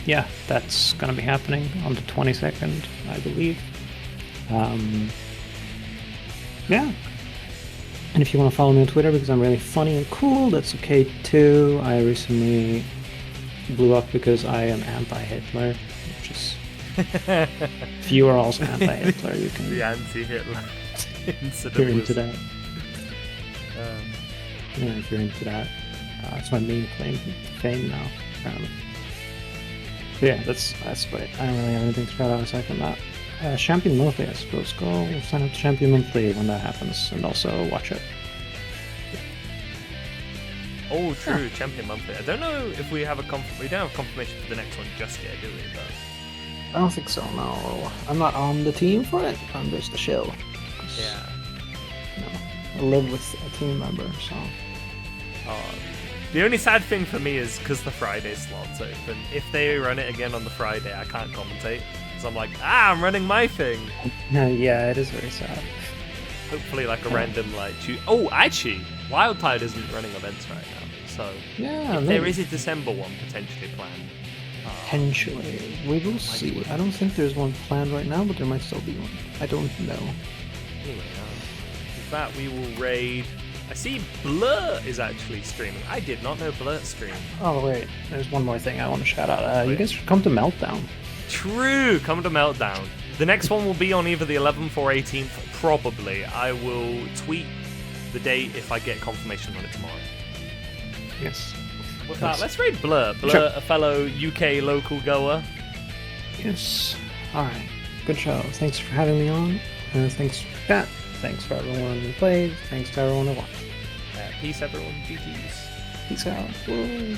Speaker 2: yeah, that's gonna be happening on the 22nd, I believe. Yeah. And if you want to follow me on Twitter because I'm really funny and cool, that's okay too. I recently blew up because I am anti-Hitler, which is... if you are also anti-Hitler, you can...
Speaker 1: The anti-Hitler incident.
Speaker 2: If you're into
Speaker 1: was-
Speaker 2: that. Yeah, if you're into that. It's my main claim to fame now, apparently. But yeah, that's great. I don't really have anything to shout out aside from that. Champion Monthly, I suppose. Go sign up to Champion Monthly when that happens, and also watch it.
Speaker 1: Oh, true, Champion Monthly. I don't know if we have we don't have confirmation for the next one just yet, do we? But
Speaker 2: I don't think so, no. I'm not on the team for it. I'm just a shill.
Speaker 1: yeah.
Speaker 2: I live with a team member, so...
Speaker 1: The only sad thing for me is because the Friday slot's open. If they run it again on the Friday, I can't commentate. So I'm like, I'm running my thing.
Speaker 2: Yeah, it is very sad.
Speaker 1: hopefully like a random like oh, actually, Wildtide isn't running events right now, so
Speaker 2: Yeah,
Speaker 1: if there
Speaker 2: maybe.
Speaker 1: is a December one potentially planned.
Speaker 2: Potentially. We will see. I don't think there's one planned right now, but there might still be one. I don't know.
Speaker 1: Anyway, with that we will raid. I see Blur is actually streaming. I did not know Blur streamed.
Speaker 2: Oh, wait. There's one more thing I want to shout out. You guys should come to Meltdown.
Speaker 1: True, come to Meltdown. The next one will be on either the 11th or 18th, probably. I will tweet the date if I get confirmation on it tomorrow.
Speaker 2: Yes.
Speaker 1: With that, let's raid Blur. Blur,
Speaker 2: Sure.
Speaker 1: a fellow UK local goer.
Speaker 2: Yes. Alright. Good show. Thanks for having me on. Thanks for that. Thanks for everyone who played. Thanks to everyone who watched.
Speaker 1: Peace, everyone. GG's.
Speaker 2: Peace out. Whoa.